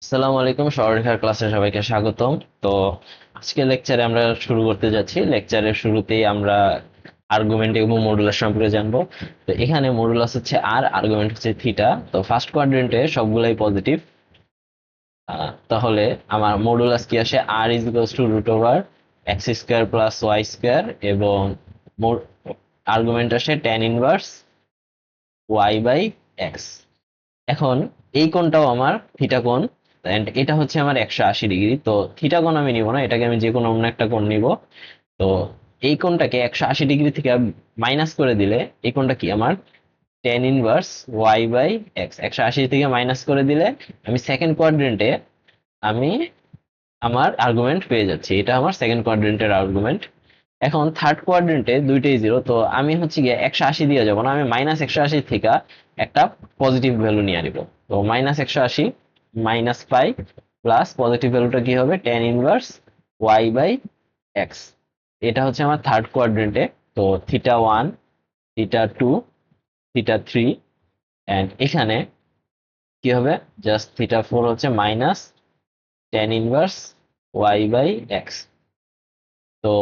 আসসালামু আলাইকুম, সরলরেখার ক্লাসে সবাইকে স্বাগতম। তো আজকে লেকচারে আমরা শুরু করতে যাচ্ছি। লেকচারের শুরুতেই আমরা আর্গুমেন্ট এবং মডুলাস সম্পর্কে জানবো। তো এখানে মডুলাস হচ্ছে আর, আর্গুমেন্ট হচ্ছে থিটা। তো ফার্স্ট কোয়াড্রেন্টে সবগুলাই পজিটিভ। তাহলে আমার মডুলাস কি আসে? R is equals to root over x square plus y square, এবং আর্গুমেন্ট আসে tan inverse y by x. এখন এই কোণটাও আমার থিটা কোণ, এন্ড এটা হচ্ছে আমার 180 ডিগ্রি। তো থিটা কোণ আমি নিব না, এটাকে আমি যে কোনো অন্য একটা কোণ নিব। তো এই কোণটাকে 180 ডিগ্রি থেকে মাইনাস করে দিলে এই কোণটা কি আমার tan inverse y by x. 180 থেকে মাইনাস করে দিলে আমি সেকেন্ড কোয়াড্রেন্টে আমি আমার আর্গুমেন্ট পেয়ে যাচ্ছি। এটা আমার সেকেন্ড কোয়াড্রেন্টের আর্গুমেন্ট। এখন থার্ড কোয়াড্রেন্টে দুইটাই জিরো, তো আমি হচ্ছে গিয়ে 180 দিয়ে যাবো না, আমি -180 থেকে একটা পজিটিভ ভ্যালু নিয়ে নিব। তো -180 -5 প্লাস পজিটিভ ভ্যালুটা কি হবে? Tan inverse y by x. এটা হচ্ছে আমার থার্ড কোয়াড্রেন্টে। তো θ1, θ2, θ3, এন্ড এখানে কি হবে? জাস্ট θ4 হচ্ছে minus tan inverse y by x. তো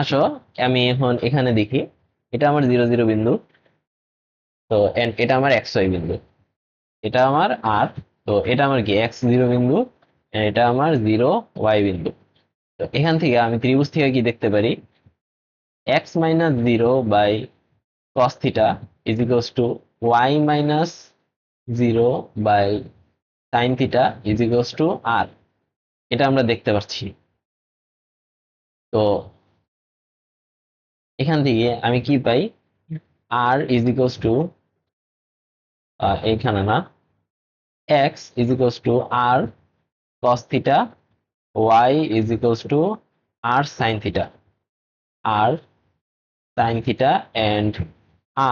আসো আমি এখন এখানে দেখি, এটা আমার 0 0 বিন্দু। তো এটা আমার এক্স ওয়াই বিন্দু, এটা আমার আর। তো এটা আমার কি x0 বিন্দু, and এটা আমার 0 y বিন্দু। তো এখান থেকে আমি ত্রিভুজ থেকে কি দেখতে পারি? x-0 by cos θ is equals to y-0 by sin θ is equals to r। এটা আমরা দেখতে পাচ্ছি। তো এখান থেকে আমি কি পাই? r is equals to এইখানে না, x is equals to r cos θ, y is equals to r sin θ, r sin θ, and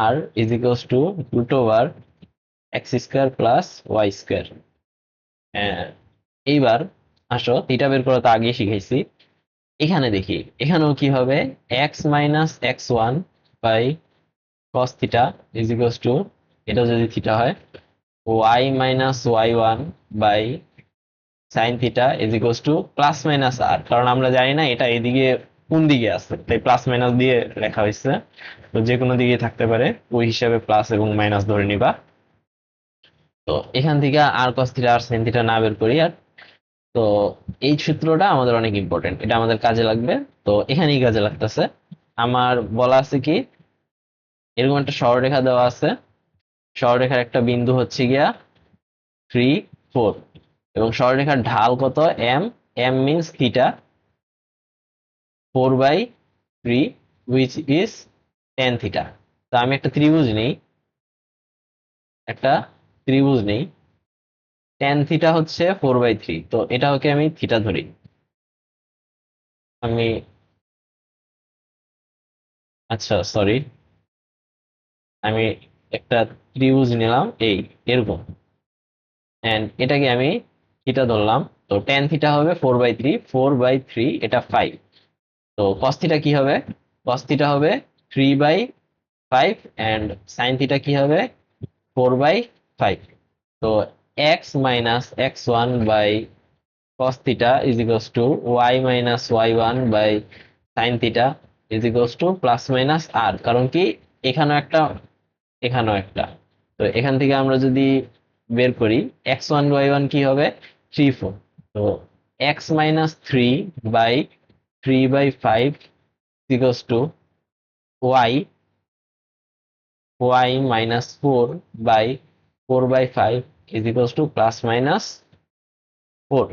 r is equals to root over x square plus y square। এইবার আসো থিটা বের করা তো আগেই শিখাইছি। এখানে দেখি, এখানেও কি হবে? x minus x one by cos theta is equals to, এটা যদি থিটা হয়, y minus y one by sine theta is equals to plus minus r. কারণ আমরা জানি না এটা এদিকে কোন দিকে আছে, তাই প্লাস মাইনাস দিয়ে লেখা হয়েছে। তো যে কোনো দিকে থাকতে পারে, ওই হিসাবে প্লাস এবং মাইনাস ধরে নিবা। তো এখান থেকে আর কস থিটা আর সাইন থিটা না বের করি আর। তো এই সূত্রটা আমাদের অনেক ইম্পর্টেন্ট, এটা আমাদের কাজে লাগবে। তো এখানেই কাজে লাগতেছে। আমার বলা আছে কি, এরকম একটা সরলরেখা দেওয়া আছে। সরলরেখার একটা বিন্দু হচ্ছে গিয়া 3 4, এবং সরলরেখার ঢাল কত? M. M means theta, 4/3, which is tan theta. তো আমি একটা ত্রিভুজ নেই, একটা ত্রিভুজ নেই। tan থিটা হচ্ছে 4/3, তো এটা ওকে আমি থিটা ধরি। আমি, আচ্ছা সরি, আমি একটা ত্রিভুজ নিলাম এই এরকম, এন্ড এটাকে আমি থিটা ধরলাম। তো tan থিটা হবে 4/3, 4/3 এটা 5। তো cos থিটা কি হবে? cos থিটা হবে 3/5, এন্ড sin থিটা কি হবে? 4/5। তো x minus x one by cos theta is equals to y minus y1 by sin theta is equals to plus minus r। কারণ কি, এখানেও একটা এখানেও একটা। তো এখান থেকে আমরা যদি বের করি, x1 y1 কি হবে? 3 4। তো x minus 3 by 3/5 equals to y, y minus 4 by 4/5 is equals to plus minus 4,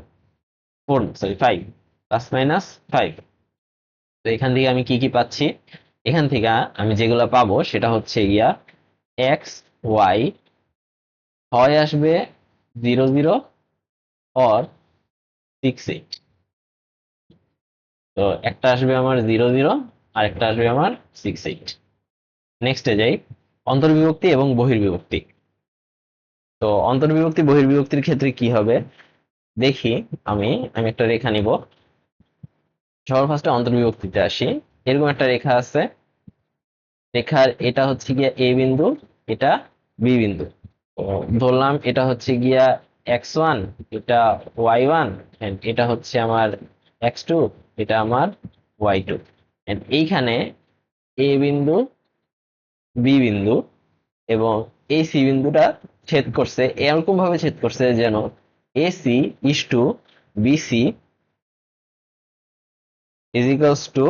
4 sorry 5, plus minus 5। তো এখান থেকে আমি কি কি পাচ্ছি? এখান থেকে আমি যেগুলো পাবো সেটা হচ্ছে গিয়া এক্স ওয়াই, হয় আসবে 0 0 অর 6 8। তো একটা আসবে আমার 0 0, আর একটা আসবে আমার 6 8। নেক্সটে যাই, অন্তর্বিভক্তি এবং বহির্বিভক্তি। তো অন্তর্বিভক্তি বহির্বিভক্তির ক্ষেত্রে কি হবে দেখি। আমি আমি একটা রেখা নিব। সবার ফার্স্টে অন্তর্বিভক্তিতে আসি। এরকম একটা রেখা আছে, রেখার এটা হচ্ছে গিয়া এ বিন্দু, এটা বি বিন্দু। তো ধরলাম এটা হচ্ছে গিয়া x1, এটা y1, এন্ড এটা হচ্ছে আমার x2, এটা আমার y2। এন্ড এইখানে এ বিন্দু, বি বিন্দু এবং এই সি বিন্দুটা ছেদ করছে, এরকম ভাবে ছেদ করছে যেন AC is to BC is equals to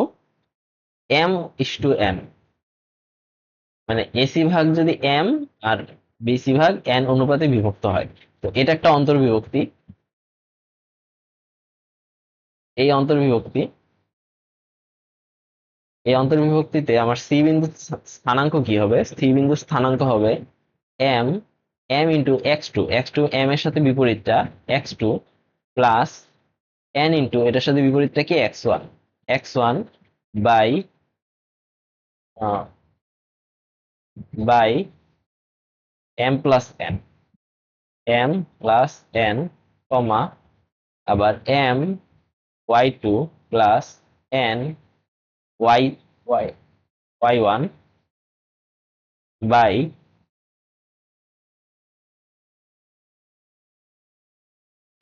M is to N. মানে এসি ভাগ যদি এম আর বিসি ভাগ এন অনুপাতে বিভক্ত হয়, তো এটা একটা অন্তর্বিভক্তি। এই অন্তর্বিভক্তি এই অন্তর্বিভক্তিতে আমার সি বিন্দুর স্থানাঙ্ক কি হবে? সি বিন্দুর স্থানাঙ্ক হবে M, M into x2, x2 M এর সাথে বিপরীতটা x2, প্লাস এন ইন্টু এটার সাথে বিপরীতটা কি x1, x1 by by m plus n, m plus n, comma আবার m y2 plus n y y y1 by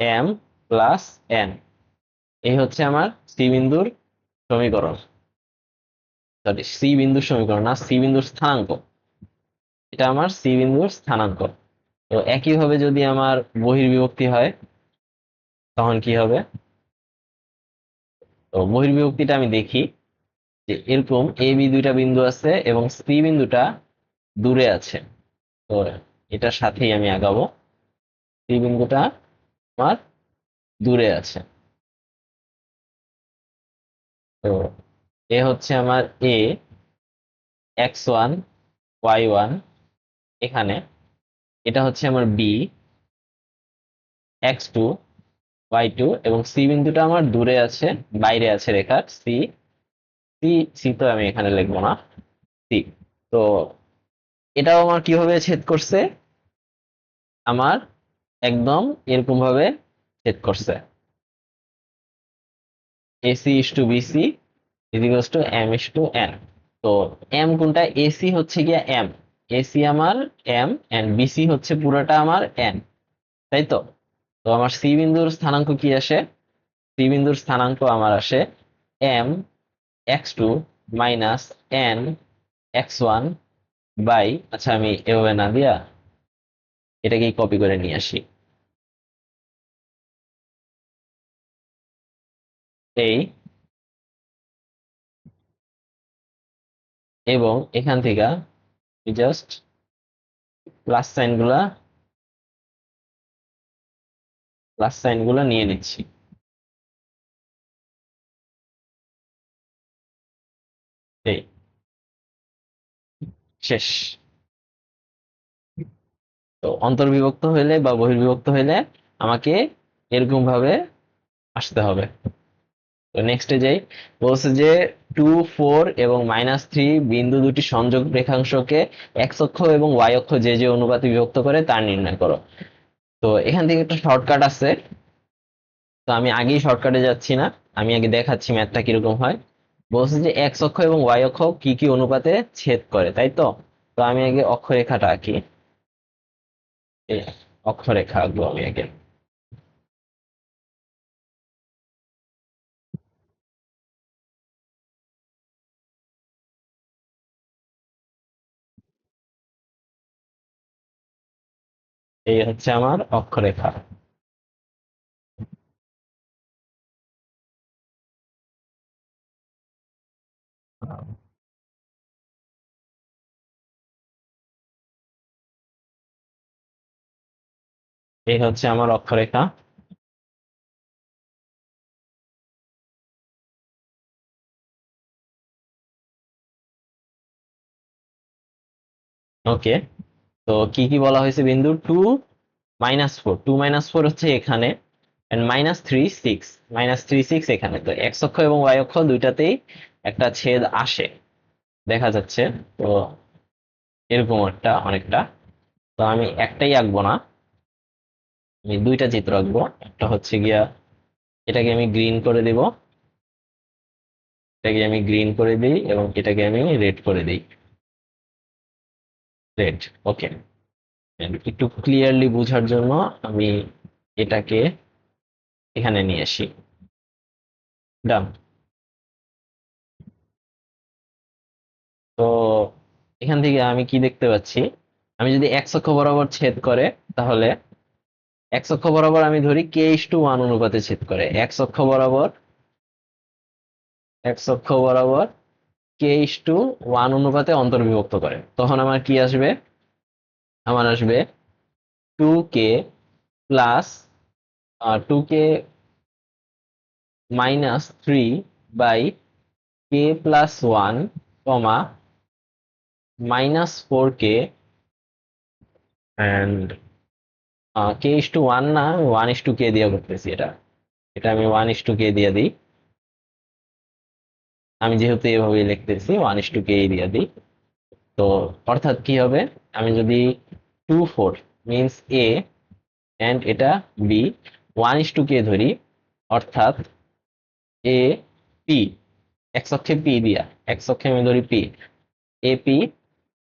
m plus n. এই হচ্ছে আমার C বিন্দুর সমীকরণ, সরি সি বিন্দুর সমীকরণ না, সি বিন্দুর স্থানাঙ্ক। এটা আমার সি বিন্দুর স্থানাঙ্ক। তো একইভাবে যদি আমার বহির্বিভক্তি হয় তখন কি হবে? তো বহির্বিভক্তিটা আমি দেখি যে এরকম এ বি দুইটা বিন্দু আছে এবং সি বিন্দুটা দূরে আছে। তো এটার সাথেই আমি আগাবো। সি বিন্দুটা আমার দূরে আছে। তো এ হচ্ছে আমার এ, x1 y1 এখানে, এটা হচ্ছে আমার বি, x2 y2, এবং সি বিন্দুটা আমার দূরে আছে, বাইরে আছে রেখার সি। সি সি তো আমি এখানে লিখবো না, সি। তো এটাও আমার কিভাবে ছেদ করছে? আমার একদম এরকম ভাবে ছেদ করছে, AC is to BC is equals to M is to N. তো এম কোনটা? এসি হচ্ছে গিয়া এম, এসি আমার এম এন্ড বিসি হচ্ছে পুরোটা আমার এন, তাই তো? তো আমার সি বিন্দুর স্থানাঙ্ক কি আসে? সি বিন্দুর স্থানাঙ্ক আমার আসে M x2 minus N x1 by, আচ্ছা আমি এভাবে না দিয়া এটাকেই কপি করে নিয়ে আসি, এই, এবং এখান থেকে জাস্ট প্লাস সাইন গুলা নিয়ে নিচ্ছি, এই শেষ। তো অন্তর্বিভক্ত হইলে বা বহির্বিভক্ত হইলে আমাকে এরকম ভাবে আসতে হবে। তো নেক্সটে যাই। বলছে যে 2, 4 এবং -3 বিন্দু দুটি সংযোগ রেখাংশকে এক্স অক্ষ এবং ওয়াই অক্ষ যে যে অনুপাতে বিভক্ত করে তা নির্ণয় করো। তো এখান থেকে একটা শর্টকাট আছে, তো আমি আগেই শর্টকাটে যাচ্ছি না, আমি আগে দেখাচ্ছি ম্যাথটা কিরকম হয়। বলছে যে এক্স অক্ষ এবং ওয়াই অক্ষ কি কি অনুপাতে ছেদ করে, তাই তো? তো আমি আগে অক্ষরেখাটা আঁকি, এই অক্ষরেখা আঁকবো আমি আগে। এই হচ্ছে আমার অক্ষরেখা। এই হচ্ছে আমার অক্ষরেখা। ওকে, তো কি কি বলা হয়েছে বিন্দু? 2, -4, 2, -4 হচ্ছে এখানে, এন্ড -3, 6, -3, 6 এখানে। তো এক্স অক্ষ এবং ওয়াই অক্ষ দুইটাতেই একটা ছেদ আসে, দেখা যাচ্ছে। তো এরকম একটা অনেকটা। তো আমি একটাই আঁকবো না, আমি দুইটা চিত্র আঁকবো। একটা হচ্ছে গিয়া, এটাকে আমি গ্রিন করে দিব, এটাকে আমি গ্রিন করে দিই এবং এটাকে আমি রেড করে দিই, রেড। ওকে, একটু ক্লিয়ারলি বোঝার জন্য আমি এটাকে এখানে নিয়ে আসি। ডান। তো এখান থেকে আমি কি দেখতে পাচ্ছি, আমি যদি এক্স অক্ষ বরাবর ছেদ করে, তাহলে এক্স অক্ষ বরাবর আমি ধরি k:1 অনুপাতে ছেদ করে, এক্স অক্ষ বরাবর k:1 অনুপাতে অন্তর্বিভক্ত করে, তখন আমার কি আসবে? আমার আসবে 2k plus 2k minus 3/k+1 comma -4k and k:1 না, আমি 1:k দিয়ে করতেছি। এটা এটা আমি 1:k দিয়ে দিই। আমি যেহেতু এভাবে লিখতেছি 1:k দিয়ে দিই। তো অর্থাৎ কি হবে, আমি যদি 2 4 মিনস এ এন্ড এটা বি 1:k ধরি, অর্থাৎ এ পি, এক্স অক্ষে পি দিয়া, এক্স অক্ষে আমি ধরি P, A P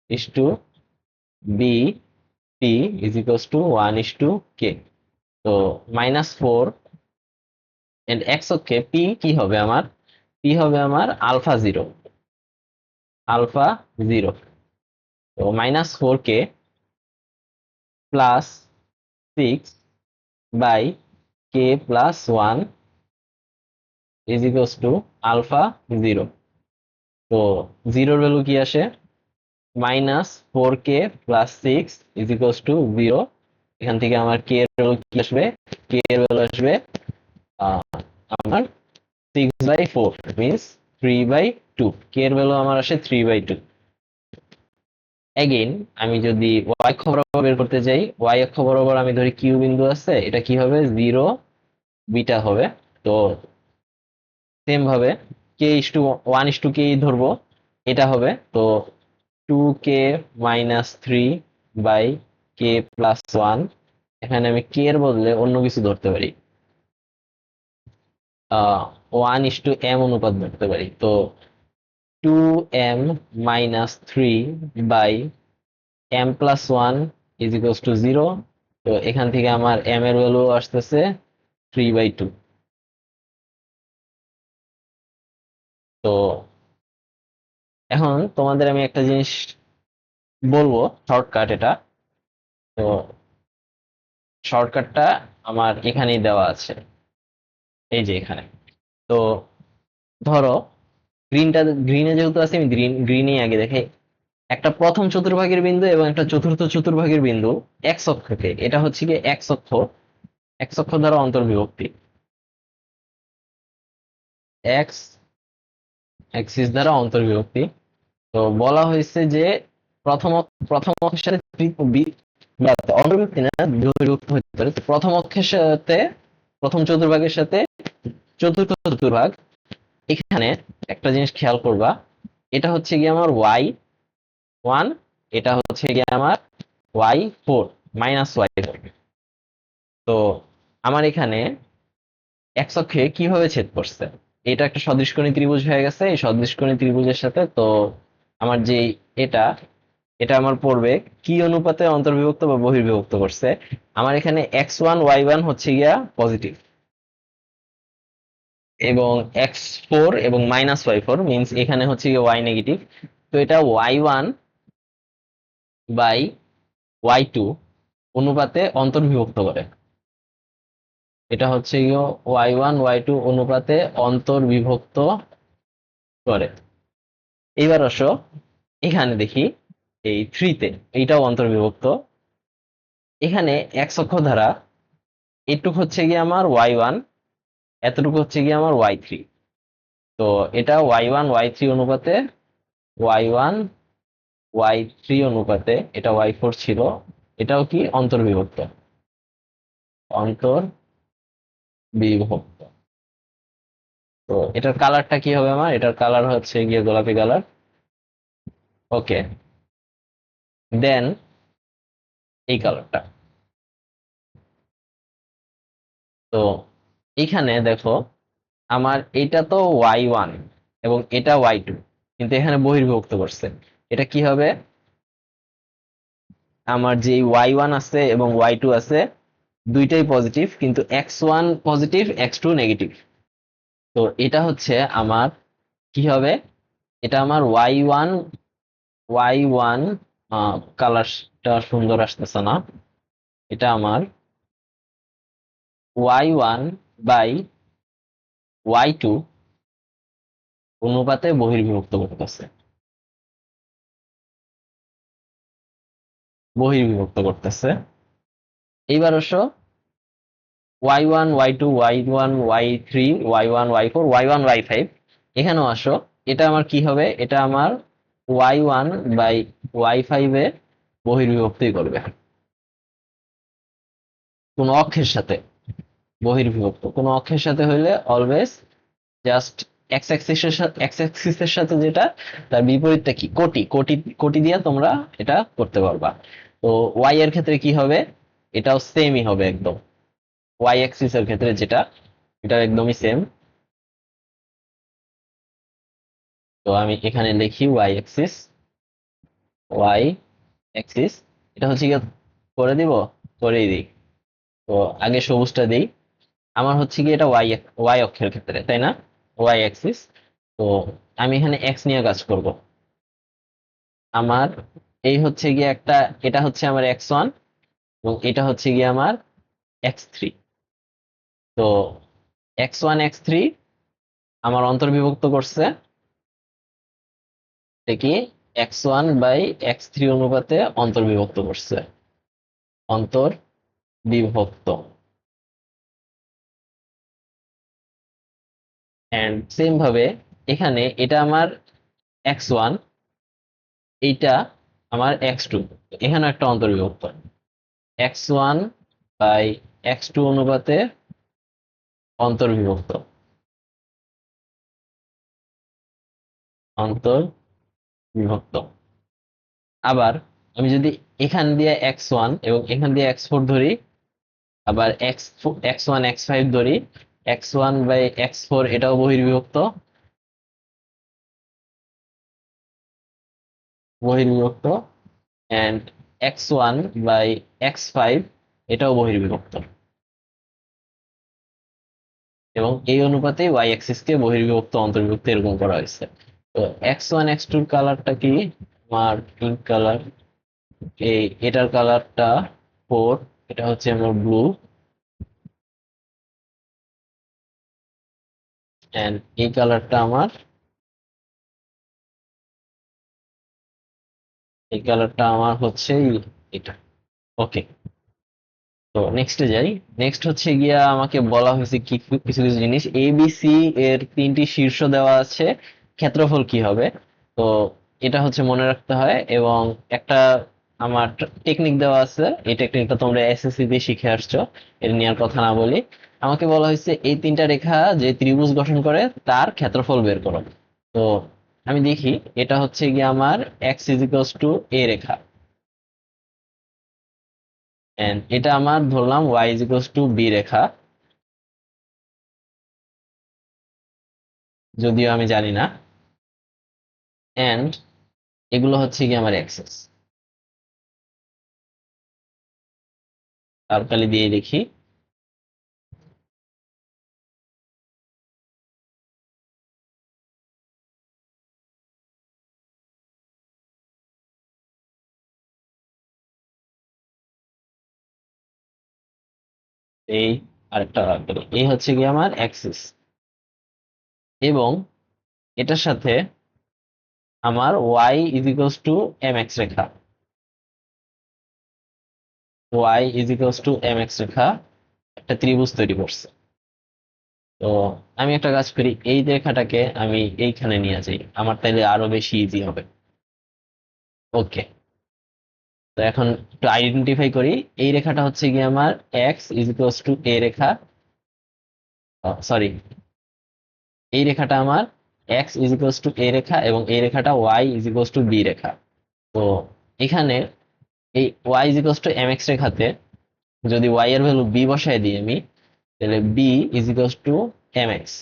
is to B P is equals to 1:k। তো -4 এন্ড এক্স অক্ষে পি কি হবে আমার? পি হবে আমার আলফা 0, আলফা 0। তো -4k plus 6/k+1 is equals to alpha 0। তো জিরোর ভ্যালু কি আসে? -4k+6 is equals to 0। এখান থেকে আমার কে এর ভ্যালু কি আসবে? কে এর ভ্যালু আসবে আহ, আমার 6/4 মিনস 3/2। কে এর ভ্যালু আমার আসে 3/2। এগেইন আমি যদি ওয়াই অক্ষ বরাবর বের করতে যাই, ওয়াই অক্ষ বরাবর আমি ধরি কিউ বিন্দু আছে, এটা কি হবে? 0 বিটা হবে। তো সেম ভাবে k:1 ধরবো, এটা হবে। তো 2k-3/k+1, এখানে আমি কে এর বদলে অন্য কিছু ধরতে পারি, 1:m অনুপাত ধরতে পারি। তো 2m-3/m+1 ইজ ইকুয়ালস টু 0। তো এখান থেকে আমার m এর ভ্যালু আসতেছে 3/2। তো এখন তোমাদের আমি একটা জিনিস বলবো, শর্টকাট এটা। তো শর্টকাটটা আমার এখানেই দেওয়া আছে, এই যে এখানে। তো ধরো গ্রিনে যেহেতু আছে, আমি গ্রিনই আগে দেখে একটা প্রথম চতুর্ভাগের বিন্দু এবং একটা চতুর্থ চতুর্ভাগের বিন্দু এক্স অক্ষকে, এটা হচ্ছে কি এক্স অক্ষ দ্বারা অন্তর্বিভক্তি, এক্স অ্যাক্সিস দ্বারা অন্তর্বিভক্তি। তো বলা হয়েছে যে প্রথম অক্ষের সাথে বা অন্তর্বিভক্তি না, বিভক্ত হতে পারে। তো প্রথম অক্ষের সাথে প্রথম চতুর্ভাগের সাথে চতুর্থ চতুর্ভাগ, এখানে একটা জিনিস খেয়াল করবা, এটা হচ্ছে গিয়ে আমার y1, এটা হচ্ছে গিয়ে আমার y4, -y4। তো আমার এখানে এক্স অক্ষে কিভাবে ছেদ করছে, এটা একটা সদৃশকোণী ত্রিভুজ হয়ে গেছে এই সদৃশকোণী ত্রিভুজের সাথে। তো আমার যে এটা এটা আমার পড়বে কি অনুপাতে অন্তর্বিভক্ত বা বহির্বিভক্ত করছে। আমার এখানে x1 y1 হচ্ছে গিয়া পজিটিভ, এবং x4 এবং -y4 মিনস এখানে হচ্ছে গিয়ে y নেগেটিভ। তো এটা y1/y2 অনুপাতে অন্তর্বিভক্ত করে, এটা হচ্ছে গিয়ে y1/y2 অনুপাতে অন্তর্বিভক্ত করে। এইবার আসো এখানে দেখি, এই থ্রিতে এইটাও অন্তর্বিভক্ত। এখানে এক্স অক্ষ দ্বারা এটুক হচ্ছে গিয়ে আমার y1, এতটুকু হচ্ছে গিয়ে আমার y3। তো এটা y1/y3 অনুপাতে, y1/y3 অনুপাতে, এটা y4 ছিল, এটাও কি অন্তর্বিভক্ত, অন্তর্বিভক্ত। তো এটার কালারটা কি হবে আমার? এটার কালার হচ্ছে গিয়ে গোলাপি কালার। ওকে, দেন এই কালারটা। তো এখানে দেখো, আমার এটা তো y1 এবং এটা y2, কিন্তু এখানে বহির্বিভক্ত করছে। এটা কি হবে? আমার যে y1 আছে এবং y2 আছে, দুইটাই পজিটিভ, কিন্তু x1 পজিটিভ x2 নেগেটিভ। তো এটা হচ্ছে আমার কি হবে, এটা আমার y1 কালারটা সুন্দর আসতেছে না, এটা আমার y1 বাই y2 অনুপাতে বহির্বিভক্ত করতেছে, বহির্বিভক্ত করতেছে। এইবার আসো y1 y2 y1 y3 y1 y4 y1 y5, এখানেও আসো, এটা আমার কি হবে, এটা আমার y1 বাই y5 এ বহির্বিভক্তই করবে, কোন অক্ষের সাথে বহির্বিভক্ত, কোন অক্ষের সাথে হইলে অলওয়েজ জাস্ট এক্স অ্যাক্সিসের সাথে যেটা, তার বিপরীতটা কি, কোটি কোটি কোটি দিয়ে তোমরা এটা করতে পারবা। তো ওয়াই এর ক্ষেত্রে কি হবে, এটাও সেমই হবে একদম, ওয়াই অ্যাক্সিস এর ক্ষেত্রে যেটা, এটা একদমই সেম। তো আমি এখানে লিখি ওয়াই অ্যাক্সিস, এটা হচ্ছে কি, করে দিব, করেই দিই। তো আগে সবুজটা দিই, আমার হচ্ছে কি এটা ওয়াই ওয়াই অক্ষের ক্ষেত্রে, তাই না, ওয়াই অ্যাক্সিস। তো আমি এখানে এক্স নিয়ে কাজ করব। আমার এই হচ্ছে গিয়ে একটা, এটা হচ্ছে আমার x1 এবং এটা হচ্ছে গিয়ে আমার x3। তো x1 x3 আমার অন্তর্বিভক্ত করছে, এটা কি x1 বাই x3 অনুপাতে অন্তর্বিভক্ত করছে, অন্তর্বিভক্ত। এন্ড সেম ভাবে এখানে এটা আমার x1, এইটা আমার x2, এখানে একটা অন্তর্বিভক্ত, x1 বাই x2 অনুপাতে অন্তর্বিভক্ত, অন্তর্বিভক্ত। আবার আমি যদি এখান দিয়ে x1 এবং এখান দিয়ে x4 ধরি, আবার x1 x5 ধরি, x1 বাই x4 এটাও বহির্বিভক্ত, বহির্বিভক্ত। এন্ড x1 বাই x5 এটাও বহির্বিভক্ত, এবং এই অনুপাতে ওয়াই অ্যাক্সিস কে বহির্বিভক্ত অন্তর্বিভক্ত এরকম করা হয়েছে। তো x1 x2 কালারটা কি, আমার পিঙ্ক কালার, এই এটার কালারটা 4, এটা হচ্ছে আমার ব্লু, এন্ড এই কালারটা আমার, এই কালারটা আমার হচ্ছে এটা। ওকে, তো নেক্সটে যাই। নেক্সট হচ্ছে গিয়া আমাকে বলা হয়েছে কি কিছু কিছু জিনিস, এ বি সি এর তিনটি শীর্ষ দেওয়া আছে, ক্ষেত্রফল কি হবে। তো এটা হচ্ছে মনে রাখতে হয়, এবং একটা আমার টেকনিক দেওয়া আছে, এই টেকনিকটা তোমরা এসএসসি তে শিখে আসছো, এর নিয়ে আর কথা না বলি। আমাকে বলা হয়েছে এই তিনটা রেখা যে ত্রিভুজ গঠন করে তার ক্ষেত্রফল বের করো। তো আমি দেখি, এটা হচ্ছে গিয়ে আমার এক্স ইজিকলস টু এ রেখা, এন্ড এটা আমার ধরলাম ওয়াই ইজিকলস টু বি রেখা, যদিও আমি জানি না। এন্ড এগুলো হচ্ছে কি আমার অ্যাক্সেস, তারকালি দিয়ে দেখি। এই আরেকটা তারকালি, এই হচ্ছে কি আমার অ্যাক্সিস, এবং এটার সাথে আমার ওয়াই ইজিকলস টু এম এক্স রেখা, ওয়াই ইজিকলস টু এম এক্স রেখা একটা ত্রিভুজ তৈরি করছে। তো আমি একটা কাজ করি, এই রেখাটাকে আমি এইখানে নিয়ে যাই, আমার তাইলে আরো বেশি ইজি হবে। ওকে, তো এখন একটু আইডেন্টিফাই করি, এই রেখাটা হচ্ছে গিয়ে আমার x equals to A Rekha, sorry, এই রেখাটা আমার এক্স ইজিকলস টু এ রেখা, এবং এই রেখাটা ওয়াই ইজিকলস টু বি রেখা। তো এখানে এই ওয়াই ইজিকলস টু এম এক্স রেখাতে যদি ওয়াই এর ভ্যালু বি বসায় দিই আমি, তাহলে b is equals to m x,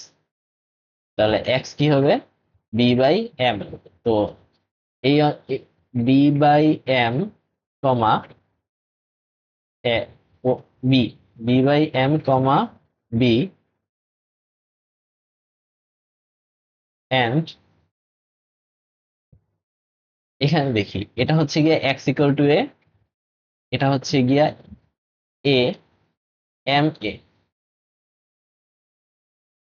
তাহলে এক্স কি হবে, বি বাই এম। তো এই b by m comma b, b by m comma b and এখানে দেখি এটা হচ্ছে গিয়ে এক্স ইকুয়াল টু এ, এটা হচ্ছে গিয়া এ এম এ।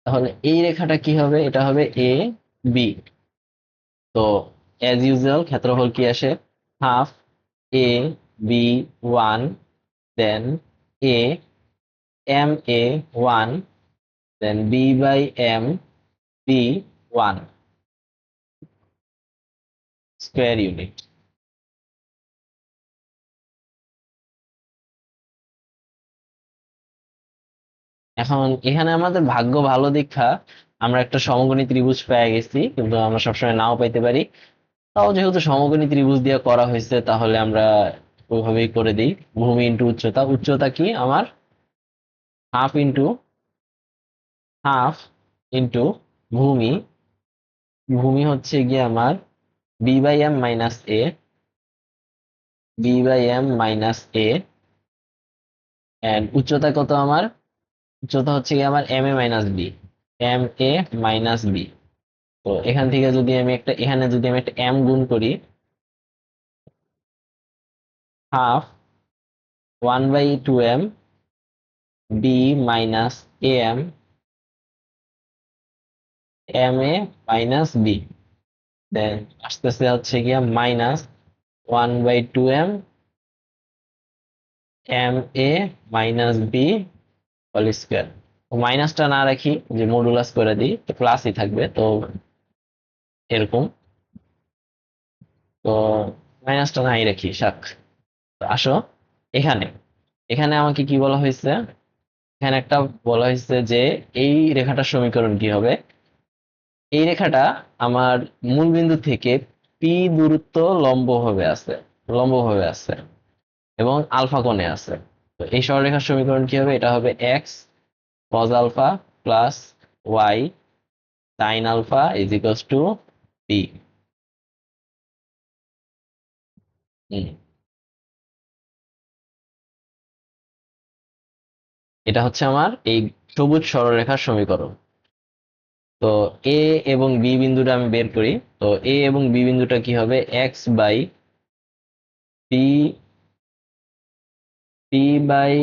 তাহলে এই রেখাটা কি হবে, এটা হবে এ বি। তো অ্যাজ ইউজুয়াল ক্ষেত্রফল কি আসে, half A B one, then A M A one, then B by M B one square unit. এখন এখানে আমাদের ভাগ্য ভালো দীক্ষা আমরা একটা সমকোণী ত্রিভুজ পেয়ে গেছি, কিন্তু আমরা সবসময় নাও পাইতে পারি। তাও যেহেতু সমকোণী ত্রিভুজ দিয়ে করা হয়েছে তাহলে আমরা ওইভাবেই করে দিই। ভূমি ইন্টু উচ্চতা, উচ্চতা কি আমার হাফ ইন্টু হাফ ইন্টু ভূমি, ভূমি হচ্ছে গিয়ে আমার B by M minus A, B by M minus A, and উচ্চতা কত আমার, উচ্চতা হচ্ছে গিয়ে আমার এম এ মাইনাস বি, এম এ মাইনাস বি। তো এখান থেকে যদি আমি একটা, এখানে যদি আমি একটা এম গুণ করি, half one by two m b minus a m m A minus b, then আসতেছে হচ্ছে গিয়া minus one by two m m A minus B whole square. মাইনাসটা না রাখি, যে মডুলাস করে দিই তো প্লাসই থাকবে, তো এরকম। তো মাইনাসটা নাই রাখি শাক। তো আসো এখানে, এখানে আমাকে কি বলা হয়েছে, এখানে একটা বলা হয়েছে যে এই রেখাটার সমীকরণ কি হবে। এই রেখাটা আমার মূল বিন্দু থেকে পি দূরত্ব লম্বভাবে আছে, লম্বভাবে আছে এবং আলফা কোণে আছে। তো এই সরলরেখার সমীকরণ কি হবে, এটা হবে x cos alpha plus y sine alpha is equals to P. এটা হচ্ছে আমার এই সবুজ সরলরেখার সমীকরণ। তো এ এবং বি বিন্দুটা আমি বের করি। তো এ এবং বি বিন্দুটা কি হবে, x by p, p by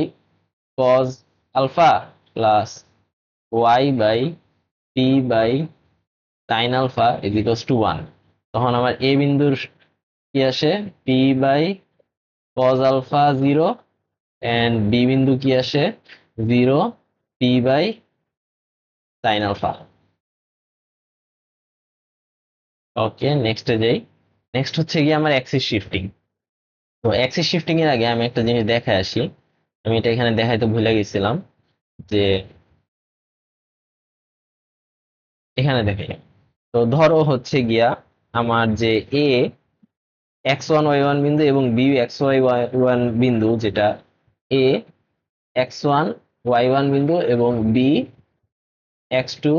cos alpha plus y by p by sine alpha is equals to one. তখন আমার এ বিন্দুর কি আসে, p by cos alpha zero, and b বিন্দু কি আসে, zero p by sine alpha. Okay, নেক্সটে যাই। নেক্সট হচ্ছে গিয়ে আমার অ্যাক্সিস শিফটিং। তো অ্যাক্সিস শিফটিং এর আগে আমি একটা জিনিস দেখায় আসি, আমি এটা এখানে দেখাইতে ভুলে গেছিলাম। যে এখানে দেখে, তো ধরো হচ্ছে গিয়া আমার যে a x one y one বিন্দু এবং b x y y one বিন্দু, যেটা a x one y one বিন্দু এবং b x two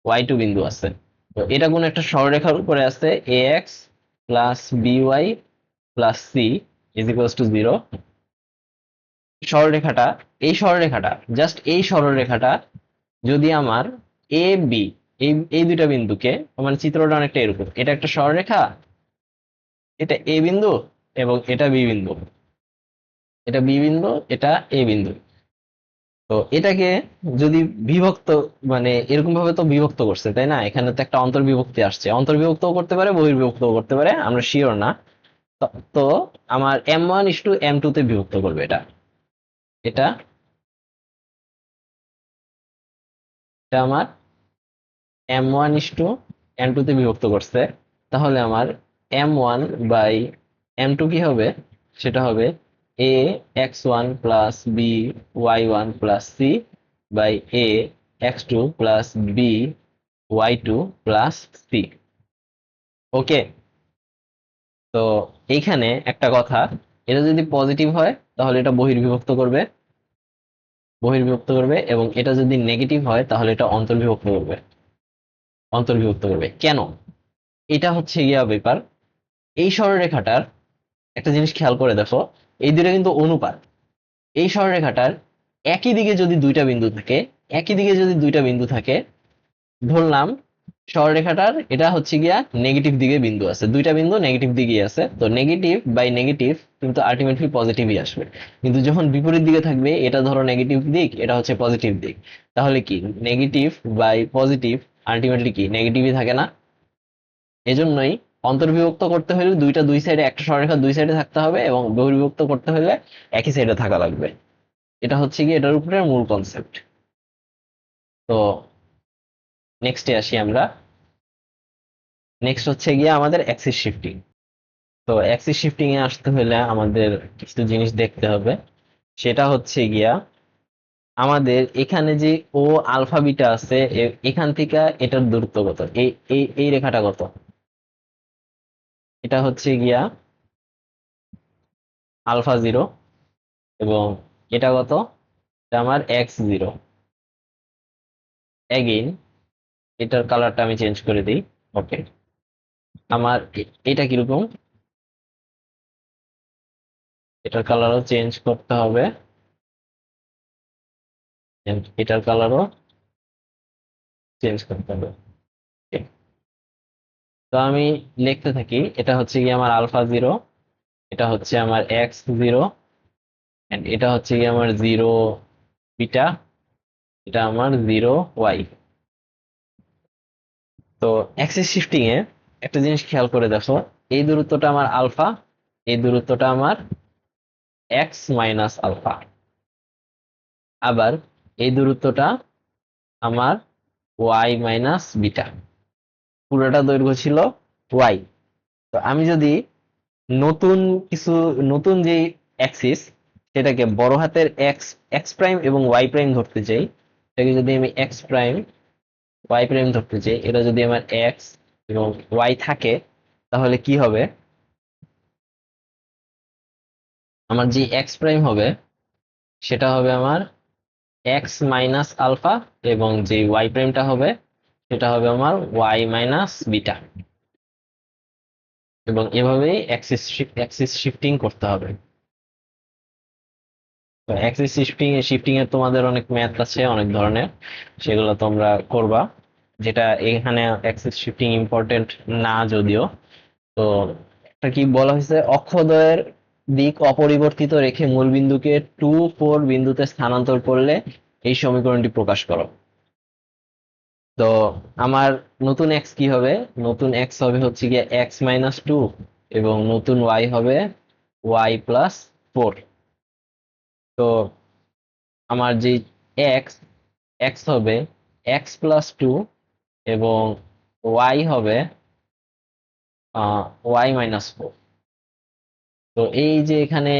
y two বিন্দু আছে। তো এটা কোন একটা সরলরেখার উপরে আছে, a x plus b y plus c is equals to zero. সরলরেখাটা, এই সরলরেখাটা, জাস্ট এই সরলরেখাটা যদি আমার এ বি, এই এই দুইটা বিন্দুকে, মানে চিত্রটা অনেকটা এরকম, এটা একটা সরলরেখা, এটা এ বিন্দু এবং এটা বি বিন্দু, এটা বি বিন্দু, এটা এ বিন্দু। তো এটাকে যদি বিভক্ত, মানে এরকম ভাবে তো বিভক্ত করছে তাই না, এখানে তো একটা অন্তর্বিভক্তি আসছে, অন্তর্বিভক্তও করতে পারে বহির্বিভক্তও করতে পারে, আমরা শিওর না। তো তো আমার m one is to m two তে বিভক্ত করবে এটা, এটা এটা আমার m one is to m two তে বিভক্ত করছে। তাহলে আমার m one by m two কি হবে, সেটা হবে a x one plus b y one plus c by a x two plus b y two plus c. Okay. তো এইখানে একটা কথা, এটা যদি পজিটিভ হয় তাহলে এটা বহির্বিভক্ত করবে, বহির্বিভক্ত করবে, এবং এটা যদি নেগেটিভ হয় তাহলে এটা অন্তর্বিভক্ত করবে, অন্তর্বিভক্ত করবে। কেন, এটা হচ্ছে গিয়া ব্যাপার। এই সরলরেখাটার একটা জিনিস খেয়াল করে দেখো, এই দুটো কিন্তু অনুপাত। এই সরলরেখাটার একই দিকে যদি দুইটা বিন্দু থাকে, একই দিকে যদি দুইটা বিন্দু থাকে, ধরলাম সরলরেখাটার এটা হচ্ছে গিয়া নেগেটিভ দিকে বিন্দু আছে, দুইটা বিন্দু নেগেটিভ দিকেই আছে, তো নেগেটিভ বাই নেগেটিভ কিন্তু আলটিমেটলি পজিটিভই আসবে। কিন্তু যখন বিপরীত দিকে থাকবে, এটা ধরো নেগেটিভ দিক, এটা হচ্ছে পজিটিভ দিক, তাহলে কি নেগেটিভ বাই পজিটিভ আলটিমেটলি কি নেগেটিভই থাকে না? এজন্যই অন্তর্বিভক্ত করতে হলে দুইটা দুই সাইডে, একটা সরলরেখা দুই সাইডে থাকতে হবে, এবং বহির্বিভক্ত করতে হলে একই সাইডে থাকা লাগবে। এটা হচ্ছে কি এটার উপরে মূল কনসেপ্ট। তো নেক্সটে আসি আমরা। নেক্সট হচ্ছে গিয়ে আমাদের অ্যাক্সিস শিফটিং। তো অ্যাক্সিস শিফটিং এ আসতে হলে আমাদের কিছু জিনিস দেখতে হবে। সেটা হচ্ছে গিয়া আমাদের এখানে যে ও আলফা বিটা আছে, এখান থেকে এটার দূরত্ব কত, এই এই এই রেখাটা কত, এটা হচ্ছে গিয়া আলফা জিরো, এবং এটা কত, এটা আমার এক্স জিরো। এগেইন এটার কালারটা আমি চেঞ্জ করে দিই। ওকে, আমার এটা কিরকম, এটার কালারও চেঞ্জ করতে হবে, and এটার কালারও চেঞ্জ করতে হবে। Okay, তো আমি লিখতে থাকি, এটা হচ্ছে কি আমার আলফা জিরো, এটা হচ্ছে আমার এক্স জিরো, এন্ড এটা হচ্ছে কি আমার জিরো বিটা, এটা আমার জিরো ওয়াই। তো অ্যাক্সিস শিফটিং এ একটা জিনিস খেয়াল করে দেখো, এই দূরত্বটা আমার আলফা, এই দূরত্বটা আমার এক্স মাইনাস আলফা, আবার এই দূরত্বটা আমার ওয়াই মাইনাস বিটা, পুরোটা দৈর্ঘ্য ছিল ওয়াই। তো আমি যদি নতুন কিছু, নতুন যে অ্যাক্সিস, সেটাকে বড় হাতের এক্স, এক্স প্রাইম এবং ওয়াই প্রাইম ধরতে চাই, এটাকে যদি আমি এক্স প্রাইম ওয়াই প্রাইম ধরতে চাই, এটা যদি আমার এক্স এবং ওয়াই থাকে, তাহলে কি হবে, আমার যে এক্স প্রাইম হবে সেটা হবে আমার এক্স মাইনাস আলফা, এবং যে ওয়াই প্রাইমটা হবে সেটা হবে আমার ওয়াই মাইনাস বিটা, এবং এভাবেই অ্যাক্সিস শিফটিং করতে হবে। তো অ্যাক্সিস শিফটিং শিফটিং এর তোমাদের অনেক ম্যাথ আছে অনেক ধরনের, সেগুলো তোমরা করবা, যেটা এখানে অ্যাক্সিস শিফটিং ইম্পর্টেন্ট না যদিও। তো একটা কি বলা হয়েছে, অক্ষদ্বয়ের দিক অপরিবর্তিত রেখে মূলবিন্দুকে 2 4 বিন্দুতে স্থানান্তর করলে এই সমীকরণটি প্রকাশ করো। তো আমার নতুন এক্স কি হবে, নতুন এক্স হবে হচ্ছে গিয়ে এক্স মাইনাস টু, এবং নতুন ওয়াই হবে ওয়াই প্লাস ফোর। তো আমার যে এক্স, এক্স হবে এক্স প্লাস টু, এবং ওয়াই হবে ওয়াই মাইনাস ফোর। তো এই যে এখানে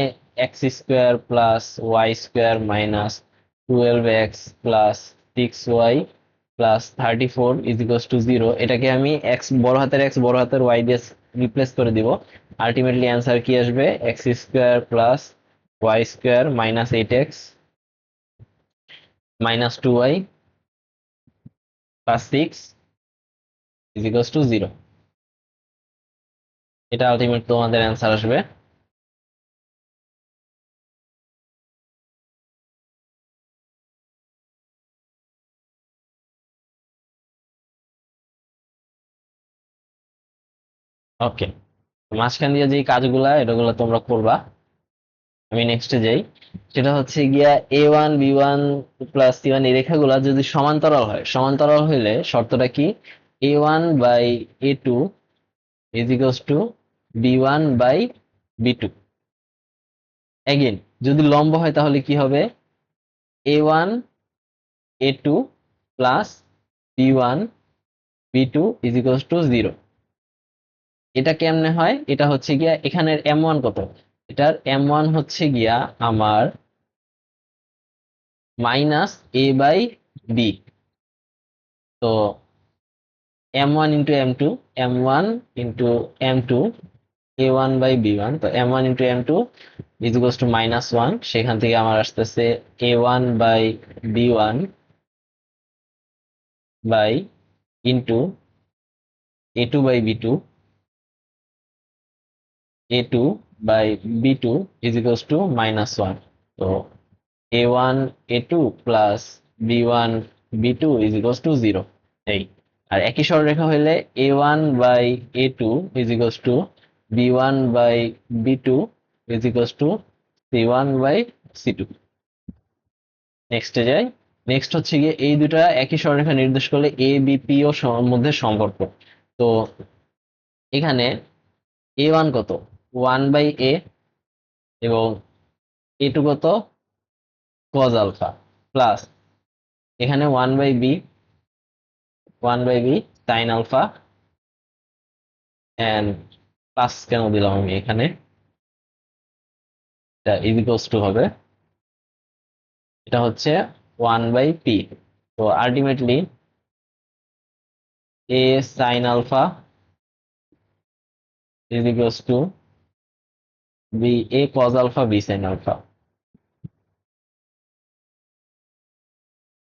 x square plus y square minus 12x plus 6y plus 34 is equals to zero, এটাকে আমি এক্স বড় হাতের এক্স বড় হাতের ওয়াই দিয়ে রিপ্লেস করে দিব। আলটিমেটলি অ্যান্সার কি আসবে, x square plus y square minus 8x minus 2y plus 6 is equals to zero. এটা আলটিমেট তোমাদের অ্যান্সার আসবে। ওকে, মাঝখান দিয়ে যে কাজগুলা এটাগুলো তোমরা করবা। আমি নেক্সটে যাই। সেটা হচ্ছে গিয়া A1 B1 প্লাস C1 এই রেখাগুলা যদি সমান্তরাল হয়, সমান্তরাল হইলে শর্তটা কি, A1/A2 is equals two B1/B2। Again যদি লম্ব হয় তাহলে কি হবে, A1/A2 plus B1/B2 is equals to zero. এটা কেমনে হয়, এটা হচ্ছে গিয়া এখানের M1 কত, এটার M1 হচ্ছে গিয়া আমার মাইনাস A/B। তো M1 into M2, M1 into M2, A1/B1, তো M1 into M2 is equals to -1, সেখান থেকে আমার আসতেছে A1/B1 by into A2/B2, A2/B2 is equals to -1। তো a1 a2 plus b1 b2 is equals to 0। এই আর একই সরলরেখা হইলে a1 by a2 is equals to b1 by b2 is equals to c1 by c2। নেক্সটে যাই। Next হচ্ছে গিয়ে এই দুটা একই সরলরেখা নির্দেশ করলে এ বি পি ও মধ্যে সম্পর্ক। তো এখানে a1 কত 1 বাই a এবং a2 কত cos আলফা প্লাস এখানে 1 by B 1 by B sine alpha and plus কেন দিলাম আমি এখানে, এটা ইজ ইকুয়ালস টু হবে, এটা হচ্ছে 1 বাই পি। তো ultimately A sine alpha is equals to B A cos alpha B sine alpha.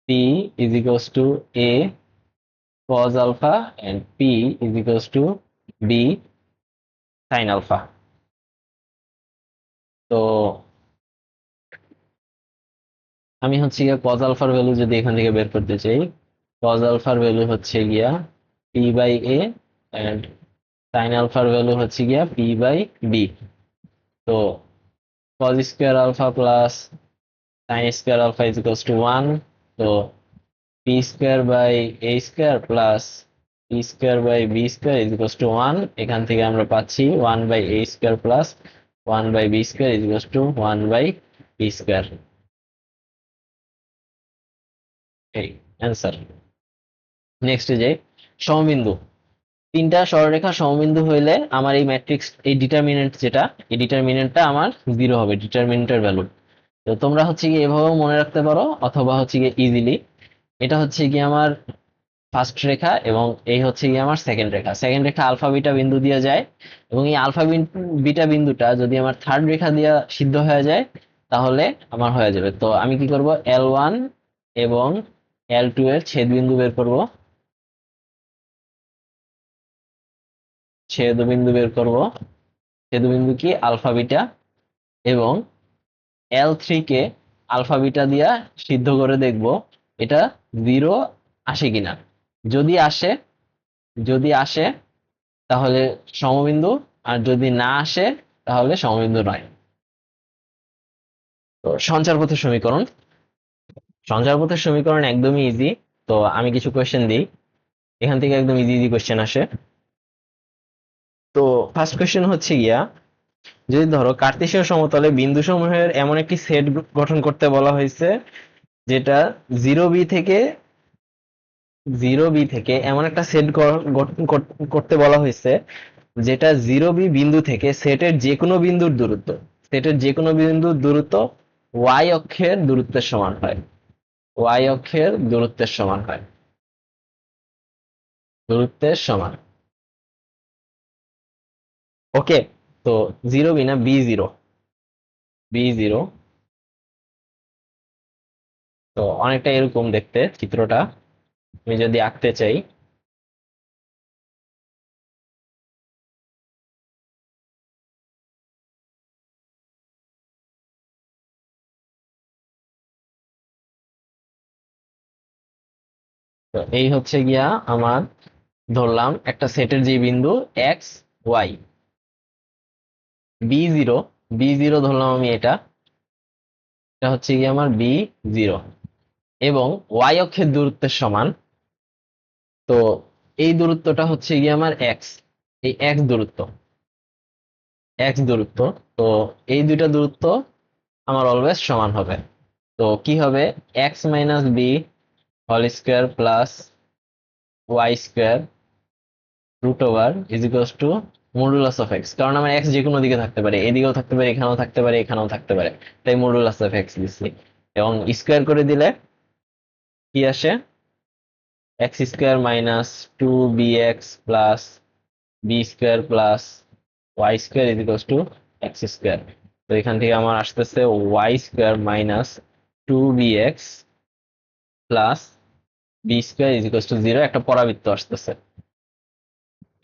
P is equals to A cos alpha and P is equals to B sine alpha. তো আমি হচ্ছে গিয়া cos আলফার value যদি এখান থেকে বের করতে চাই, cos আলফার ভ্যালু হচ্ছে গিয়া P by A and sine আলফার ভ্যালু হচ্ছে গিয়া পি বাই বি। তো cos square alpha plus sine square alpha is equals to 1। তো P square by A square plus P square by B square is equals to 1। এখান থেকে আমরা পাচ্ছি 1 by A square plus 1 by B square is equals to 1 by B square. এই answer. Next যে সমবিন্দু, তিনটা সরলরেখা সমবিন্দু হইলে আমার এই ম্যাট্রিক্স এই ডিটারমিনেন্ট যেটা এই ডিটারমিনেন্টটা আমার 0 হবে, ডিটারমিনেন্টের ভ্যালু। তো তোমরা হচ্ছে কি এভাবেও মনে রাখতে পারো অথবা হচ্ছে গিয়ে ইজিলি, এটা হচ্ছে কি আমার ফার্স্ট রেখা এবং এই হচ্ছে কি আমার সেকেন্ড রেখা। সেকেন্ড রেখা আলফা বিটা বিন্দু দিয়ে যায় এবং এই আলফা বিটা বিন্দুটা যদি আমার থার্ড রেখা দিয়ে সিদ্ধ হয়ে যায় তাহলে আমার হয়ে যাবে। তো আমি কি করব, L1 এবং L2 এর ছেদ বিন্দু বের করব, ছেদ বিন্দু বের করব। ছেদ বিন্দু কি আলফা বিটা, এবং L3 কে আলফা বিটা দিয়া সিদ্ধ করে দেখব এটা 0 আসে কিনা। যদি আসে, যদি আসে তাহলে সমবিন্দু, আর যদি না আসে তাহলে সমবিন্দু নয়। তো সঞ্চার পথের সমীকরণ, সঞ্চার পথের সমীকরণ একদমই ইজি। তো আমি কিছু কোয়েশ্চেন দিই, এখান থেকে একদম ইজি ইজি কোয়েশ্চেন আসে। তো ফার্স্ট কোয়েশ্চেন হচ্ছে গিয়া, যদি ধরো কার্তেশীয় সমতলে বিন্দু সমূহের এমন একটি সেট গঠন করতে বলা হয়েছে যেটা জিরো বি থেকে এমন একটা সেট গঠন করতে বলা হয়েছে যেটা জিরো বি বিন্দু থেকে সেটের যে কোনো বিন্দুর দূরত্ব, সেটের যে কোনো বিন্দুর দূরত্ব ওয়াই অক্ষের দূরত্বের সমান হয়, ওয়াই অক্ষের দূরত্বের সমান হয়, দূরত্বের সমান। ওকে। তো জিরো বি না বি জিরো, বি জিরো। তো অনেকটা এরকম দেখতে চিত্রটা, আমি যদি আঁকতে চাই। তো এই হচ্ছে গিয়া আমার, ধরলাম একটা সেটের যে বিন্দু x y, B zero, B zero ধরলাম আমি, এটা এটা হচ্ছে গিয়ে আমার বি জিরো এবং ওয়াই অক্ষের দূরত্বের সমান। তো এই দূরত্বটা হচ্ছে গিয়ে আমার এক্স, এই এক্স দূরত্ব, এক্স দূরত্ব। তো এই দুইটা দূরত্ব আমার অলওয়েজ সমান হবে। তো কি হবে, x minus B whole square plus y square root over is equals to modulus of x. কারণ আমার এক্স যে কোনো দিকে থাকতে পারে, এদিকেও থাকতে পারে, এখানেও থাকতে পারে, এখানেও থাকতে পারে, তাই মডুলাস অফ এক্স দিচ্ছি। এবং স্কোয়ার করে দিলে কি আসে, x square minus two B x plus B square plus y square is equals to x square. তো এখান থেকে আমার আসতেছে y square minus two B x plus B square is equals to 0, একটা পরাবৃত্ত আসতেছে,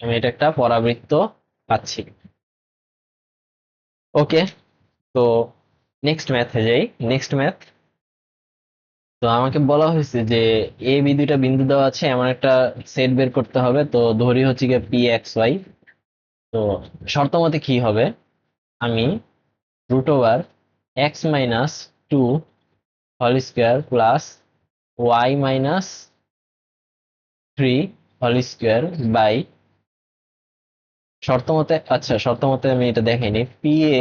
আমি এটা একটা পরাবৃত্ত পাচ্ছি। ওকে। তো নেক্সট ম্যাথে যাই। নেক্সট ম্যাথ, তো আমাকে বলা হয়েছে যে এ বি দুইটা বিন্দু দেওয়া আছে, এমন একটা সেট বের করতে হবে। তো ধরি হচ্ছে গিয়ে পি এক্স ওয়াই। তো শর্ত মতে কি হবে, আমি root over x minus two whole square plus y minus three whole square by, শর্ত মতে, আচ্ছা শর্ত মতে আমি এটা দেখাইনি, P A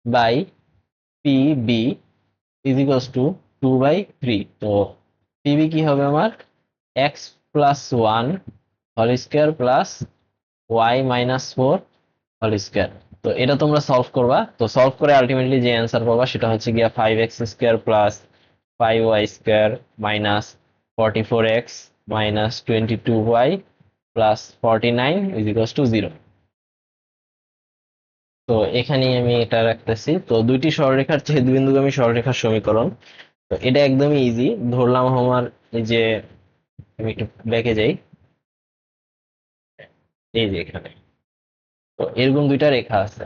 by P B is equals to two by three. তো পিবি কি হবে আমার, x plus one whole square plus y minus four whole square. তো এটা তোমরা সলভ করবা। তো সলভ করে আলটিমেটলি যে অ্যান্সার পাবা সেটা হচ্ছে গিয়া five x square plus five y square minus forty four x minus twenty two y plus forty nine is equals to zero. তো এখানেই আমি এটা রাখতেছি। তো দুইটি সরলরেখার ছেদবিন্দুগামী সরলরেখার সমীকরণ। তো এটা একদমই ইজি ধরলাম আমার। এই যে আমি একটু ব্যাকে যাই, এই যে এখানে তো এরকম দুইটা রেখা আছে।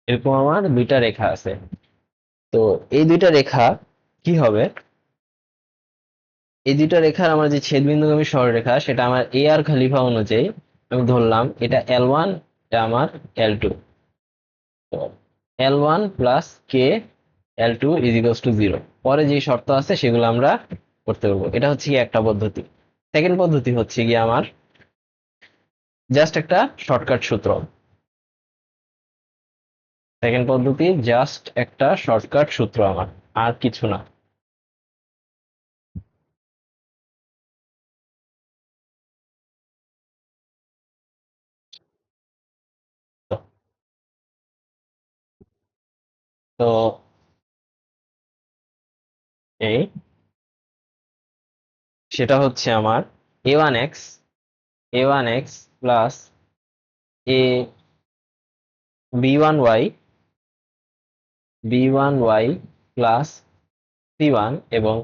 এরকম আমার দুইটা রেখা আছে। তো এই দুইটা রেখা কি হবে, এই দুইটা রেখার আমার যে ছেদবিন্দুগামী সরলরেখা সেটা আমার এ আর খলিফা অনুযায়ী আমি ধরলাম এটা এল ওয়ান, এটা আমার এল টু। তো L one plus K L two is equals to zero. পরে যে শর্ত আছে সেগুলো আমরা করতে পারবো। এটা হচ্ছে কি একটা পদ্ধতি। সেকেন্ড পদ্ধতি হচ্ছে কি আমার জাস্ট একটা শর্টকাট সূত্র। সেকেন্ড পদ্ধতি জাস্ট একটা শর্টকাট সূত্র আমার, আর কিছু না। তো তো এই সেটা হচ্ছে আমার a1x, a1x প্লাস এ b1y, b1y প্লাস c1 এবং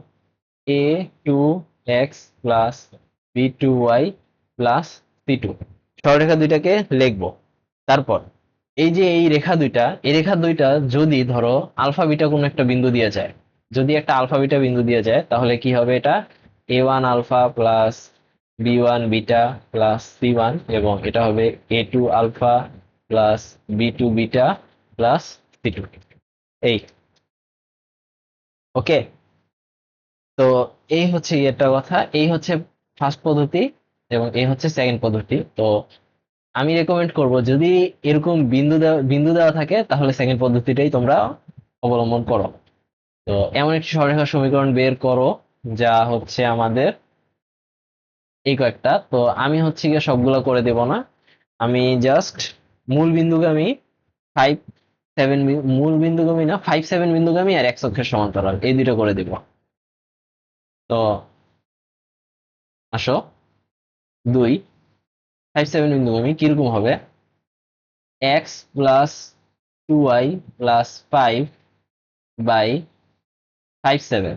a2x plus b2y plus c2। সরলরেখা দুইটাকে লিখবো। তারপর এই যে এই রেখা দুইটা, এই রেখা দুইটা যদি ধরো আলফা বিটা কোনো একটা বিন্দু দিয়ে যায়, যদি একটা আলফা বিটা বিন্দু দিয়ে যায় তাহলে কি হবে, এটা a one alpha plus b one beta plus c one, এবং এটা হবে a two alpha plus B two beta plus C two. এই ওকে। তো এই হচ্ছে একটা কথা, এই হচ্ছে ফার্স্ট পদ্ধতি এবং এই হচ্ছে সেকেন্ড পদ্ধতি। তো আমি রেকমেন্ড করব যদি এরকম বিন্দু দেওয়া থাকে তাহলে সেকেন্ড পদ্ধতিটাই তোমরা অবলম্বন করো। তো এমন একটি সরলরেখার সমীকরণ বের করো যা হচ্ছে আমাদের এই কয়েকটা। তো আমি হচ্ছে গিয়ে সবগুলো করে দেব না, আমি জাস্ট মূল বিন্দুগামী ফাইভ সেভেন, মূল বিন্দুগামী না, ফাইভ সেভেন বিন্দুগামী আর এক্স অক্ষের সমান্তরাল এই দুটো করে দিব। তো আসো, দুই ফাইভ সেভেন বিন্দুগামী কিরকম হবে, x plus two y plus five by five seven,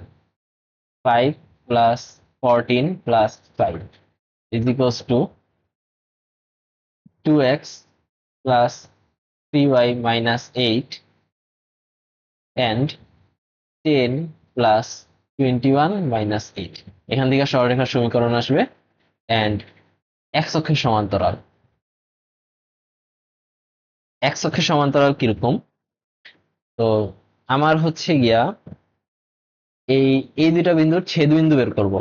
five plus fourteen plus five is equals to two x plus 3y minus 8 and 10 plus 21 minus 8। এখান থেকে সরলরেখার সমীকরণ আসবে and x অক্ষের সমান্তরাল। x অক্ষের সমান্তরাল কিরকম, তো আমার হচ্ছে গিয়া এই এই দুইটা বিন্দুর ছেদবিন্দু বের করব।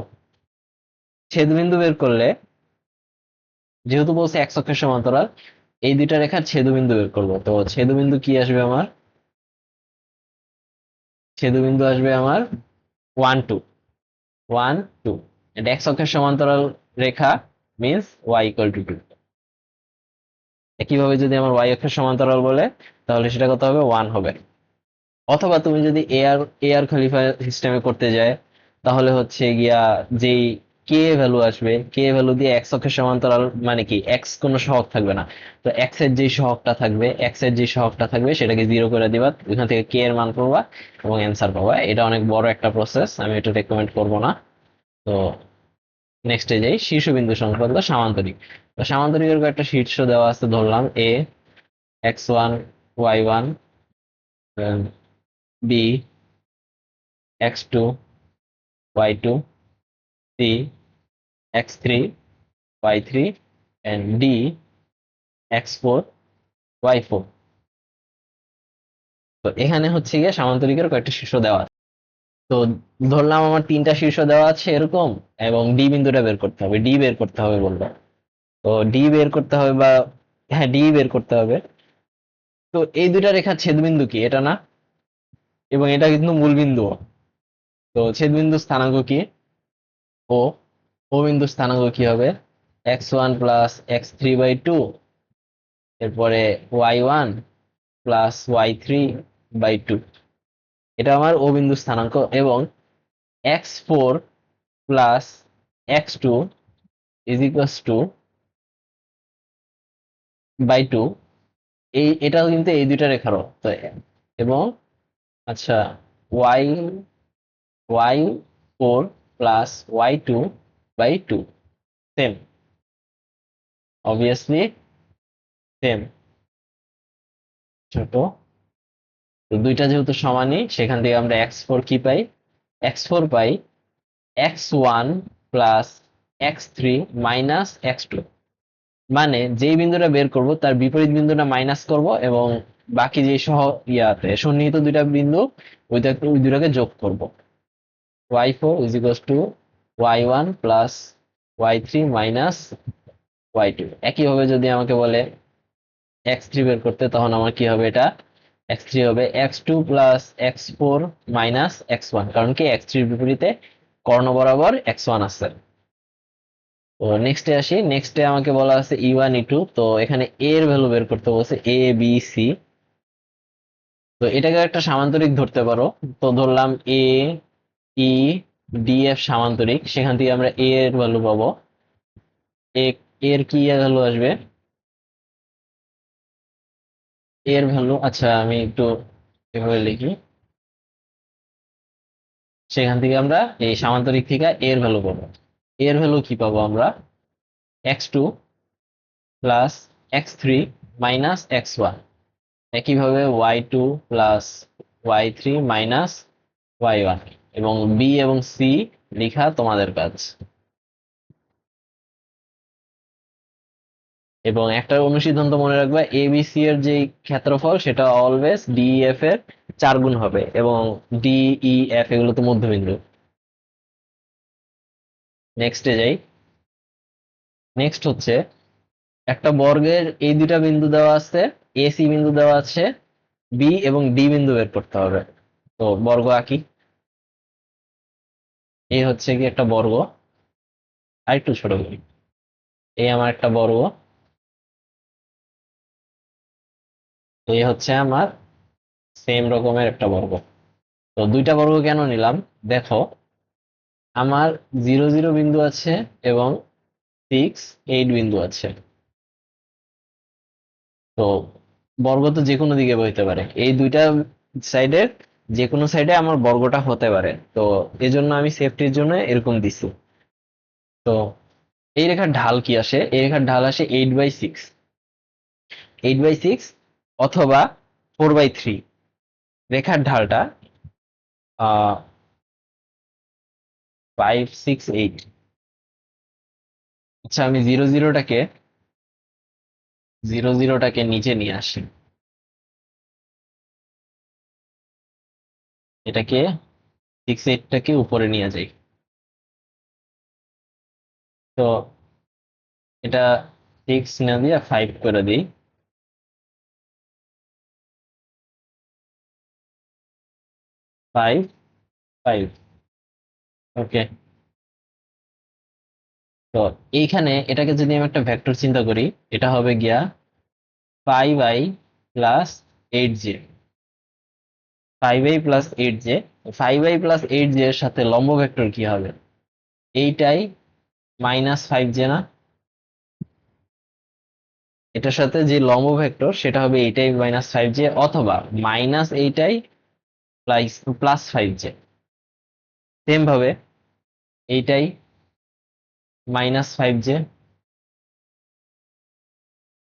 ছেদবিন্দু বের করলে যেহেতু বলছে x অক্ষের সমান্তরাল, এই দুইটা রেখার ছেদবিন্দু বের করব। তো ছেদবিন্দু কি আসবে আমার, ছেদবিন্দু আসবে আমার ওয়ান টু, ওয়ান টু। এটা এক্স অক্ষের সমান্তরাল রেখা means y equal to two. একইভাবে যদি আমার ওয়াই অক্ষের সমান্তরাল বলে তাহলে সেটা কত হবে, ওয়ান হবে। অথবা তুমি যদি এ আর খলিফা সিস্টেমে করতে যায় তাহলে হচ্ছে গিয়া যেই কে ভ্যালু আসবে, কে ভ্যালু দিয়ে এক্স অক্ষের সমান্তরাল মানে কি এক্স কোনো সহগ থাকবে না। তো এক্স এর যে সহগটা থাকবে, এক্স এর যে সহগটা থাকবে সেটাকে জিরো করে দিবা, ওখান থেকে কে এর মান পাবা এবং অ্যান্সার পাবা। এটা অনেক বড় একটা প্রসেস, আমি এটা রেকমেন্ড করবো না। তো নেক্সটে যাই, শীর্ষবিন্দু সংক্রান্ত সামান্তরিক। তো সামান্তরিকের কয়েকটা শীর্ষ দেওয়া আছে, ধরলাম A x1 y1, B x2 y2, C x3 y3, and d x4 y4। তো এখানে হচ্ছে গিয়ে সামান্তরিকের কয়েকটা শীর্ষ দেওয়া আছে। তো ধরলাম আমার তিনটা শীর্ষ দেওয়া আছে এরকম, এবং ডি বিন্দুটা বের করতে হবে, ডি বের করতে হবে বললো। তো ডি বের করতে হবে, বা হ্যাঁ ডি বের করতে হবে। তো এই দুইটা রেখার ছেদবিন্দু কি, এটা না? এবং এটা কিন্তু মূল বিন্দু। তো ছেদবিন্দু স্থানাঙ্ক কি? ও। ও বিন্দু স্থানাঙ্ক কি হবে? x1 + x3/2, এরপরে y1 + y3/2। এটা আমার ও বিন্দু স্থানাঙ্ক। এবং x4 + x2 = 2, এটাও কিন্তু এই দুইটা রেখারও তো। এবং আচ্ছা, y y4 + y2/2, same, obviously same, ছোট। তো দুইটা যেহেতু সমানই, সেখান থেকে আমরা x4 কি পাই? x4 পাই x1 + x3 - x2। মানে যেই বিন্দুটা বের করব তার বিপরীত বিন্দুটা মাইনাস করব, এবং বাকি যে সন্নিহিত দুইটা বিন্দু ওই দুটাকে যোগ করব। y4 = y1 + y3 - y2। একইভাবে যদি আমাকে বলে x3 বের করতে, তখন আমার কি হবে? এটা x3 হবে x2 + x4 - x1, কারণ কি x3 এর বিপরীতে কর্ণ বরাবর x1 আছে। তো নেক্সটে আসি। নেক্সটে আমাকে বলা আছে E1 E2। তো এখানে এ এর ভ্যালু বের করতে বলছে, এ বি সি। তো এটাকে একটা সামান্তরিক ধরতে পারো। তো ধরলাম এ ই ডি এফ সামান্তরিক, সেখান থেকে আমরা এ এর ভ্যালু পাবো। এ এর কি ভ্যালু আসবে? এর ভ্যালু, আচ্ছা আমি একটু এভাবে লিখি। সেখান থেকে আমরা এই সামান্তরিক থেকে এর ভ্যালু পাবো। এর ভ্যালু কি পাবো আমরা? x2 + x3 - x1। একইভাবে y2 + y3 - y1। এবং বি এবং সি লেখা তোমাদের কাজ। এবং একটা অনুসিদ্ধান্ত মনে রাখবা, এ বি সি এর যে ক্ষেত্রফল সেটা অলওয়েজ ডি এফ এর 4 গুণ হবে, এবং ডি ই এফ এগুলো তো মধ্যবিন্দু। নেক্সটে যাই। নেক্সট হচ্ছে একটা বর্গের এই দুইটা বিন্দু দেওয়া আছে, এ সি বিন্দু দেওয়া আছে, বি এবং ডি বিন্দু বের করতে হবে। তো বর্গ আঁকি। এই হচ্ছে কি একটা বর্গ, আর একটু ছোট করি। এই আমার একটা বর্গ, এই হচ্ছে আমার সেম রকমের একটা বর্গ। তো দুইটা বর্গ কেন নিলাম? দেখো, আমার 0 0 বিন্দু আছে এবং 6 8 বিন্দু আছে। তো বর্গ তো যে কোনো দিকে বইতে পারে, এই দুইটা সাইডের যে কোনো সাইডে আমার বর্গটা হতে পারে। তো এজন্য আমি সেফটির জন্য এরকম দিছি। তো এই রেখার ঢাল কি আসে? এই রেখার ঢাল আসে 8/6, 8/6 অথবা 4/3। রেখার ঢালটা 5 6 8। আচ্ছা, আমি জিরো জিরোটাকে নিচে নিয়ে আসি, এটাকে 6 8টাকে উপরে নিয়ে যাই। তো এটা 6 না দিয়ে 5 করে দিই। 5 5। ওকে। তো এইখানে এটাকে যদি আমি একটা ভেক্টর চিন্তা করি, এটা হবে গিয়া 5i + 8j। 5i + 8j। 5i + 8j এর সাথে লম্ব ভেক্টর কি হবে? এইটাই -5j না? এটার সাথে যে লম্ব ভেক্টর সেটা হবে এইটাই -5j, অথবা মাইনাস এইটাই +5j। সেম ভাবে এইটাই -5j,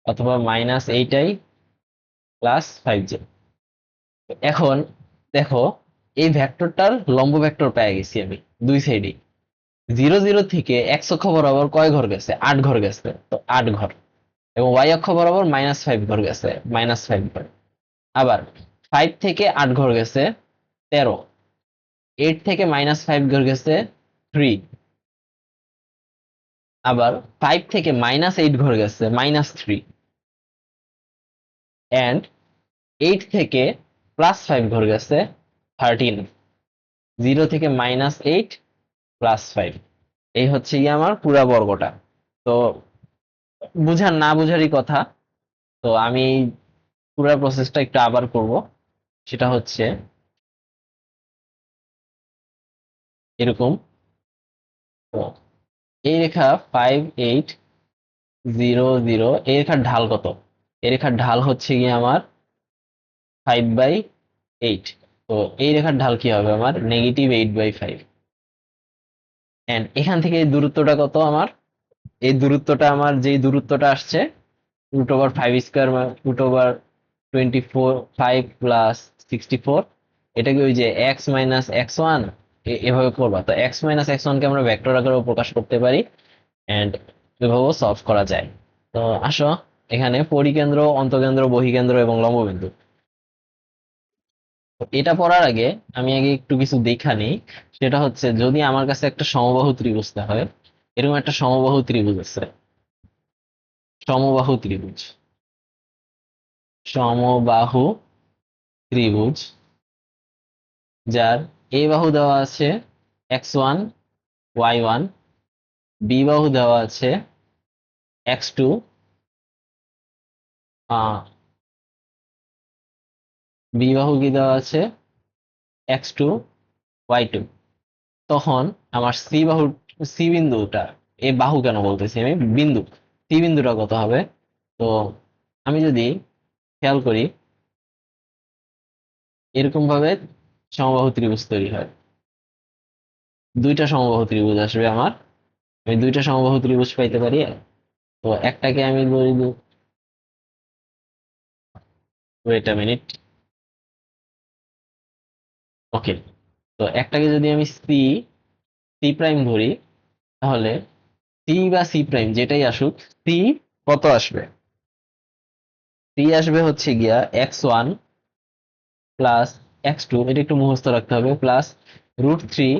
অথবা -8i + 5j। এখন দেখো এই ভেক্টরটার লম্ব ভেক্টর পেয়ে গেছি আমি দুই সাইডে। 0 0 থেকে x অক্ষ বরাবর কয় ঘর গেছে? 8 ঘর গেছে, তো 8 ঘর। এবং y অক্ষ বরাবর -5 ঘর গেছে, -5 ঘর। আবার 5 থেকে 8 ঘর গেছে 13। 8 থেকে -5 ঘর গেছে 3। আবার 5 থেকে -8 ঘর গেছে -3। এন্ড 8 থেকে +5 ঘর গেছে 13। 0 থেকে -8 +5। এই হচ্ছে গিয়ে আমার পুরা বর্গটা। তো বুঝার না বুঝারই কথা। তো আমি এই পুরা প্রসেসটা একটু আবার করব। সেটা হচ্ছে এরকম। তো এই রেখা 5 8 0 0, এই রেখার ঢাল কত? এই রেখার ঢাল হচ্ছে গিয়ে আমার 5/8। তো এই রেখার ঢাল কি হবে আমার? -8/5। এন্ড এখান থেকে এই দূরত্বটা কত আমার? এই দূরত্বটা আমার যেই দূরত্বটা আসছে √5 স্কয়ার, √5 প্লাস 64। এটাকে ওই যে x - x1 এভাবে করবা। তো x - x1 কে আমরা ভেক্টর আকারে প্রকাশ করতে পারি। এন্ড এভাবেও সলভ করা যায়। তো আসো, এখানে পরিকেন্দ্র, অন্তকেন্দ্র, বহিকেন্দ্র এবং লম্ববিন্দু। তো এটা পড়ার আগে আমি আগে একটু কিছু দেখা নিই। সেটা হচ্ছে যদি আমার কাছে একটা সমবাহু ত্রিভুজ হয়, এরকম একটা সমবাহু ত্রিভুজ আছে, সমবাহু ত্রিভুজ, সমবাহু ত্রিভুজ যার এ বাহু দেওয়া আছে x1 y1, বি বাহু দেওয়া আছে x2, বি বাহু কি দেওয়া আছে x2 y2। তখন আমার সি বাহু, সি বিন্দুটা, এ বাহু কেন বলতেছি আমি, বিন্দু, সি বিন্দুটা কত হবে? তো আমি যদি খেয়াল করি, এরকম ভাবে সমবাহু ত্রিভুজ তৈরি হয়। দুইটা সমবাহু ত্রিভুজ আসবে আমার। আমি দুইটা সমবাহু ত্রিভুজ পাইতে পারি। তো একটাকে আমি ধরি, ওয়েট আ মিনিট, ওকে। তো একটাকে যদি আমি সি, সি প্রাইম ধরি, তাহলে সি বা সি প্রাইম যেটাই আসুক, সি কত আসবে? সি আসবে হচ্ছে গিয়া x1 প্লাস x2, এটা একটু মুখস্থ রাখতে হবে, plus √3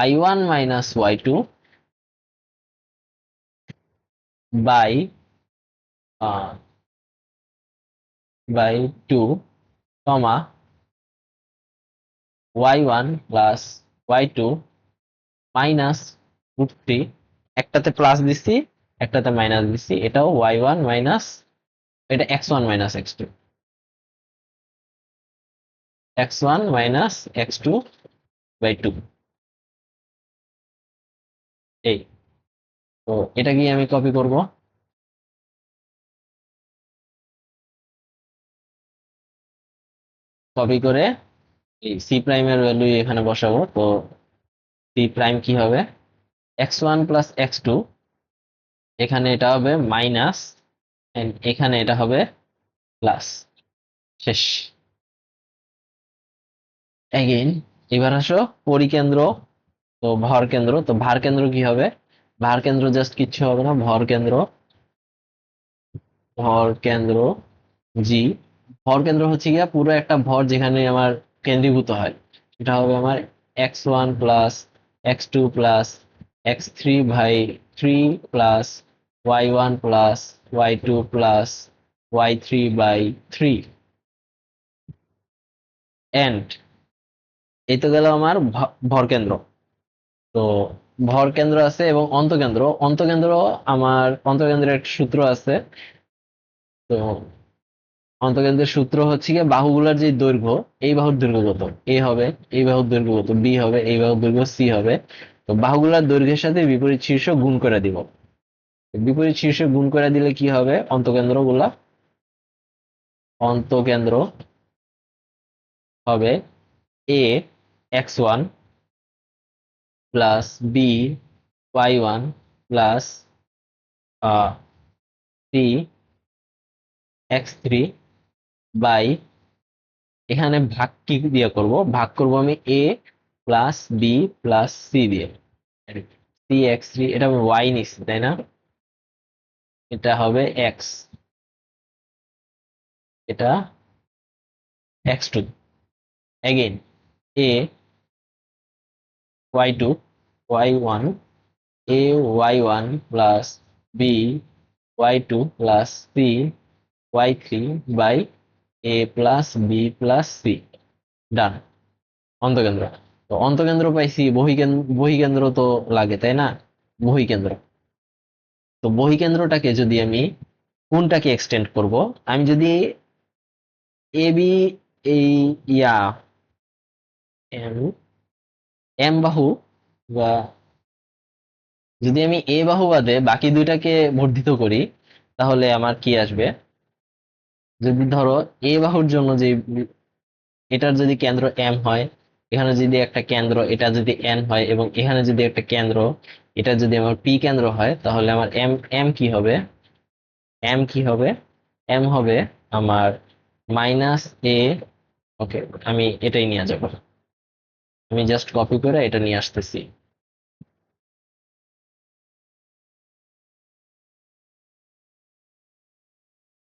y1 minus y2 bye bye 2, কমা y1 প্লাস y2 মাইনাস √3। একটাতে প্লাস দিচ্ছি, একটাতে মাইনাস দিচ্ছি, এটাও y1 মাইনাস, এটা x1 minus x2, x1 minus x2 by 2। এই, তো এটা কি আমি কপি করব, কপি করে এই সি প্রাইমের ভ্যালু এখানে বসাবো। তো সি প্রাইম কি হবে? x1 প্লাস x2, এখানে এটা হবে মাইনাস, এখানে এটা হবে প্লাস। শেষ। এগেইন, এবার আসো পরিকেন্দ্র, তো ভর কেন্দ্র। তো ভার কেন্দ্র কি হবে? ভার কেন্দ্র জাস্ট কিচ্ছু হবে না, ভর কেন্দ্র, ভর কেন্দ্র জি। ভর কেন্দ্র হচ্ছে গিয়া পুরো একটা ভর যেখানে আমার কেন্দ্রীভূত হয়। এটা হবে আমার x1 plus x2 plus x3/3 plus y1 plus y2 plus y3/3। And এই তো গেল আমার ভর কেন্দ্র। তো ভর কেন্দ্র আছে এবং অন্তকেন্দ্র। অন্তকেন্দ্র, আমার অন্তকেন্দ্রের একটা সূত্র আছে। তো অন্তকেন্দ্রের সূত্র হচ্ছে গিয়ে বাহুগুলোর যে দৈর্ঘ্য, এই বাহুর দৈর্ঘ্য কত? এ হবে, এই বাহুর দৈর্ঘ্য কত? বি হবে, এই বাহুর দৈর্ঘ্য সি হবে। তো বাহুগুলোর দৈর্ঘ্যের সাথে বিপরীত শীর্ষ গুণ করে দিব। বিপরীত শীর্ষ গুণ করে দিলে কি হবে? অন্তকেন্দ্র গুলা, অন্তকেন্দ্র হবে A x1 plus B y1 plus C x3 by, এখানে ভাগ কি দিয়ে করব, ভাগ করব আমি a plus B plus C দিয়ে। সি x3, এটা আমি y নিচ্ছি তাই না, এটা হবে x, এটা x2, again a y2 y1 a y1 plus b y2 plus c y3 by a plus b plus c। Done. অন্তকেন্দ্র। তো অন্তকেন্দ্র পাইছি, বহিকেন্দ্র তো লাগে তাই না, বহিকেন্দ্র। তো বহিকেন্দ্রটাকে যদি আমি কোনটাকে এক্সটেন্ড করব, আমি যদি এ বি, এই ইয়া এম এম বাহু, বা যদি আমি এ বাহু বাদে বাকি দুইটাকে বর্ধিত করি, তাহলে আমার কি আসবে, যদি ধরো এ বাহুর জন্য যে এটার যদি কেন্দ্র এম হয়, এখানে যদি একটা কেন্দ্র এটা যদি এন হয়, এবং এখানে যদি একটা কেন্দ্র এটা যদি আমার পি কেন্দ্র হয়, তাহলে আমার এম এম কি হবে, এম কি হবে, এম হবে আমার মাইনাস এ। ওকে, আমি এটাই নিয়ে যাব, আমি জাস্ট কপি করে এটা নিয়ে আসতেছি।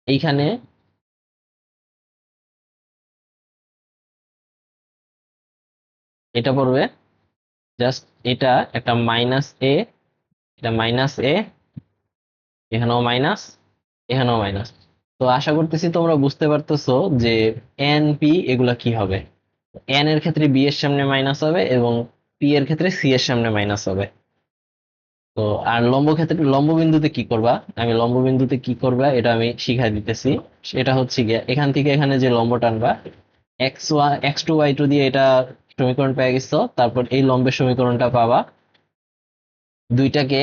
এইখানে এটা পড়বে, জাস্ট এটা একটা মাইনাস এ, এটা মাইনাস এ, এখানেও মাইনাস, এখানেও মাইনাস। তো আশা করতেছি তোমরা বুঝতে পারতেছো যে এন পি এগুলা কি হবে। এন এর ক্ষেত্রে বি এর সামনে মাইনাস হবে, এবং পি এর ক্ষেত্রে সি এর সামনে মাইনাস হবে। তো আর লম্ব ক্ষেত্রে, লম্ব বিন্দুতে কি করবা, আমি লম্ব বিন্দুতে কি করবা এটা আমি শিখাই দিতেছি। সেটা হচ্ছে গিয়ে এখান থেকে এখানে যে লম্ব টানবা, x2 y2 দিয়ে এটা সমীকরণ পেয়ে গেছো, তারপর এই লম্বের সমীকরণটা পাবা, দুইটাকে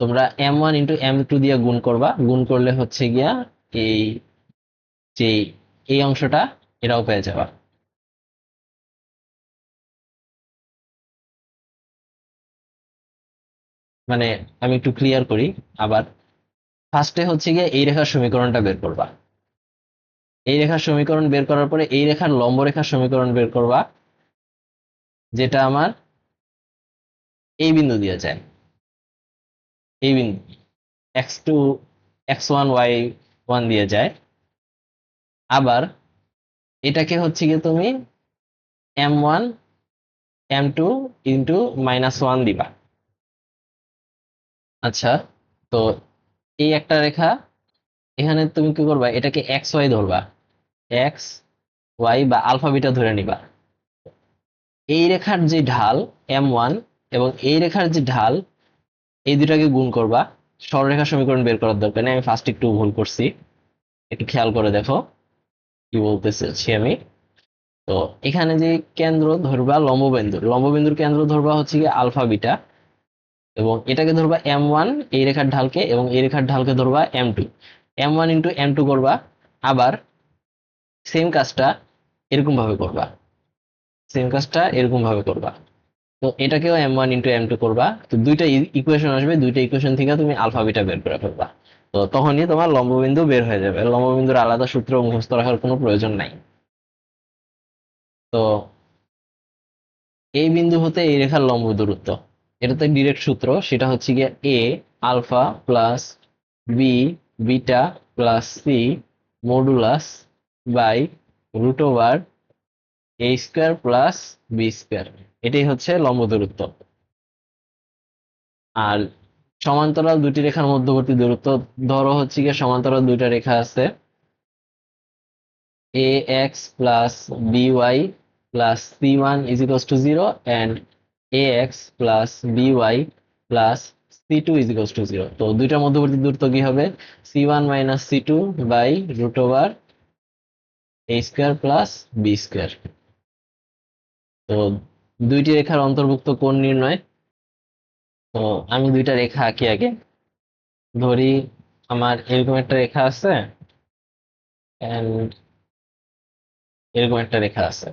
তোমরা m1 × m2 দিয়ে গুণ করবা, গুণ করলে হচ্ছে গিয়া এই যে এই অংশটা এটাও পেয়ে যাবা। মানে আমি একটু ক্লিয়ার করি আবার। ফার্স্টে হচ্ছে গিয়ে এই রেখার সমীকরণটা বের করবা, এই রেখার সমীকরণ বের করার পরে এই রেখার লম্ব রেখার সমীকরণ বের করবা, যেটা আমার এই বিন্দু দিয়ে যায়, এই বিন্দু x2 x1 y1 দিয়ে যায়। আবার এটাকে হচ্ছে গিয়ে তুমি m1 m2 ইন্টু -1 দিবা। আচ্ছা, তো এই একটা রেখা, এখানে তুমি কি করবা, এটাকে এক্স ওয়াই ধরবা, এক্স ওয়াই বা আলফা বিটা ধরে নিবা। এই রেখার যে ঢাল m1 এবং এই রেখার যে ঢাল, এই দুটাকে গুণ করবা। সরলরেখা সমীকরণ বের করার দরকার নেই, আমি ফার্স্ট একটু ভুল করছি, একটু খেয়াল করে দেখো কি বলতেছি আমি। তো এখানে যে কেন্দ্র ধরবা লম্ববিন্দু, লম্ববিন্দুর কেন্দ্র ধরবা হচ্ছে কি আলফা বিটা, এবং এটাকে ধরবা m1 এই রেখার ঢালকে, এবং এই রেখার ঢালকে ধরবা m2, m1 × m2 করবা। আবার সেম কাজটা এরকম ভাবে করবা, সেম কাজটা এরকম ভাবে করবা। তো এটাকেও m1 × m2 করবা, তো দুইটা ইকুয়েশন আসবে, দুইটা ইকুয়েশন থেকে তুমি আলফা বিটা বের করে ফেলবা। তো তখনই তোমার লম্ববিন্দু বের হয়ে যাবে, লম্ববিন্দুর আলাদা সূত্র মুখস্থ রাখার কোনো প্রয়োজন নাই। তো এই বিন্দু হতে এই রেখার লম্ব দূরত্ব, এটাতে ডিরেক্ট সূত্র, সেটা হচ্ছে গিয়ে a alpha plus b beta plus c modulus by √ওভার a square plus B square. এটাই হচ্ছে লম্ব দূরত্ব। আর সমান্তরাল দুটি রেখার মধ্যবর্তী দূরত্ব, ধরো হচ্ছে গিয়ে সমান্তরাল দুইটা রেখা আছে, a x plus b y plus c one is equals to zero, and a x plus b y plus C two is equals to zero. তো দুইটার মধ্যবর্তী দূরত্ব কি হবে, c1 - c2 বাই √ওভার a square plus B square. তো দুইটি রেখার অন্তর্ভুক্ত কোণ নির্ণয়। তো আমি দুইটা রেখা আঁকি আগে। ধরি আমার এরকম একটা রেখা আছে, এন্ড এরকম একটা রেখা আছে,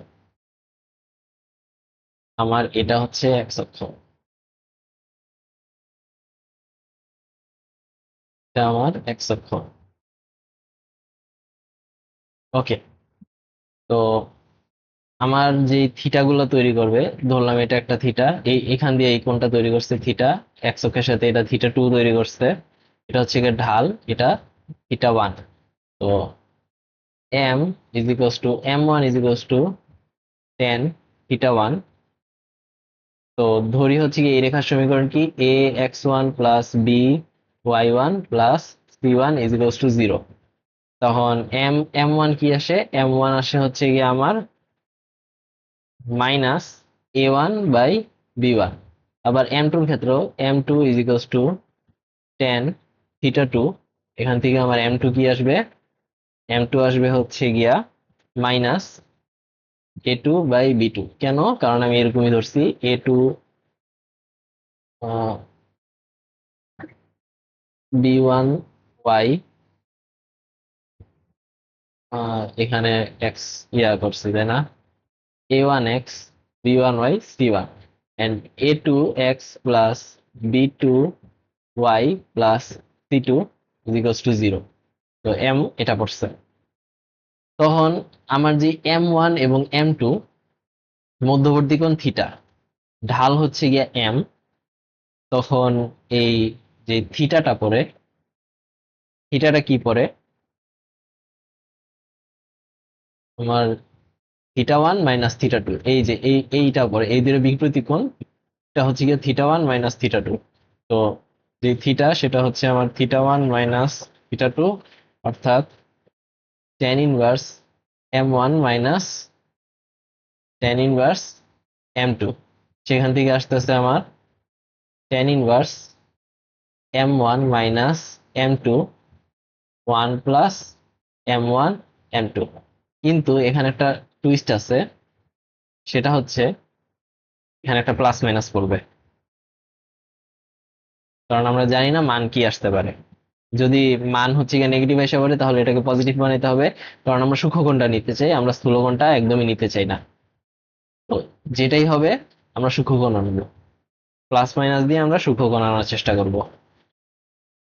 আমার এটা হচ্ছে এক্স অক্ষ, এটা আমার এক্স অক্ষ। ওকে, তো আমার যে থিটাগুলো তৈরি করবে, ধরলাম এটা একটা থিটা, এখান দিয়ে এই কোণটা তৈরি করছে থিটা, এক্স অক্ষের সাথে এটা থিটা 2 তৈরি করছে, এটা হচ্ছে গিয়ে ঢাল, এটা থিটা 1। তো M is equals to m1 is equals to 10 theta 1। তো ধরি হচ্ছে কি এই রেখার সমীকরণ কি, A x1 plus B y1 plus c1 is equals to 0। তখন m1 কি আসে, m1 আসে হচ্ছে গিয়ে আমার মাইনাস a1/b1। আবার m2 এর ক্ষেত্রেও m2 is equals to 10 theta 2। এখান থেকে আমার m2 কি আসবে, m2 আসবে হচ্ছে গিয়া মাইনাস a2/b2। কেন, কারণ আমি এরকমই ধরছি b1y, এখানে এক্স করছি তাই না, a1x b1y c1, and a2x plus b2y plus c2 is equals to 0। তো এটা পড়ছে। তখন আমার যে m1 এবং m2 মধ্যবর্তী কোণ থিটা, ঢাল হচ্ছে গিয়া m, তখন এই যে থিটাটা পড়ে, থিটাটা কি পড়ে তোমার থিটা 1 মাইনাস থিটা 2, এই যে এইটা পড়ে, এই দুটো বিপরীত কোণ, এটা হচ্ছে গিয়ে থিটা 1 মাইনাস থিটা 2। তো যে থিটা সেটা হচ্ছে আমার থিটা 1 মাইনাস থিটা 2, অর্থাৎ tan 1 m1 minus tan 1 m2। সেখান থেকে আসতেছে আমার tan 1 m1 minus m2 1 plus m1 m2। কিন্তু এখানে একটা টুইস্ট আছে, সেটা হচ্ছে এখানে একটা প্লাস মাইনাস করবে, কারণ আমরা জানি না মান কি আসতে পারে। যদি মান হচ্ছে গিয়ে নেগেটিভ এসে পড়ে তাহলে এটাকে পজিটিভ বানাইতে হবে, কারণ আমরা সূক্ষ্মকোণটা নিতে চাই, আমরা স্থূলকোণটা একদমই নিতে চাই না। তো যেটাই হবে আমরা সূক্ষ্মকোণ আনবো, প্লাস মাইনাস দিয়ে আমরা সূক্ষ্মকোণ আনার চেষ্টা করব।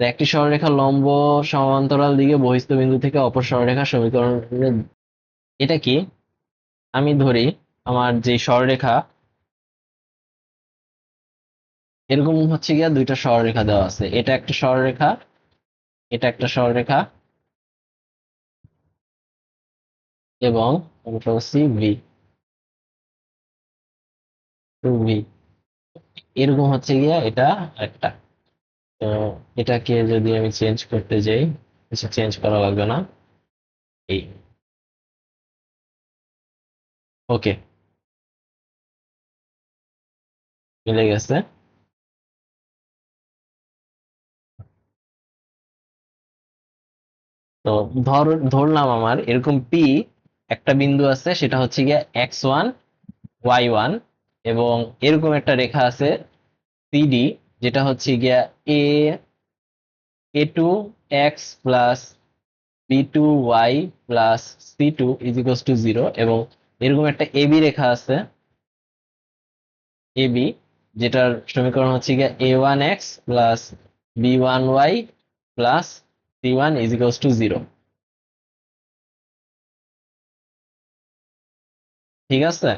তো একটি সরলরেখা লম্ব সমান্তরাল দিকে বহিস্থ বিন্দু থেকে অপর সরলরেখার সমীকরণ, এটা কি, আমি ধরি আমার যে সরলরেখা, এরকম হচ্ছে গিয়া দুইটা সরলরেখা দেওয়া আছে, এটা একটা সরলরেখা, এটা একটা সরলরেখা, এবং সি ভি টু ভি, এরকম হচ্ছে গিয়া এটা একটা। তো এটাকে যদি আমি চেঞ্জ করতে যাই, কিছু চেঞ্জ করা লাগবে না, এই ওকে, মিলে গেছে। তো ধরলাম আমার এরকম পি একটা বিন্দু আছে, সেটা হচ্ছে গিয়া x1 y1, এবং এরকম একটা রেখা আছে সিডি, যেটা হচ্ছে গিয়া এ a2x plus b2y plus c2 = 0, এবং এরকম একটা এবি রেখা আছে, এবি, যেটার সমীকরণ হচ্ছে গিয়ে a1x plus b1y plus c1 = 0। ঠিক আছে,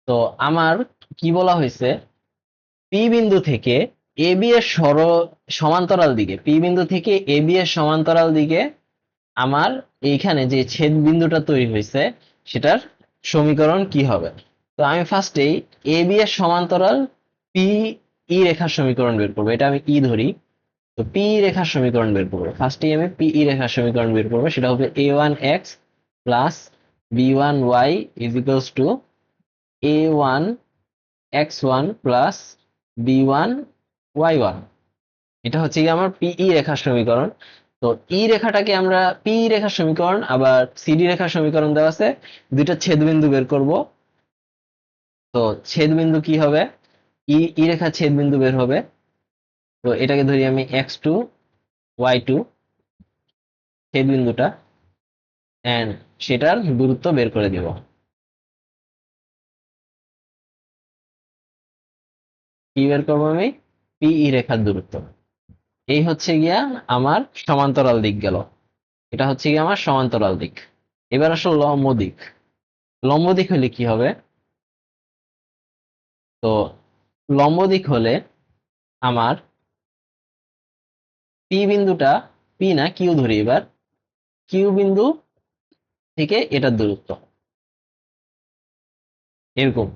তো আমার কি বলা হয়েছে, পি বিন্দু থেকে এবি এর সমান্তরাল দিকে, পি বিন্দু থেকে এবি এর সমান্তরাল দিকে আমার এইখানে যে ছেদ বিন্দুটা তৈরি হয়েছে সেটার সমীকরণ কি হবে। তো আমি ফার্স্টেই এবি এর সমান্তরাল পি ই রেখার সমীকরণ বের করবো, এটা আমি ই ধরি। তো পি রেখার সমীকরণ বের করবো, ফার্স্টেই আমি পি রেখার সমীকরণ বের করবো, সেটা হবে a1x plus b1y = a1x1 plus b1y1। এটা হচ্ছে কি আমার পিই রেখার সমীকরণ। তো ই রেখাটাকে আমরা, পি রেখার সমীকরণ আবার সিডি রেখার সমীকরণ দেওয়া আছে, দুইটা ছেদবিন্দু বের করব। তো ছেদবিন্দু কি হবে, ই রেখার ছেদবিন্দু বের হবে। তো এটাকে ধরি আমি x2 y2 ছেদবিন্দুটা, এন্ড সেটার দূরত্ব বের করে দিব। কি বের করবো আমি, পিই রেখার দূরত্ব। এই হচ্ছে গিয়া আমার সমান্তরাল দিক গেল, এটা হচ্ছে গিয়া আমার সমান্তরাল দিক। এবার আসলে লম্ব দিক। লম্ব দিক হলে কি হবে? তো লম্ব দিক হলে আমার পি বিন্দুটা, পি না কিউ ধরি এবার, কিউ বিন্দু থেকে এটার দূরত্ব এরকম।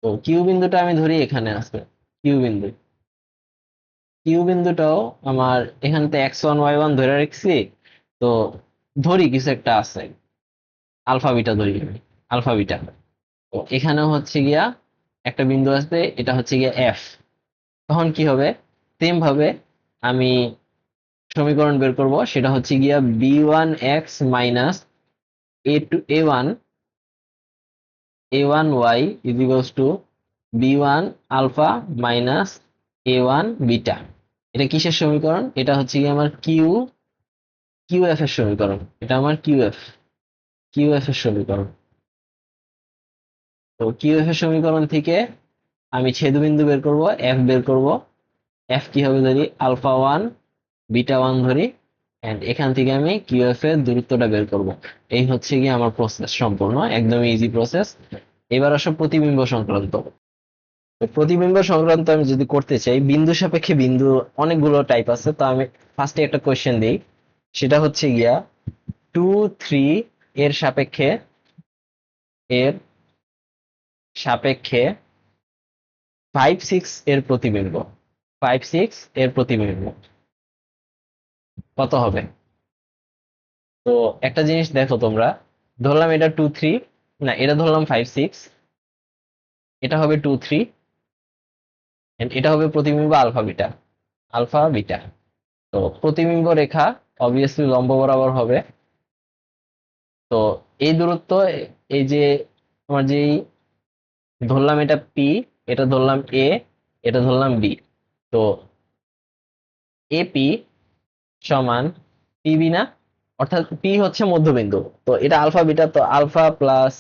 তো কিউ বিন্দুটা আমি ধরি এখানে আছে, কিউ বিন্দু, কিউ বিন্দুটাও আমার এখান থেকে x1 y1 ধরে রাখছি। তো ধরি কিছু একটা আছে, আলফা বিটা ধরি আমি, আলফা বিটা। তো এখানে হচ্ছে গিয়া একটা বিন্দু আছে, এটা হচ্ছে গিয়া এফ। তখন কি হবে? সেম ভাবে আমি সমীকরণ বের করব, সেটা হচ্ছে গিয়া b1x minus a1 a1y is equals to b1 alpha minus a1 beta. এটা কিসের সমীকরণ? এটা হচ্ছে গিয়ে আমার কিউ এফ এর সমীকরণ। এটা আমার কিউ এফ এর সমীকরণ। তো কিউএফ এর সমীকরণ থেকে আমি ছেদবিন্দু বের করব, এফ বের করব। এফ কি হবে ধরি, আলফা 1 বিটা 1 ধরি। এন্ড এখান থেকে আমি কিউএফ এর দূরত্বটা বের করব। এই হচ্ছে গিয়ে আমার প্রসেস, সম্পূর্ণ একদম ইজি প্রসেস। এবার আসো প্রতিবিম্ব সংক্রান্ত। তো প্রতিবিম্ব সংক্রান্ত আমি যদি করতে চাই, বিন্দু সাপেক্ষে বিন্দু অনেকগুলো টাইপ আছে। তো আমি ফার্স্টে একটা কোয়েশ্চেন দিই, সেটা হচ্ছে গিয়া 2 3 এর সাপেক্ষে, এর সাপেক্ষে 5 6 এর প্রতিবিম্ব, 5 6 এর প্রতিবিম্ব কত হবে? তো একটা জিনিস দেখো তোমরা, ধরলাম এটা 2 3, না এটা ধরলাম 5 6, এটা হবে 2 3, এটা হবে প্রতিবিম্ব আলফা বিটা, আলফা বিটা। তো প্রতিবিম্ব রেখা অবভিয়াসলি লম্ব বরাবর হবে। তো এই দূরত্ব, এই যে আমার যেই ধরলাম এটা পি, এটা ধরলাম এ, এটা ধরলাম বি। তো এপি সমান পিবি না, অর্থাৎ পি হচ্ছে মধ্যবিন্দু। তো এটা আলফা বিটা, তো alpha plus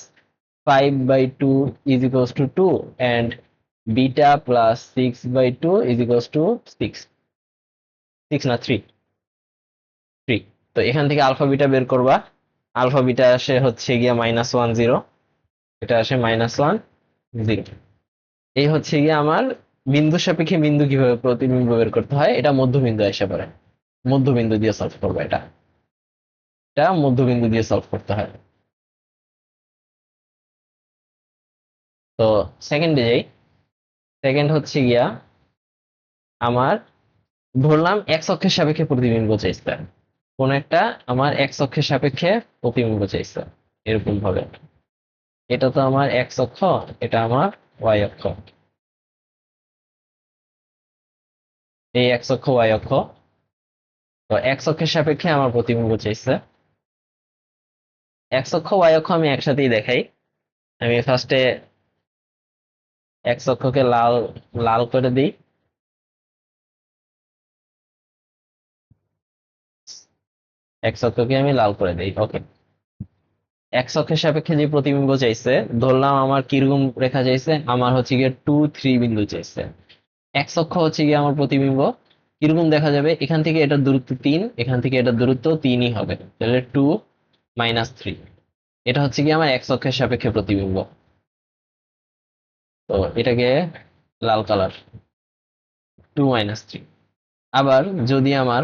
5/2 is equals to 2, and beta plus 6/2 is equals to 6, 6 না 3। তো এখান থেকে আলফা বিটা বের করবা। আলফা বিটা আসে হচ্ছে গিয়া -1 0, এটা আসে -1 0। এই হচ্ছে গিয়ে আমার বিন্দু সাপেক্ষে বিন্দু কিভাবে প্রতিবিম্ব বের করতে হয়, এটা মধ্যবিন্দু এসে পড়ে। মধ্যবিন্দু দিয়ে সলভ করবো এটা, এটা মধ্যবিন্দু দিয়ে সলভ করতে হয়। তো সেকেন্ডে যাই। সেকেন্ড হচ্ছে গিয়া আমার ধরলাম এক্স অক্ষের সাপেক্ষে প্রতিবিম্ব চাইছে, কোন একটা আমার এক্স অক্ষের সাপেক্ষে প্রতিবিম্ব চাইছে এরকম ভাবে। এটা তো আমার এক্স অক্ষ, এটা আমার ওয়াই অক্ষ। এই এক্স অক্ষ ওয়াই অক্ষ। তো এক্স অক্ষের সাপেক্ষে আমার প্রতিবিম্ব চাইছে। এক্স অক্ষ ওয়াই অক্ষ আমি একসাথেই দেখাই। আমি ফার্স্টে এক্স অক্ষকে লাল লাল করে দিই। এক্স অক্ষকে আমি লাল করে দিই, ওকে। এক্স অক্ষের সাপেক্ষে যে প্রতিবিম্ব চাইছে, ধরলাম আমার কিরকম রেখা চাইছে, আমার হচ্ছে গিয়ে 2 3 বিন্দু চাইছে। এক্স অক্ষ হচ্ছে গিয়ে আমার প্রতিবিম্ব কিরকম দেখা যাবে, এখান থেকে এটার দূরত্ব 3, এখান থেকে এটার দূরত্ব 3ই হবে, তাহলে 2 - 3। এটা হচ্ছে গিয়ে আমার এক্স অক্ষের সাপেক্ষে প্রতিবিম্ব। তো এটাকে লাল কালার, 2 - 3। আবার যদি আমার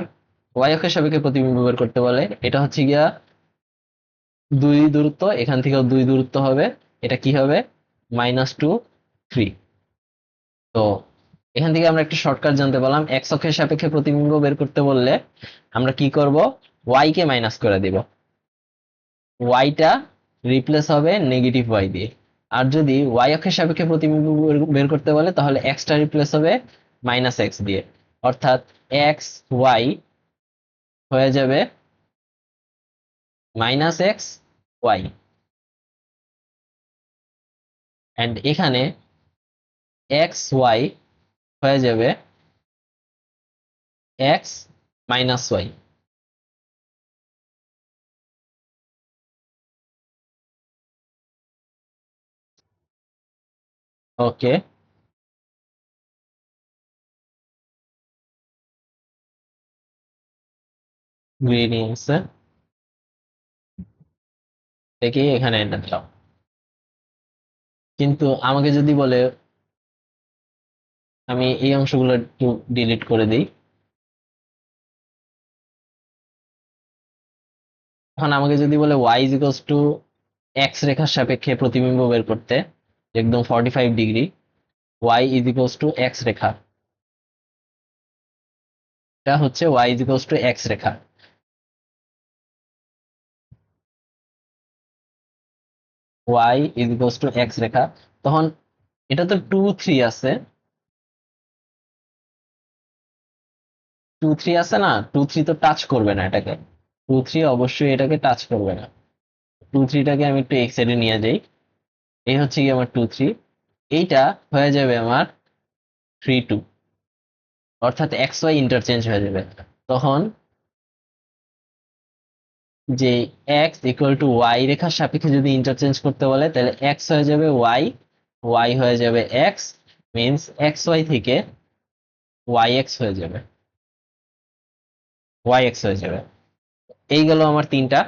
ওয়াই অক্ষের সাপেক্ষে প্রতিবিম্ব বের করতে বলে, এটা হচ্ছে গিয়া 2 দূরত্ব, এখান থেকেও 2 দূরত্ব হবে। এটা কি হবে? -2 - 3। তো এখান থেকে আমরা একটা শর্টকাট জানতে পারলাম, এক্স অক্ষের সাপেক্ষে প্রতিবিম্ব বের করতে বললে আমরা কি করব, ওয়াই কে মাইনাস করে দিব। ওয়াইটা রিপ্লেস হবে নেগেটিভ ওয়াই দিয়ে। আর যদি ওয়াই অক্ষের সাপেক্ষে প্রতিবিম্ব বের করতে বলে, তাহলে এক্সটা রিপ্লেস হবে -x দিয়ে। অর্থাৎ এক্স ওয়াই হয়ে যাবে -x y, এন্ড এখানে এক্স ওয়াই হয়ে যাবে x - y। ওকে, গ্রেডিয়েন্টস দেখি এখানে এন্টার দাও। কিন্তু আমাকে যদি বলে আমি এই অংশগুলো একটু ডিলিট করে দিই, এখন আমাকে যদি বলে y is equals to x রেখার সাপেক্ষে প্রতিবিম্ব বের করতে, একদম 45 degree, y is equals to x রেখা, এটা হচ্ছে y is equals to x রেখা, y is equals to x রেখা। তখন এটা তো 2 3 আছে, 2 3 আছে না, 2 3 তো টাচ করবে না এটাকে, 2 3 অবশ্যই এটাকে টাচ করবে না। 2 3টাকে আমি একটু এক্স সাইডে নিয়ে যাই, এই হচ্ছে কি আমার 2 3, এইটা হয়ে যাবে আমার 3 2, অর্থাৎ এক্স ওয়াই ইন্টারচেঞ্জ হয়ে যাবে। তখন যে এক্স ইকুয়াল টু ওয়াই রেখার সাপেক্ষে যদি ইন্টারচেঞ্জ করতে বলে, তাহলে এক্স হয়ে যাবে ওয়াই, ওয়াই হয়ে যাবে এক্স, মিনস এক্স ওয়াই থেকে ওয়াই এক্স হয়ে যাবে, ওয়াই এক্স হয়ে যাবে। এই গেল আমার তিনটা।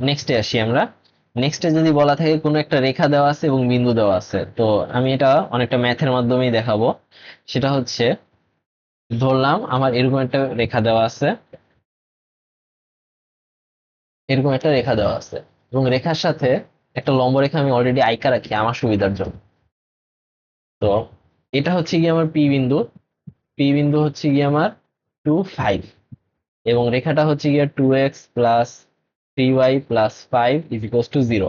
নেক্সটে আসি আমরা। নেক্সটে যদি বলা থাকে কোনো একটা রেখা দেওয়া আছে এবং বিন্দু দেওয়া আছে, তো আমি এটা অনেকটা ম্যাথের মাধ্যমেই দেখাবো। সেটা হচ্ছে, ধরলাম আমার এরকম একটা রেখা দেওয়া আছে, এরকম একটা রেখা দেওয়া আছে, এবং রেখার সাথে একটা লম্ব রেখা আমি অলরেডি আঁকা রাখি আমার সুবিধার জন্য। তো এটা হচ্ছে গিয়ে আমার পি বিন্দু, পি বিন্দু হচ্ছে গিয়ে আমার 2 5, এবং রেখাটা হচ্ছে গিয়ে 2x + 3y + 5 = 0।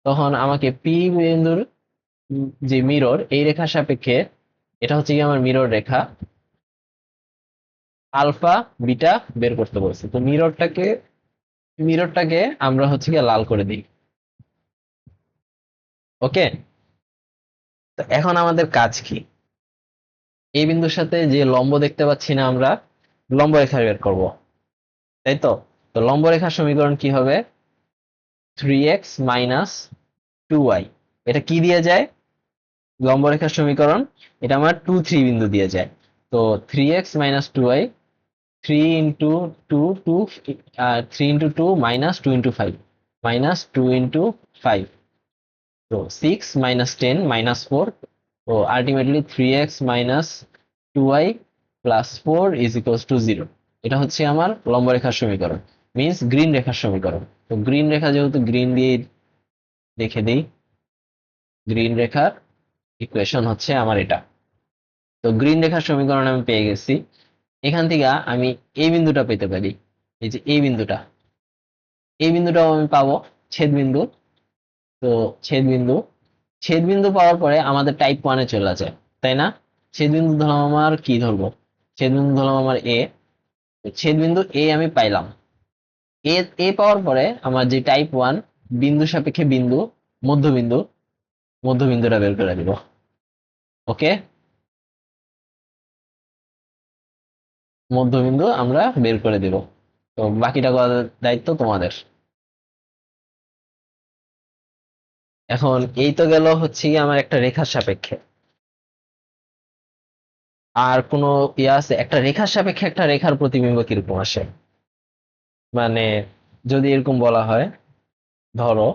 তখন আমাকে পি বিন্দুর যে মিরর, এই রেখার সাপেক্ষে, এটা হচ্ছে গিয়ে আমার মিরর রেখা, আলফা বিটা বের করতে বলছে। তো মিররটাকে আমরা হচ্ছে গিয়ে লাল করে দিই। ওকে, তো এখন আমাদের কাজ কি? এই বিন্দুর সাথে যে লম্ব দেখতে পাচ্ছি না আমরা, লম্ব রেখা বের করব, তাই তো? তো লম্ব রেখার সমীকরণ কি হবে? 3x - 2y। এটা কি দিয়ে যায় লম্ব রেখার সমীকরণ? এটা আমার 2 3 বিন্দু দিয়ে যায়। তো 3x - 2y, 3 × 2 -2 × 5 তো 6 - 10 - 4, তো আলটিমেটলি 3x - 2y + 4 = 0। এটা হচ্ছে আমার লম্ব রেখার সমীকরণ, মিন্স গ্রিন রেখার সমীকরণ। তো গ্রিন রেখা, যেহেতু গ্রিন দিয়ে দেখে দিই, গ্রিন রেখার ইকুয়েশন হচ্ছে আমার এটা। তো গ্রিন রেখার সমীকরণ আমি পেয়ে গেছি। এখান থেকে আমি এই বিন্দুটা পেতে পারি, এই যে এই বিন্দুটা, এই বিন্দুটাও আমি পাবো, ছেদ বিন্দু। তো ছেদ বিন্দু, ছেদ বিন্দু পাওয়ার পরে আমাদের টাইপ ওয়ানে চলে যায়, তাই না? ছেদ বিন্দু ধরলাম আমার, কি ধরবো, ছেদ বিন্দু ধরলাম আমার এ। ছেদ বিন্দু এ আমি পাইলাম, এ এ পাওয়ার পরে আমার যে টাইপ ওয়ান বিন্দু সাপেক্ষে বিন্দু, মধ্যবিন্দু, মধ্যবিন্দুটা বের করে দিব। ওকে, মধ্যবিন্দু আমরা বের করে দিব। তো বাকিটা করার দায়িত্ব তোমাদের। এখন এই তো গেল হচ্ছে কি আমার একটা রেখার সাপেক্ষে। আর কোনো ইয়ে আছে একটা রেখার সাপেক্ষে একটা রেখার প্রতিবিম্ব কিরকম আসে? মানে যদি এরকম বলা হয়, ধরো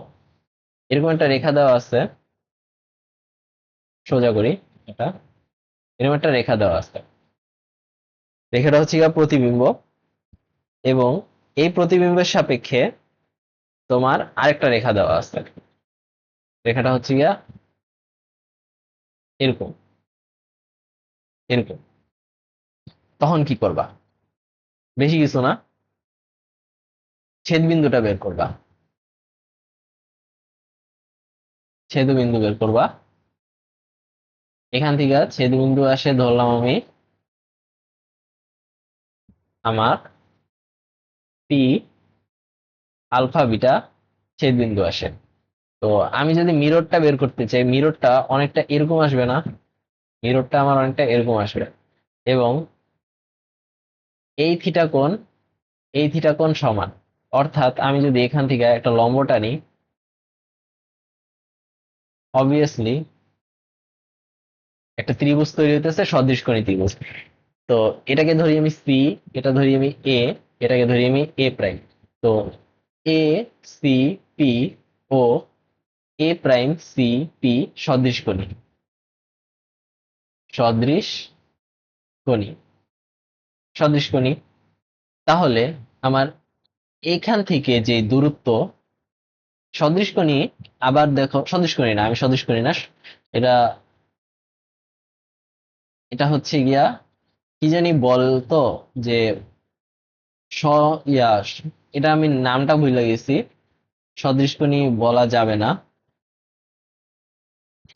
এরকম একটা রেখা দেওয়া আছে, সোজা করি এটা, এরকম একটা রেখা দেওয়া আছে, রেখাটা হচ্ছে গিয়ে প্রতিবিম্ব, এবং এই প্রতিবিম্বের সাপেক্ষে তোমার আরেকটা রেখা দেওয়া আছে, রেখাটা হচ্ছে গিয়া এরকম, এরকম। তখন কি করবা? বেশি কিছু না, ছেদ বিন্দুটা বের করবা, ছেদ বিন্দু বের করবা। এখান থেকে ছেদ বিন্দু আসে ধরলাম আমি আমার পি, আলফা বিটা ছেদ বিন্দু আসে। তো আমি যদি মিররটা বের করতে চাই, মিররটা অনেকটা এরকম আসবে না, মিররটা আমার অনেকটা এরকম আসবে, এবং এই থিটা কোণ, এই থিটা কোণ সমান। অর্থাৎ আমি যদি এখান থেকে একটা লম্ব টানি, অবভিয়াসলি একটা ত্রিভুজ তৈরি হইতেছে, সদৃশকোণী ত্রিভুজ। তো এটাকে ধরি আমি সি, এটা ধরি আমি এ, এটাকে ধরি আমি এ প্রাইম। তো এ সি পি ও এ প্রাইম সি পি সদৃশ কোণী, সদৃশ কোণী, সদৃশ কোণী। তাহলে আমার এখান থেকে যে দূরত্ব সদৃশ কোণী, আবার দেখো সদৃশ কোণী না, আমি সদৃশ কোণী না, এটা এটা হচ্ছে গিয়া কি জানি বলতো, যে স ইয়া এটা আমি নামটা ভুলে গেছি, সদৃশ কোণী বলা যাবে না,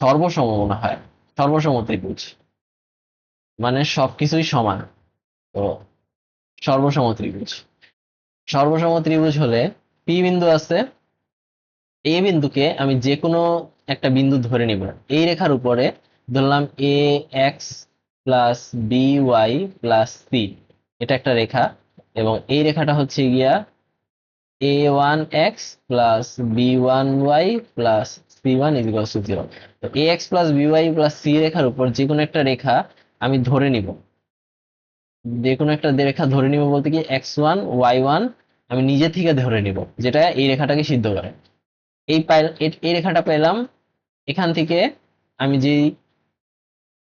সর্বসম মনে হয়, সর্বসম ত্রিভুজ, মানে সবকিছুই সমান। তো সর্বসম ত্রিভুজ, সর্বসম ত্রিভুজ হলে পি বিন্দু আছে, এ বিন্দুকে আমি যে কোনো একটা বিন্দু ধরে নিব, এই রেখার উপরে ধরলাম a x plus b y plus C, এটা একটা রেখা, এবং এই রেখাটা হচ্ছে গিয়া a one x plus b one y plus c one equal to zero. তো a x plus b y plus c রেখার উপর যে কোনো একটা রেখা আমি ধরে নিব, যে কোনো একটা রেখা ধরে নিব বলতে কি এক্স ওয়ান ওয়াই ওয়ান আমি নিজে থেকে ধরে নিব, যেটা এই রেখাটাকে সিদ্ধ করে। এই রেখাটা পেলাম এখান থেকে, আমি যে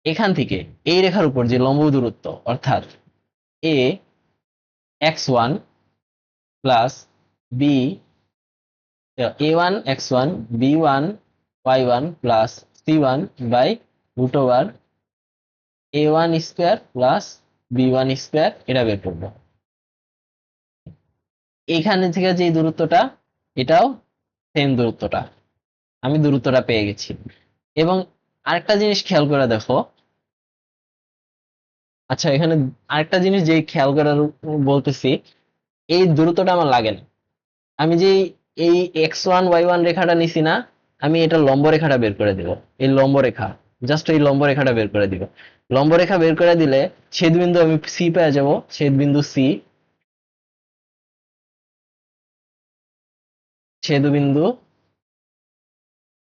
এখান থেকে এই রেখার উপর যে লম্ব দূরত্ব, অর্থাৎ a x one plus b a one x one b one y one plus c one by root over a one square plus b one square, এটা বের করবো। এখানে থেকে যে দূরত্বটা, এটাও সেম দূরত্বটা, আমি দূরত্বটা পেয়ে গেছি। এবং আরেকটা জিনিস খেয়াল করে দেখো, আচ্ছা এখানে আরেকটা জিনিস যে খেয়াল করার বলতেছি, এই দূরত্বটা আমার লাগে না, আমি যে এই এক্স ওয়ান ওয়াই ওয়ান রেখাটা নিছি না, আমি এটা লম্ব রেখাটা বের করে দিব, এই লম্ব রেখা, জাস্ট এই লম্ব রেখাটা বের করে দিব। লম্ব রেখা বের করে দিলে ছেদ বিন্দু আমি সি পেয়ে যাব, ছেদ বিন্দু সি, ছেদ বিন্দু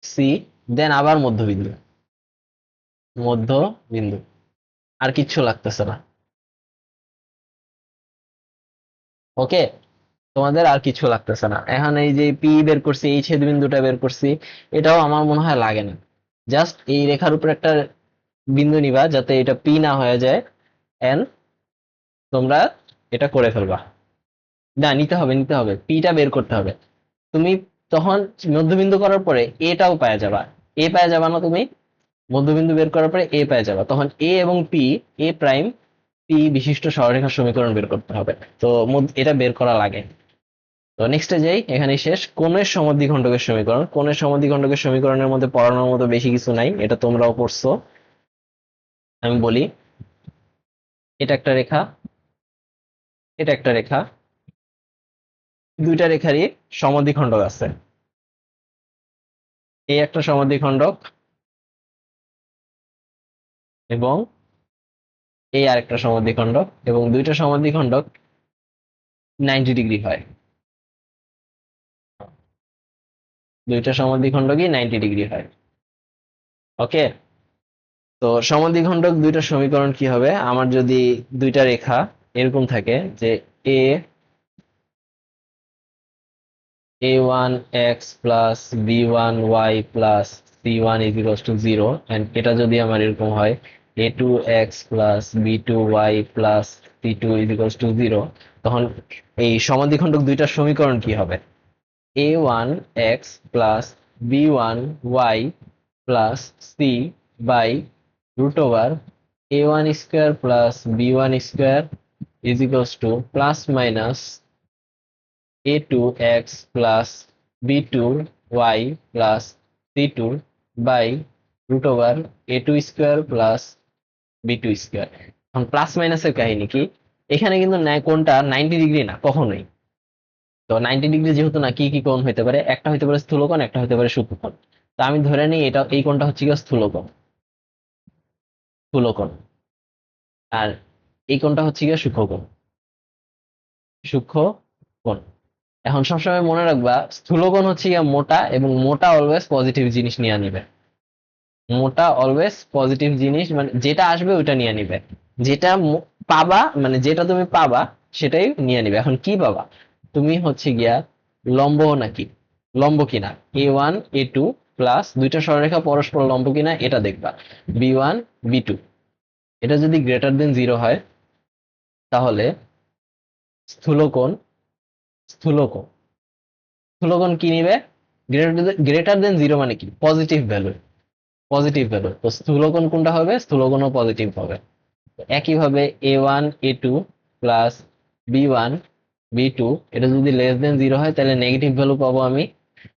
সি, দেন আবার মধ্যবিন্দু, মধ্যবিন্দু, আর কিচ্ছু লাগতেছে না। ওকে, তোমাদের আর কিছু লাগতেছে না। এখন এই যে পি বের করছি, এই ছেদ বিন্দুটা বের করছি, এটাও আমার মনে হয় লাগে না। জাস্ট এই রেখার উপর একটা বিন্দু নিবা যাতে এটা পি না হয়ে যায়, এন তোমরা এটা করে ফেলবা। না, নিতে হবে, নিতে হবে, পিটা বের করতে হবে। তুমি তখন মধ্যবিন্দু করার পরে এটাও পাওয়া যাবা, এ পাওয়া যাবা না তুমি, মধ্যবিন্দু বের করার পরে এ পাওয়া যাবা, তখন এ এবং পি, এ প্রাইম পি বিশিষ্ট সরলরেখার সমীকরণ বের করতে হবে। তো এটা বের করা লাগে। তো নেক্সটে যাই, এখানে শেষ। কোণের সমদ্বিখণ্ডকের সমীকরণ, কোণের সমদ্বিখণ্ডকের সমীকরণের মধ্যে পড়ানোর মতো বেশি কিছু নাই, এটা তোমরাও পড়ছো। আমি বলি, এটা একটা রেখা, এটা একটা রেখা, দুইটা রেখারই সমদ্বিখণ্ডক আছে, এই একটা সমদ্বিখণ্ডক এবং এই আরেকটা সমদ্বিখণ্ডক, এবং দুইটা সমদ্বিখণ্ডক 90 ডিগ্রি হয়, দুইটা সমদ্বিখণ্ডকই 90 ডিগ্রি হয়। ওকে, তো সমদ্বিখণ্ডক দুইটা সমীকরণ কি হবে, আমার যদি দুইটা রেখা এরকম থাকে যে a a one x plus b one y plus c one equals to zero, and এটা যদি আমার এরকম হয় a two x plus B two y plus C two equals to zero, তখন এই সমদ্বিখণ্ডক দুইটার সমীকরণ কি হবে, a one x plus b one y plus c by root over a one square plus b one square is equals to plus minus a two x plus B two y plus C two by root over A two square plus B two square. এখন plus মাইনাসের কাহিনী কি, এখানে কিন্তু কোণটা 90 degree না কখনোই। তো 90 ডিগ্রি যেহেতু না, কি কি কোণ হইতে পারে, একটা হইতে পারে স্থূলকোণ, একটা হইতে পারে সূক্ষ্মকোণ। তো আমি ধরে নিই এটা, এই কোণটা হচ্ছে গিয়ে স্থূলকোণ, স্থূলকোণ, আর এই কোণটা হচ্ছে গিয়ে সূক্ষ্মকোণ, সূক্ষ্মকোণ। এখন সবসময় মনে রাখবা স্থূলকোণ হচ্ছে গিয়ে মোটা, এবং মোটা অলওয়েজ পজিটিভ জিনিস নিয়ে নিবে, মোটা অলওয়েজ পজিটিভ জিনিস, মানে যেটা আসবে ওইটা নিয়ে নিবে, যেটা পাবা মানে যেটা তুমি পাবা সেটাই নিয়ে নিবে। এখন কি পাবা, তুমি হচ্ছে গিয়া লম্ব নাকি, লম্ব কিনা, A1 A2 প্লাস দুইটা সরলরেখা পরস্পর লম্ব কিনা এটা দেখবা, B1 B2। এটা যদি গ্রেটার দেন 0 হয় তাহলে স্থূলকোণ, স্থূলকোণ স্থূলকোণ কি নিবে, গ্রেটার দেন 0 মানে কি, পজিটিভ ভ্যালু, পজিটিভ ভ্যালু। তো স্থূলকোণ কোনটা হবে, স্থূলকোণও পজিটিভ হবে। একইভাবে A1 A2 plus B1 B2 এটা যদি লেস দেন 0 হয় তাহলে নেগেটিভ ভ্যালু পাবো আমি।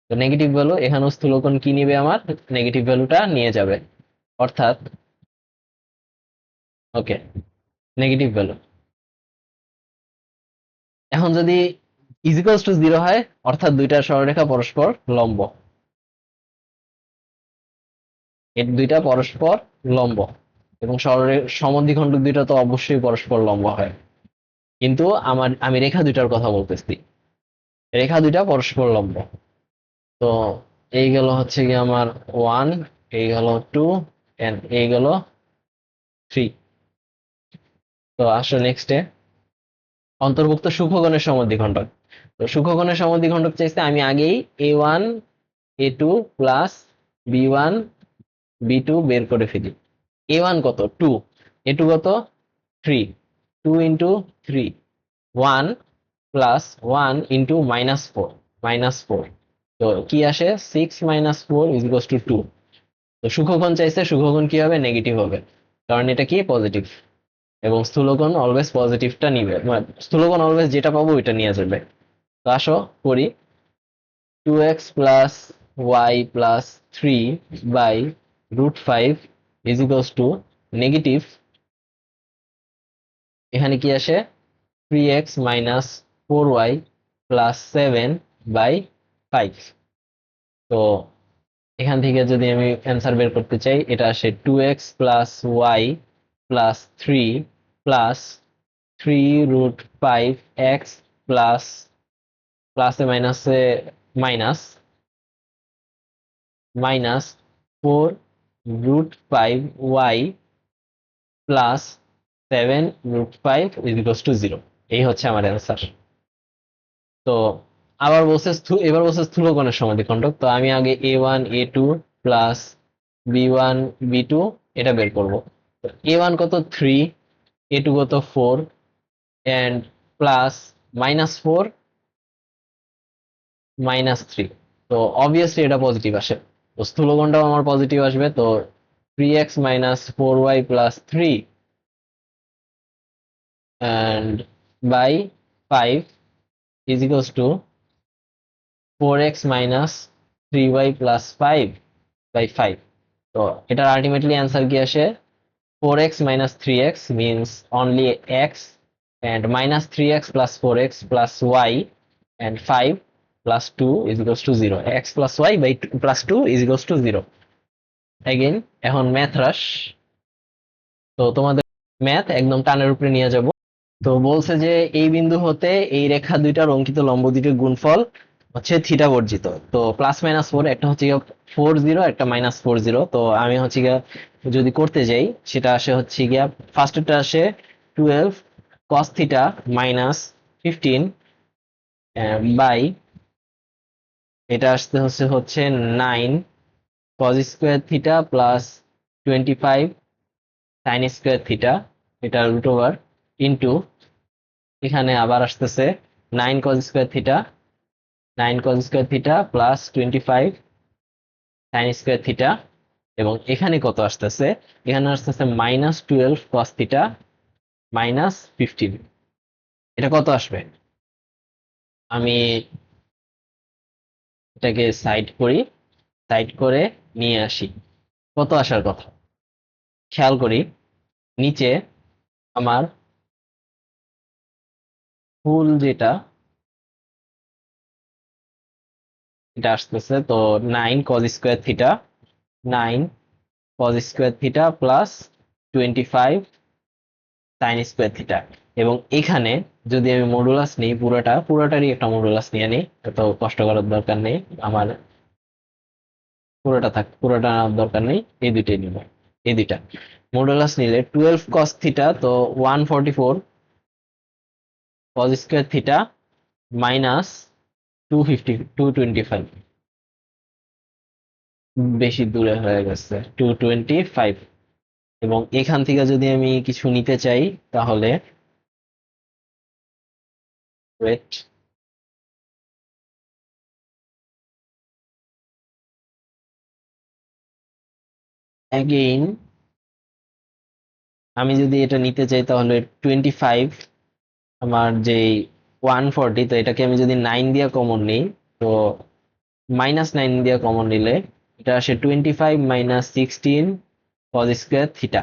তো নেগেটিভ ভ্যালু, এখানেও স্থূলকোণ কি নিবে, আমার নেগেটিভ ভ্যালুটা নিয়ে যাবে, অর্থাৎ ওকে নেগেটিভ ভ্যালু। এখন যদি ইজিক্যালস টু 0 হয় অর্থাৎ দুইটা সরলরেখা পরস্পর লম্ব, এর দুইটা পরস্পর লম্ব, এবং সমদ্বিখণ্ডক দুইটা তো অবশ্যই পরস্পর লম্ব হয়। কিন্তু আমি রেখা দুইটার কথা বলতেছি, রেখা দুইটা পরস্পর লম্ব। তো এই গেল হচ্ছে কি আমার 1, এই গেল 2 এন্ড এই গেল 3। তো আসো নেক্সটে, অন্তর্ভুক্ত সূক্ষ্মকোণের সমদ্বিখণ্ডক। তো সূক্ষ্মকোণের সমদ্বিখণ্ডক চাইছে, আমি আগেই A1 A2 plus B1 B2 বের করে ফেলি। A1 কত, 2, A2 কত, 3, 2 ইন্টু 3, 1 প্লাস 1 ইন্টু -4, -4। তো কি আসে, 6 - 4 = 2। তো সূক্ষ্মকোণ চাইছে, সূক্ষ্মকোণ কি হবে, নেগেটিভ হবে, কারণ এটা কি পজিটিভ, এবং স্থূলকোণ অলওয়েজ পজিটিভটা নিবে, মানে স্থূলকোণ অলওয়েজ যেটা পাবো ওইটা নিয়ে যাবে। তো আসো করি, 2x plus y plus 3/√5 negative, এখানে কি আসে, 3x - 4y প্লাস 7/5। তো এখান থেকে যদি আমি অ্যান্সার বের করতে চাই, এটা আসে 2x plus y plus 3 plus 3√5x plus, প্লাসে মাইনাসে মাইনাস, -4√5y প্লাস 7√5 = 0। এই হচ্ছে আমার অ্যান্সার। তো আবার বলছে এবার বলছে স্থূলকোণের সমদ্বিখণ্ডক। তো আমি আগে A1 A2 plus B1 B2 এটা বের করব। তো A1 কত, 3, A2 কত, 4 এন্ড প্লাস -4 -3। তো অবভিয়াসলি এটা পজিটিভ আসে, তো স্থূলকোণটাও আমার পজিটিভ আসবে। তো 3x - 4y plus 3 and by 5 = 4x - 3y plus 5/5। তো এটার আলটিমেটলি অ্যান্সার কি আসে, 4x - 3x means only x, and -3x plus 4x plus y and 5 plus 2 = 0, x plus y by 2 plus 2 = 0 again। এখন ম্যাথ হ্রাস, তো তোমাদের ম্যাথ একদম টানের উপরে নিয়ে যাব। তো বলছে যে এই বিন্দু হতে এই রেখা দুইটার অঙ্কিত লম্ব দুইটির গুণফল হচ্ছে থিটা বর্জিত। তো +-4, একটা হচ্ছে গিয়ে 40, একটা -40। তো আমি হচ্ছে গিয়া যদি করতে যাই, সেটা আসে হচ্ছে গিয়া ফার্স্টেরটা আসে 12 cos থিটা -15 বাই, এটা আসতে হচ্ছে 9 cos square theta plus 25 sin square theta, এটা √ ইন্টু, এখানে আবার আসতেছে 9 cos square theta, 9 cos square theta plus 25 sin square theta, এবং এখানে কত আসতেছে, এখানে আসতেছে -12 cos থিটা -15। এটা কত আসবে, আমি এটাকে সাইড করি, সাইড করে নিয়ে আসি, কত আসার কথা খেয়াল করি। নিচে আমার ফুল যেটা, এটা আসতেছে তো 9 cos square theta, 9 cos square theta plus 25 sin square theta. এবং এখানে যদি আমি মডুলাস নিই, পুরোটারই একটা মডুলাস নিয়ে নিই, এত কষ্ট করার দরকার নেই আমার, পুরোটা নেওয়ার দরকার নেই, এই দুইটাই নিব, এই দুইটা মডুলাস নিলে 12 cos থিটা, তো 144 cos স্কোয়ার থিটা মাইনাস 225, বেশি দূরে হয়ে গেছে, 225। এবং এখান থেকে যদি আমি কিছু নিতে চাই তাহলে ওয়েট, অ্যাগেইন আমি যদি এটা নিতে চাই তাহলে 25, আমার যে 140, তো এটাকে আমি যদি 9 দিয়ে কমন নিই, তো -9 দিয়ে কমন নিলে এটা আসে 25 মাইনাস 16 কজ স্কোয়ার থিটা।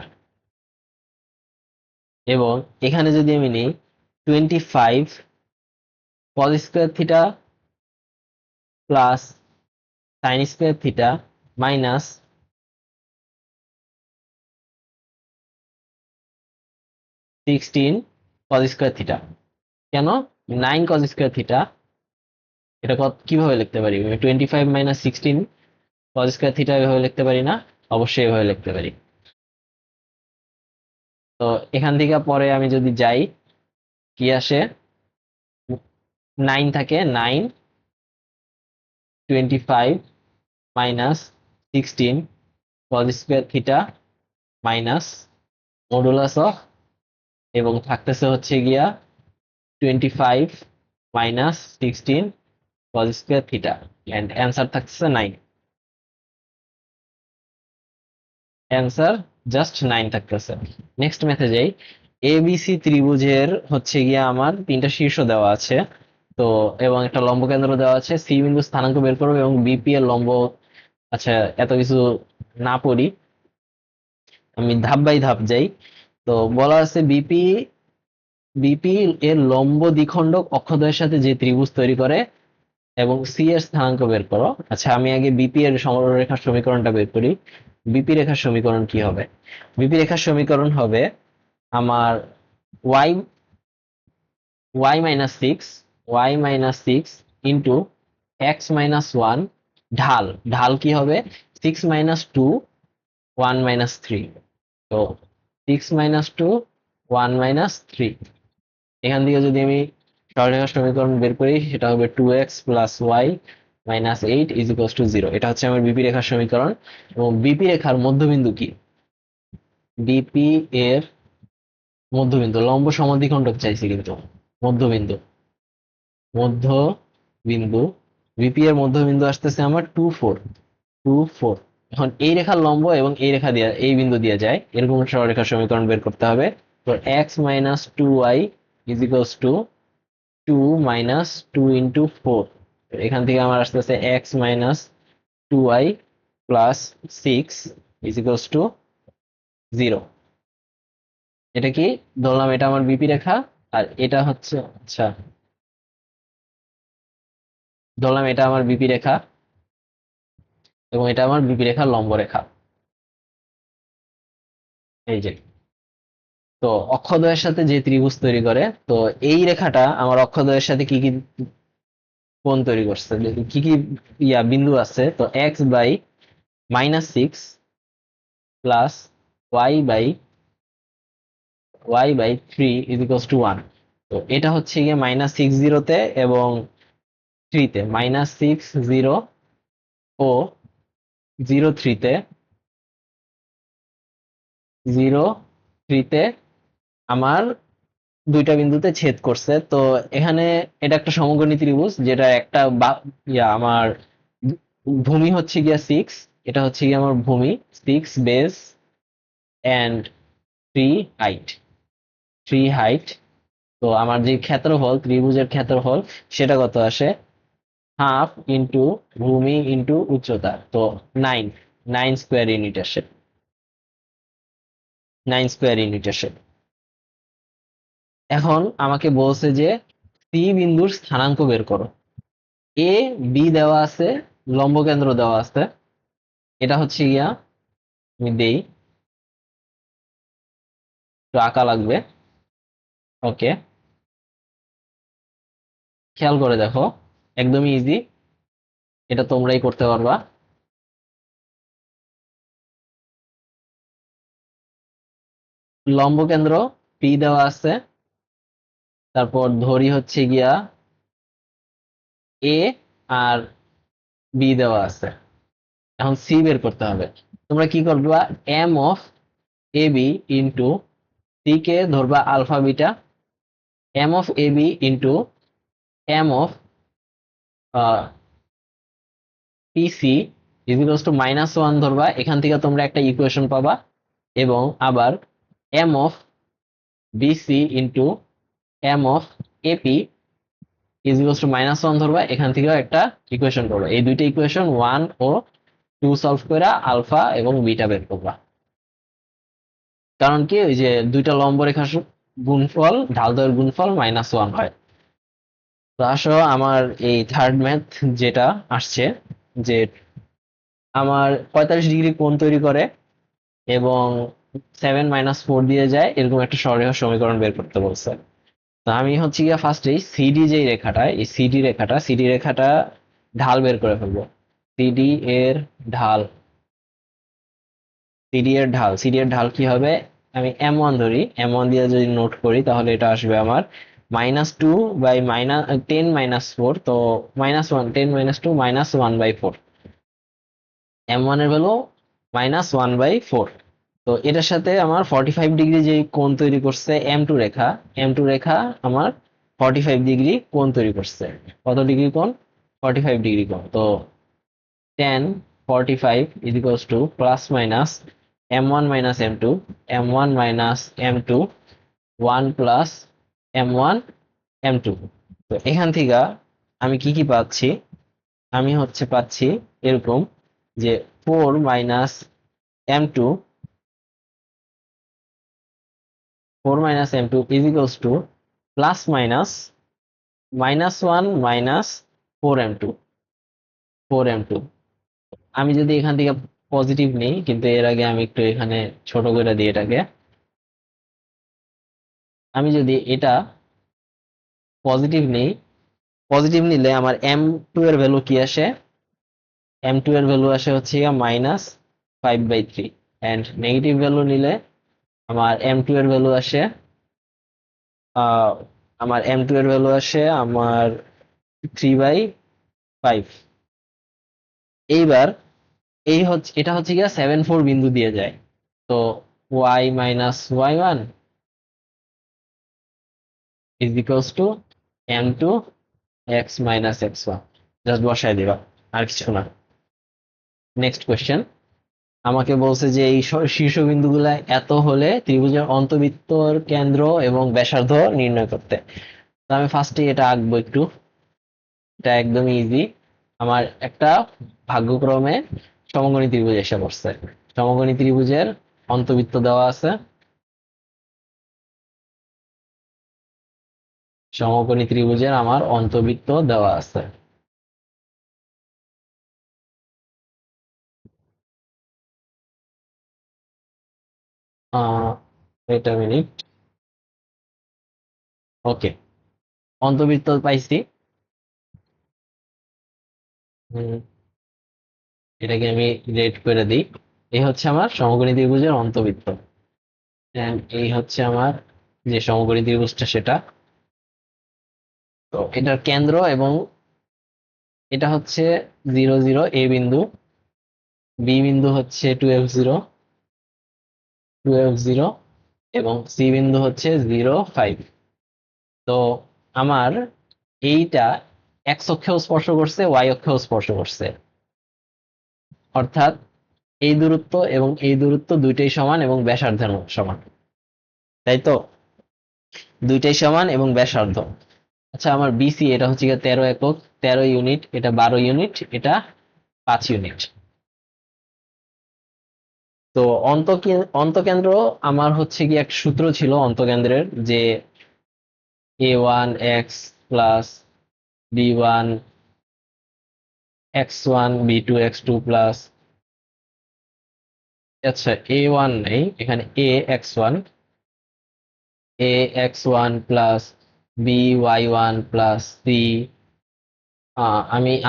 এবং এখানে যদি আমি নিই 25 cause square theta plus sine square theta minus 16 cos square theta. কেন 9 কজ স্কোয়ার থিটা? এটা কিভাবে লিখতে পারি? 25 মাইনাস 16 কজ স্কোয়ার থিটা এভাবে লিখতে পারি না? অবশ্যই এভাবে লিখতে পারি। তো এখান থেকে পরে আমি যদি যাই, কি আসে? 9 থাকে, 9 25 minus 16 cos square theta minus modulus of, এবং থাকতেছে হচ্ছে গিয়া 25 minus 16 cos square theta, and answer থাকতেছে 9। অ্যান্সার জাস্ট 9 থাকতেছে। নেক্সট ম্যাথে যাই। এবিসি ত্রিভুজের হচ্ছে গিয়া আমার তিনটা শীর্ষ দেওয়া আছে, তো এবং একটা লম্ব কেন্দ্র দেওয়া আছে, সি বিন্দু স্থানাঙ্ক বের করবো এবং বিপি এর লম্ব। আচ্ছা, এত কিছু না পড়ি, আমি ধাপ বাই ধাপ যাই। তো বলা আছে বিপি বিপি এর লম্ব দ্বিখণ্ডক অক্ষদ্বয়ের সাথে যে ত্রিভুজ তৈরি করে এবং সি এর স্থানাঙ্ক বের করো। আচ্ছা, আমি আগে বিপি এর সরলরেখার সমীকরণটা বের করি। বিপি রেখার সমীকরণ কি হবে? বিপি রেখার সমীকরণ হবে আমার y y minus six into x minus one, ঢাল ঢাল কি হবে? 6 - 2 1 - 3। তো 6 - 2 1 - 3, এখান থেকে যদি আমি সরলরেখার সমীকরণ বের করি সেটা হবে 2x প্লাস ওয়াই মাইনাস 8 = 0। এটা হচ্ছে আমার বিপি রেখার সমীকরণ। এবং বিপি রেখার মধ্যবিন্দু কি? বিপি এর মধ্যবিন্দু, লম্ব সমদ্বিখণ্ডক চাইছি কিন্তু, মধ্যবিন্দু মধ্যবিন্দু বিপি এর মধ্যবিন্দু আসতেছে আমার 2 4। এখন এই রেখার লম্ব এবং এই রেখা দিয়ে, এই বিন্দু দিয়ে যায়, এরকম সরলরেখার সমীকরণ বের করতে হবে। তো x - 2y = 2 - 2 × 4। এখান থেকে আমার আসতেছে x - 2y প্লাস 6 = 0। এটা কি ধরলাম? এটা আমার বিপি রেখা, আর এটা হচ্ছে, আচ্ছা, ধরলাম এটা আমার বিপি রেখা এবং এটা আমার বিপি রেখার লম্ব রেখা। এই যে, তো অক্ষদ্বয়ের সাথে যে ত্রিভুজ তৈরি করে, তো এই রেখাটা আমার অক্ষদ্বয়ের সাথে কি কি কোণ তৈরি করছে, কি কি বিন্দু আছে? তো x/-6 প্লাস y/3 = 1। তো এটা হচ্ছে গিয়ে -6 0-তে এবং 3-তে, -6 0 ও 0 3-তে, 0 3-তে আমার দুইটা বিন্দুতে ছেদ করছে। তো এখানে এটা একটা সমকোণী ত্রিভুজ, যেটা একটা আমার ভূমি হচ্ছে গিয়া 6, এটা হচ্ছে গিয়ে আমার ভূমি 6 বেস এন্ড 3 হাইট, 3 হাইট। তো আমার যে ক্ষেত্রফল, ত্রিভুজের ক্ষেত্রফল, সেটা কত আসে? হাফ ইন্টু ভূমি ইন্টু উচ্চতা, তো 9, 9 স্কোয়ার ইউনিট আসে, 9 স্কোয়ার ইউনিট আসে। এখন আমাকে বলছে যে সি বিন্দুর স্থানাঙ্ক বের করো। এ বি দেওয়া আছে, লম্ব কেন্দ্র দেওয়া আছে, এটা হচ্ছে গিয়া, আমি দেই, একটু আঁকা লাগবে। ওকে, খেয়াল করে দেখো, একদমই ইজি, এটা তোমরাই করতে পারবা। লম্ব কেন্দ্র পি দেওয়া আছে, তারপর ধরি হচ্ছে গিয়া এ আর বি দেওয়া আছে, এখন সি বের করতে হবে। তোমরা কি করবা, m of a b into c কে ধরবা alpha beta, m of a b into M of p c is equals to -1 ধরবা, এখান থেকে তোমরা একটা ইকুয়েশন পাবা। এবং আবার M of BC into M of AP is equals to -1 ধরবা, এখান থেকেও একটা ইকুয়েশন পাবা। এই দুইটা ইকুয়েশন 1 ও 2 সলভ করে আলফা এবং বিটা বের করবা। কারণ কি, ওই যে দুইটা লম্ব রেখার গুণফল, ঢাল দ্বয়ের গুণফল -1 হয়। তো আসো আমার এই থার্ড ম্যাথ যেটা আসছে, যে আমার 45 ডিগ্রি কোণ তৈরি করে এবং 7 - 4 দিয়ে যায়, এরকম একটা সরলরেখা সমীকরণ বের করতে বলছে। তো আমি হচ্ছে গিয়া ফার্স্টে সিডি যে রেখাটা, এই সিডি রেখাটা ঢাল বের করে ফেলবো। সিডি এর ঢাল, সিডি এর ঢাল কি হবে, আমি M1 ধরি, M1 দিয়ে যদি নোট করি তাহলে এটা আসবে আমার -2 বাই -10 - 4, তো -1, 10 - 2 -1/4, M1 এর ভ্যালু -1/4। তো এটার সাথে আমার 45 ডিগ্রি যে কোণ তৈরি করছে এম টু রেখা আমার 45 ডিগ্রি কোণ তৈরি করছে। কত ডিগ্রি কোণ, 45 ডিগ্রি কোণ। তো 10 45 plus minus M1 - M2, M1 - M2, 1 plus M1 M2। তো এখান থেকে আমি কি কি পাচ্ছি, আমি হচ্ছে পাচ্ছি এরকম যে 4 - M2, 4 - M2 is equals to plus minus -1 - 4 M2, 4 M2। আমি যদি এখান থেকে পজিটিভ নেই, কিন্তু এর আগে আমি একটু এখানে ছোট করে দিই এটাকে, আমি যদি এটা পজিটিভ নেই, পজিটিভ নিলে আমার M2 এর ভ্যালু কি আসে, M2 এর ভ্যালু আসে হচ্ছে -5/3, এন্ড নেগেটিভ ভ্যালু নিলে আমার M2 এর ভ্যালু আসে আহ আমার M2 এর ভ্যালু আসে আমার 3/5। এইবার এটা হচ্ছে গিয়া 7 4 বিন্দু দিয়ে যায়। তো y - y1 is equals two M2 x - x1, just বসায় দিবা, আর কিছু না। নেক্সট কোয়েশ্চেন, আমাকে বলছে যে এই শীর্ষবিন্দুগুলা এত হলে ত্রিভুজের অন্তবৃত্তর কেন্দ্র এবং ব্যাসার্ধ নির্ণয় করতে। তো আমি ফার্স্টে এটা আঁকবো একটু, এটা একদমই ইজি। আমার একটা ভাগ্যক্রমে সমকোণী ত্রিভুজ এসে পড়ছে, সমকোণী ত্রিভুজের অন্তবৃত্ত দেওয়া আছে, সমকোণী ত্রিভুজের আমার অন্তবৃত্ত দেওয়া আছে। আহ এটা মিনিট, ওকে, অন্তবৃত্ত পাইছি। হুম, এটাকে আমি রেড করে দিই। এই হচ্ছে আমার সমকোণী ত্রিভুজের অন্তবৃত্ত, and এই হচ্ছে আমার যে সমকোণী ত্রিভুজটা সেটা। তো এটার কেন্দ্র, এবং এটা হচ্ছে 0 0 এ বিন্দু, বি বিন্দু হচ্ছে 2f0 এবং সি বিন্দু হচ্ছে 0 5। তো আমার এইটা এক্স অক্ষেও স্পর্শ করছে, ওয়াই অক্ষেও স্পর্শ করছে, অর্থাৎ এই দূরত্ব এবং এই দূরত্ব দুইটাই সমান এবং ব্যাসার্ধের সমান, তাই তো, দুইটাই সমান এবং ব্যাসার্ধ। আচ্ছা, আমার বিসি এটা হচ্ছে গিয়ে 13 একক, 13 ইউনিট, এটা 12 ইউনিট, এটা 5 ইউনিট। তো অন্তকেন্দ্র আমার হচ্ছে কি এক সূত্র ছিল অন্তকেন্দ্রের, যে A1 x plus B1 x1 B2 x2 plus, আচ্ছা A1 নেই এখানে, A x1 plus BY1 plus C,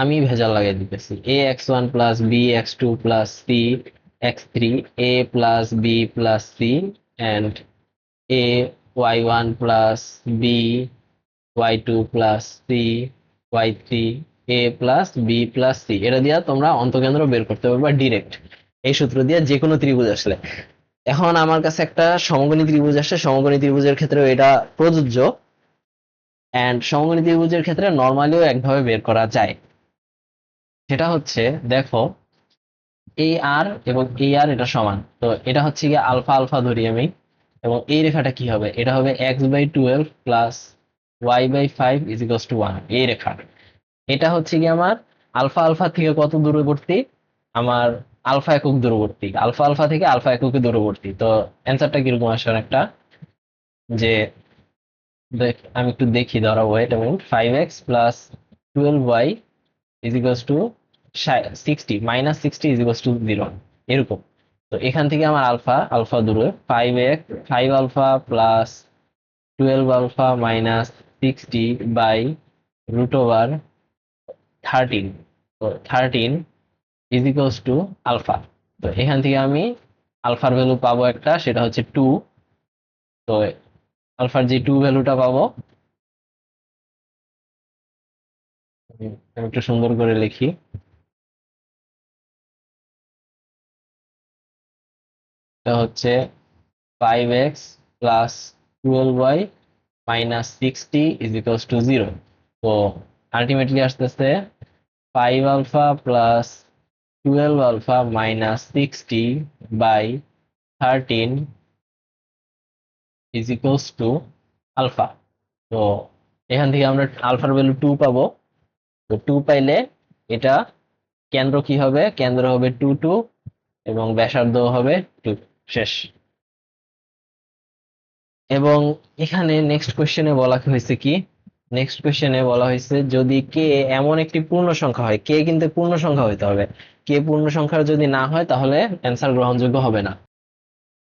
আমি ভেজাল লাগাই দিতেছি, A x1 plus B x2 plus C x3, A plus B plus C, and A y1 plus B y2 plus C y3, A plus B plus C, এটা দিয়ে তোমরা অন্তঃকেন্দ্র বের করতে পারবা ডিরেক্ট, এই সূত্র দিয়ে যে কোনো ত্রিভুজ আসলে। এখন আমার কাছে একটা সমকোণী ত্রিভুজ আসছে, সমকোণী ত্রিভুজের ক্ষেত্রে এটা প্রযোজ্য, এন্ড সমকোণী ত্রিভুজের ক্ষেত্রে নর্মালিও একভাবে বের করা যায়। সেটা হচ্ছে, দেখো এ আর এবং এ আর এটা সমান, তো এটা হচ্ছে গিয়ে আলফা আলফা ধরি আমি, এবং এই রেখাটা কি হবে, এটা হবে x/12 প্লাস y/5 ইজিকলস টু 1, এই রেখা। এটা হচ্ছে কি আমার আলফা আলফা থেকে কত দূরবর্তী, আমার আলফা একক দূরবর্তী, আলফা আলফা থেকে আলফা এককে দূরবর্তী। তো অ্যান্সারটা কিরকম আসে একটা, যে আমি একটু দেখি, ধরো ওয়েট এবং 5x plus 12y is equals two 60 - 60 is equals to 0, এরকম। তো এখান থেকে আমার আলফা আলফা দূরে 5 আলফা প্লাস 12 আলফা মাইনাস 60/√13, তো 13 ইজ ইকুয়ালস টু আলফা। তো এখান থেকে আমি আলফার ভ্যালু পাবো একটা, সেটা হচ্ছে 2। তো আলফার যে 2 ভ্যালুটা পাবো, আমি একটু সুন্দর করে লিখি, এটা হচ্ছে 5x plus 12y minus 60 is equals to 0। তো আলটিমেটলি আসতেছে 5 alpha plus 12 alpha minus 60/13 is equals to alpha. তো এখান থেকে আমরা আলফার ভ্যালু 2 পাবো। তো 2 পাইলে এটা কেন্দ্র কি হবে, কেন্দ্র হবে 2 2, এবং ব্যাসার্ধ হবে 2। শেষ। এবং এখানে নেক্সট কোশ্চেনে বলা হয়েছে কি, নেক্সট কোশ্চেনে বলা হয়েছে যদি কে এমন একটি পূর্ণ সংখ্যা হয়, কে কিন্তু পূর্ণ সংখ্যা হইতে হবে, কে পূর্ণ সংখ্যা যদি না হয় তাহলে অ্যান্সার গ্রহণযোগ্য হবে না।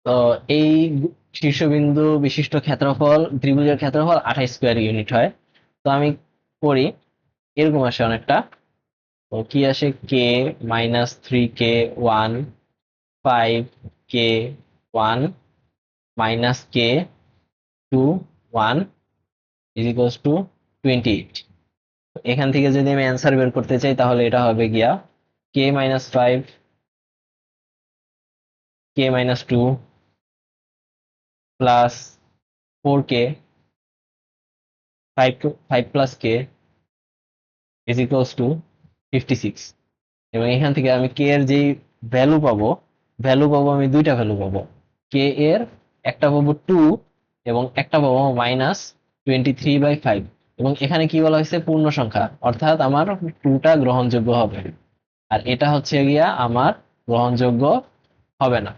তো এই শীর্ষবিন্দু বিশিষ্ট ক্ষেত্রফল, ত্রিভুজের ক্ষেত্রফল 28 স্কোয়ার ইউনিট হয়। তো আমি করি, এরকম আসে অনেকটা। তো কি আসে, কে -3k1 5k1 -k2 1 is equals two 28। এখান থেকে যদি আমি অ্যান্সার বের করতে চাই তাহলে এটা হবে গিয়া k-5, k-2 plus 4k, 5 plus k is equals two 56। এবং এখান থেকে আমি কে এর যেই ভ্যালু পাবো, আমি দুইটা ভ্যালু পাবো। কে এর একটা পাবো 2, এবং একটা পাবো -23/5। এবং এখানে কি বলা হয়েছে, পূর্ণ সংখ্যা, অর্থাৎ আমার 2টা গ্রহণযোগ্য হবে, আর এটা হচ্ছে গিয়া আমার গ্রহণযোগ্য হবে না।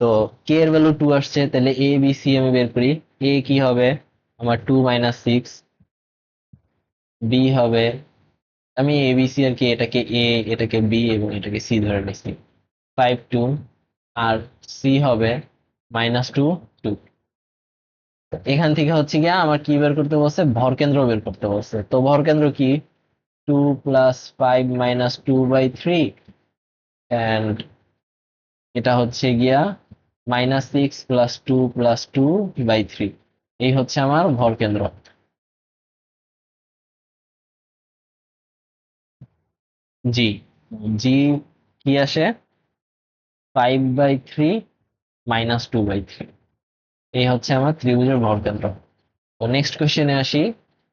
তো কে এর ভ্যালু 2 আসছে, তাহলে এ বি সি আমি বের করি। এ কি হবে আমার 2 - 6, বি হবে, আমি এ বি সি আর কি, এটাকে এ, এটাকে বি এবং এটাকে সি ধরে নিচ্ছি, 5 2, আর সি হবে -2 2। এখান থেকে হচ্ছে গিয়া আমার কি বের করতে বলছে, ভরকেন্দ্র বের করতে বলছে। তো ভরকেন্দ্র কি, 2 প্লাস 5 -2/3, এন্ড এটা হচ্ছে গিয়া -6 প্লাস 2 প্লাস 2/3, এই হচ্ছে আমার ভরকেন্দ্র। জি, জি কি আসে, 5/3 -2/3, এই হচ্ছে আমার ত্রিভুজের ভরকেন্দ্র। তো নেক্সট কোশ্চেনে আসি।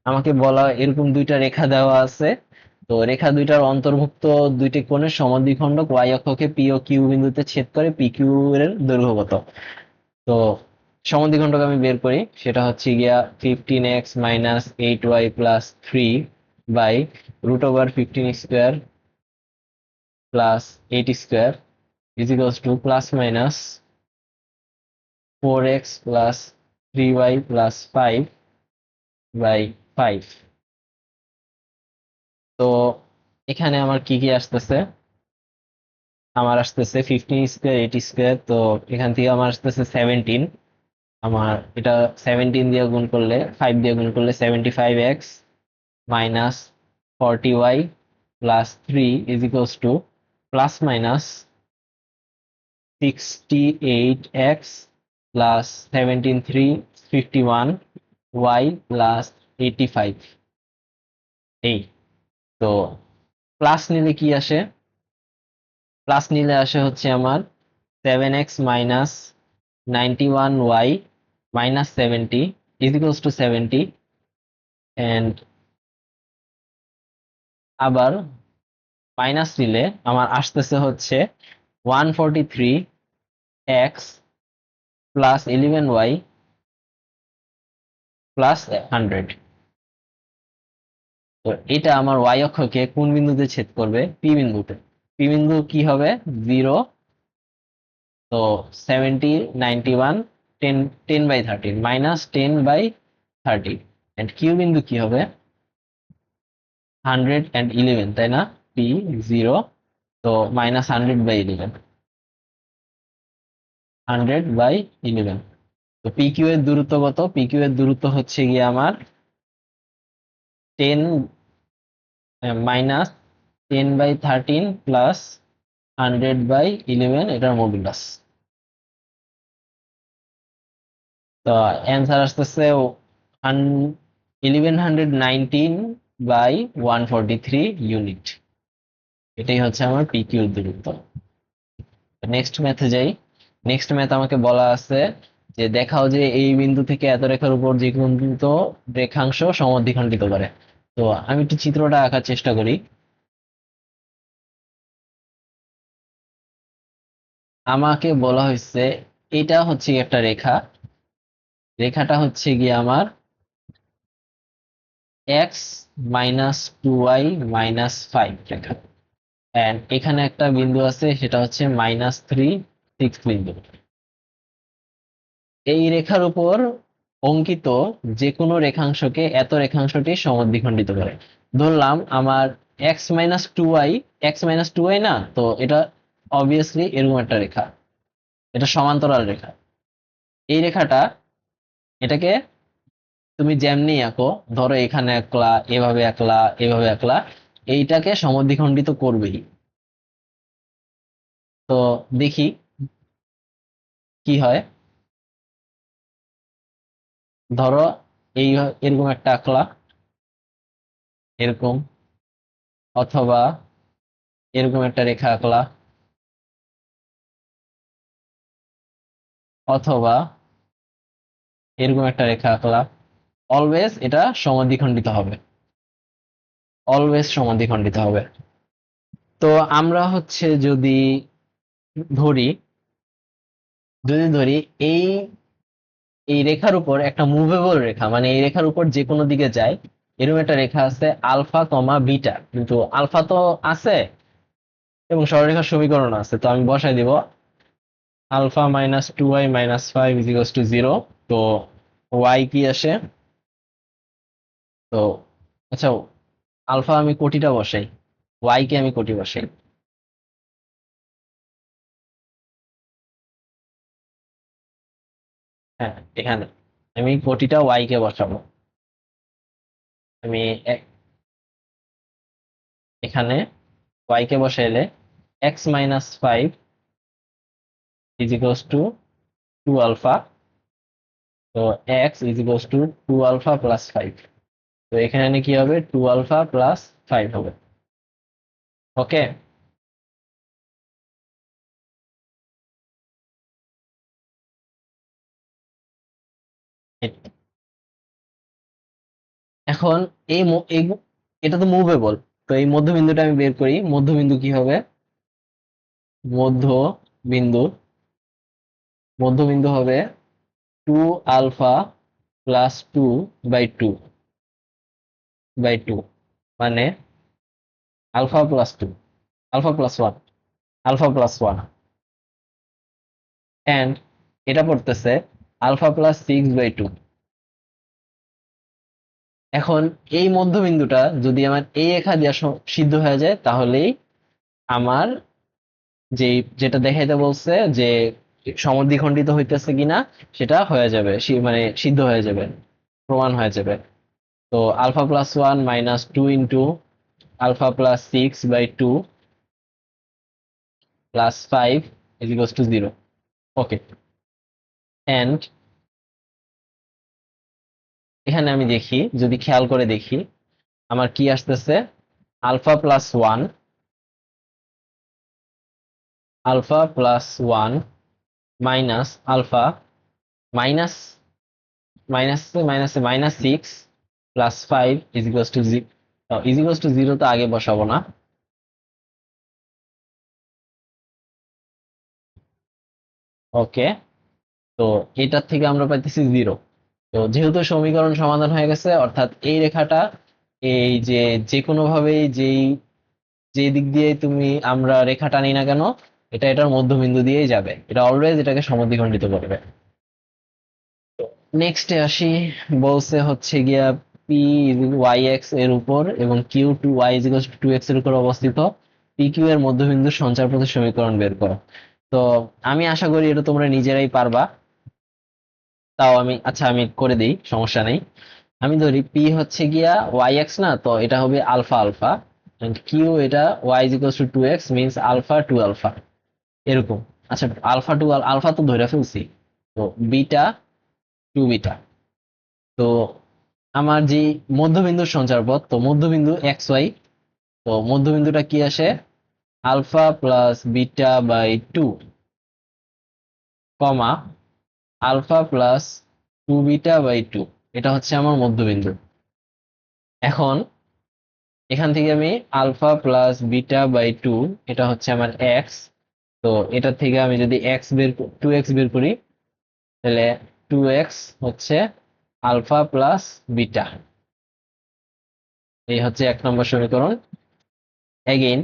আমাকে বলা এরকম দুইটা রেখা দেওয়া আছে, তো রেখা দুইটার অন্তর্ভুক্ত দুইটি কোণের সমদ্বিখণ্ডক ওয়াই অক্ষকে পি ও কিউ বিন্দুতে ছেদ করে পি কিউ এর দৈর্ঘ্য কত। তো সমদ্বিখণ্ডক আমি বের করি, সেটা হচ্ছে গিয়া 15x - 8y + 3 by √15 square plus 8 square is equals to +/4x + 3y + 5/5। তো এখানে আমার কি কি আসতেছে, আমার আসতেছে 15 স্কোয়ার 8 স্কোয়ার, তো এখান থেকে আমার আসতেছে 17। আমার এটা 17 দিয়ে গুণ করলে, 5 দিয়ে গুণ করলে 75x -40y plus 3 is equals to +/68x plus 17 3 51 y plus 85, এই। তো প্লাস নিলে কি আসে? প্লাস নিলে আসে হচ্ছে আমার 7x minus 91y minus 70 is equals to 70, and আবার মাইনাস নিলে আমার আসতেছে হচ্ছে 143x প্লাস 11y প্লাস 100। তো এটা আমার y অক্ষকে কোন বিন্দুতে ছেদ করবে? পি বিন্দুতে। পি বিন্দু কি হবে? 0। তো 70, 91, 10, 10/13 মাইনাস 10/30, এন্ড কিউ বিন্দু কি হবে? 111, তাই না? পি 0, তো মাইনাস 100/11, 100/11। তো পি কিউ এর দূরত্ব কত? পি কিউ এর দূরত্ব হচ্ছে গিয়ে আমার 10 মাইনাস 10/13 প্লাস 100/11, এটার মডুলাস। তো অ্যান্সার আসতেছে 1119/143 ইউনিট। এটাই হচ্ছে আমার পি কিউ দূরত্ব। নেক্সট ম্যাথে যাই। নেক্সট ম্যাথ আমাকে বলা আছে যে দেখাও যে এই বিন্দু থেকে এত রেখার উপর যে কোনো রেখাংশ সমদ্বিখণ্ডিত করে। তো আমি একটু চিত্রটা আঁকার চেষ্টা করি। আমাকে বলা হয়েছে এটা হচ্ছে একটা রেখা। রেখাটা হচ্ছে গিয়ে আমার এক্স মাইনাস 2y মাইনাস 5 রেখা, এন্ড এখানে একটা বিন্দু আছে, সেটা হচ্ছে -3, 6 বিন্দু। এই রেখার উপর অঙ্কিত যে কোনো রেখাংশকে এত রেখাংশটি সমদ্বিখণ্ডিত করে। ধরলাম আমার x-2y না, তো এটা অবভিয়াসলি এরকম একটা রেখা, এটা সমান্তরাল রেখা। এই রেখাটা, এটাকে তুমি যেমনি আঁকো, ধরো এখানে একলা, এভাবে একলা, এভাবে একলা, এইটাকে সমদ্বিখণ্ডিত করবেই। তো দেখি কি হয়। ধরো এই এরকম একটা আঁকলা, এরকম, অথবা এরকম একটা রেখা আঁকলা, অথবা এরকম একটা রেখা আঁকলা। অলওয়েজ এটা সমাদ্বিখণ্ডিত হবে, অলওয়েজ সমাদ্বিখণ্ডিত হবে। তো আমরা হচ্ছে যদি ধরি, যদি ধরি, এই এই রেখার উপর একটা মুভেবল রেখা, মানে এই রেখার উপর যে কোনো দিকে যায়, এরকম একটা রেখা আছে আলফা কমা বিটা, কিন্তু আলফা তো আছে এবং সরলরেখার সমীকরণ আছে, তো আমি বসাই দিব alpha minus 2y minus 5 is to 0। তো ওয়াই কি আসে? তো আচ্ছা, আলফা আমি কোটিটা বসাই, ওয়াই কে আমি কোটি বসাই। হ্যাঁ, এখানে আমি কোটিটা ওয়াই কে বসাবো। আমি এখানে ওয়াই কে বসাইলে x-5 is equals to 2 alpha. তো x is equals to 2 alpha plus 5। তো এখানে কি হবে? 2 আলফা প্লাস 5 হবে। ওকে। এখন এটা তো মুভেবল। তো এই মধ্যবিন্দুটা আমি বের করি। মধ্যবিন্দু কি হবে? মধ্যবিন্দু মধ্যবিন্দু হবে 2 আলফা প্লাস 2/2 মানে alpha plus 1, alpha plus 1, and এটা পড়তেছে আলফা প্লাস 6/2। এখন এই মধ্যবিন্দুটা যদি আমার এই রেখা দিয়ে সিদ্ধ হয়ে যায়, তাহলেই আমার যে যেটা দেখাইতে বলছে যে সমদ্বিখণ্ডিত হইতেছে কিনা, সেটা হয়ে যাবে, মানে সিদ্ধ হয়ে যাবে, প্রমাণ হয়ে যাবে। তো alpha plus 1 minus 2 alpha plus 6/2 plus 5 is equals to 0। Okay, and এখানে আমি দেখি, যদি খেয়াল করে দেখি, আমার কি আসতেছে, alpha plus one, alpha plus one minus alpha, minus minus six plus five is equals to zero. Is equals to zero তো আগে বসাবো না। ওকে, তো এটার থেকে আমরা পাইতেছি জিরো। তো যেহেতু সমীকরণ সমাধান হয়ে গেছে, অর্থাৎ এই রেখাটা, এই যে যে কোনো ভাবেই যে দিক দিয়ে তুমি আমরা রেখা টানি না কেন, এটা এটার মধ্যবিন্দু দিয়েই যাবে, এটা অলওয়েজ এটাকে সমদ্বিখণ্ডিত করবে। নেক্সটে আসি, বলছে হচ্ছে গিয়া পি ওয়াই এক্স এর উপর এবং q to y ইজিকলস to x এর উপর অবস্থিত পি কিউ এর মধ্যবিন্দুর সঞ্চার পথের সমীকরণ বের করো। তো আমি আশা করি এটা তোমরা নিজেরাই পারবা। তাও আমি করে দিই, সমস্যা নেই। আমি ধরি পি হচ্ছে গিয়া ওয়াই এক্স না, তো এটা হবে আলফা আলফা, এন্ড কিউ এটা y ইজিকলস to two x means alpha to alpha, এরকম। আচ্ছা, আলফা তো ধরে ফেলছি, তো বিটা টু বিটা। তো আমার যে মধ্যবিন্দুর সঞ্চারপথ, তো মধ্যবিন্দু এক্স ওয়াই, তো মধ্যবিন্দুটা কি আসে, alpha plus beta by two, comma alpha plus two beta by two, এটা হচ্ছে আমার মধ্যবিন্দু। এখন এখান থেকে আমি alpha plus beta by two, এটা হচ্ছে আমার এক্স, তো এটা থেকে আমি যদি এক্স টু এক্স বের করি, তাহলে টু এক্স হচ্ছে আলফা প্লাস বিটা, এই হচ্ছে এক নম্বর সমীকরণ। এগেইন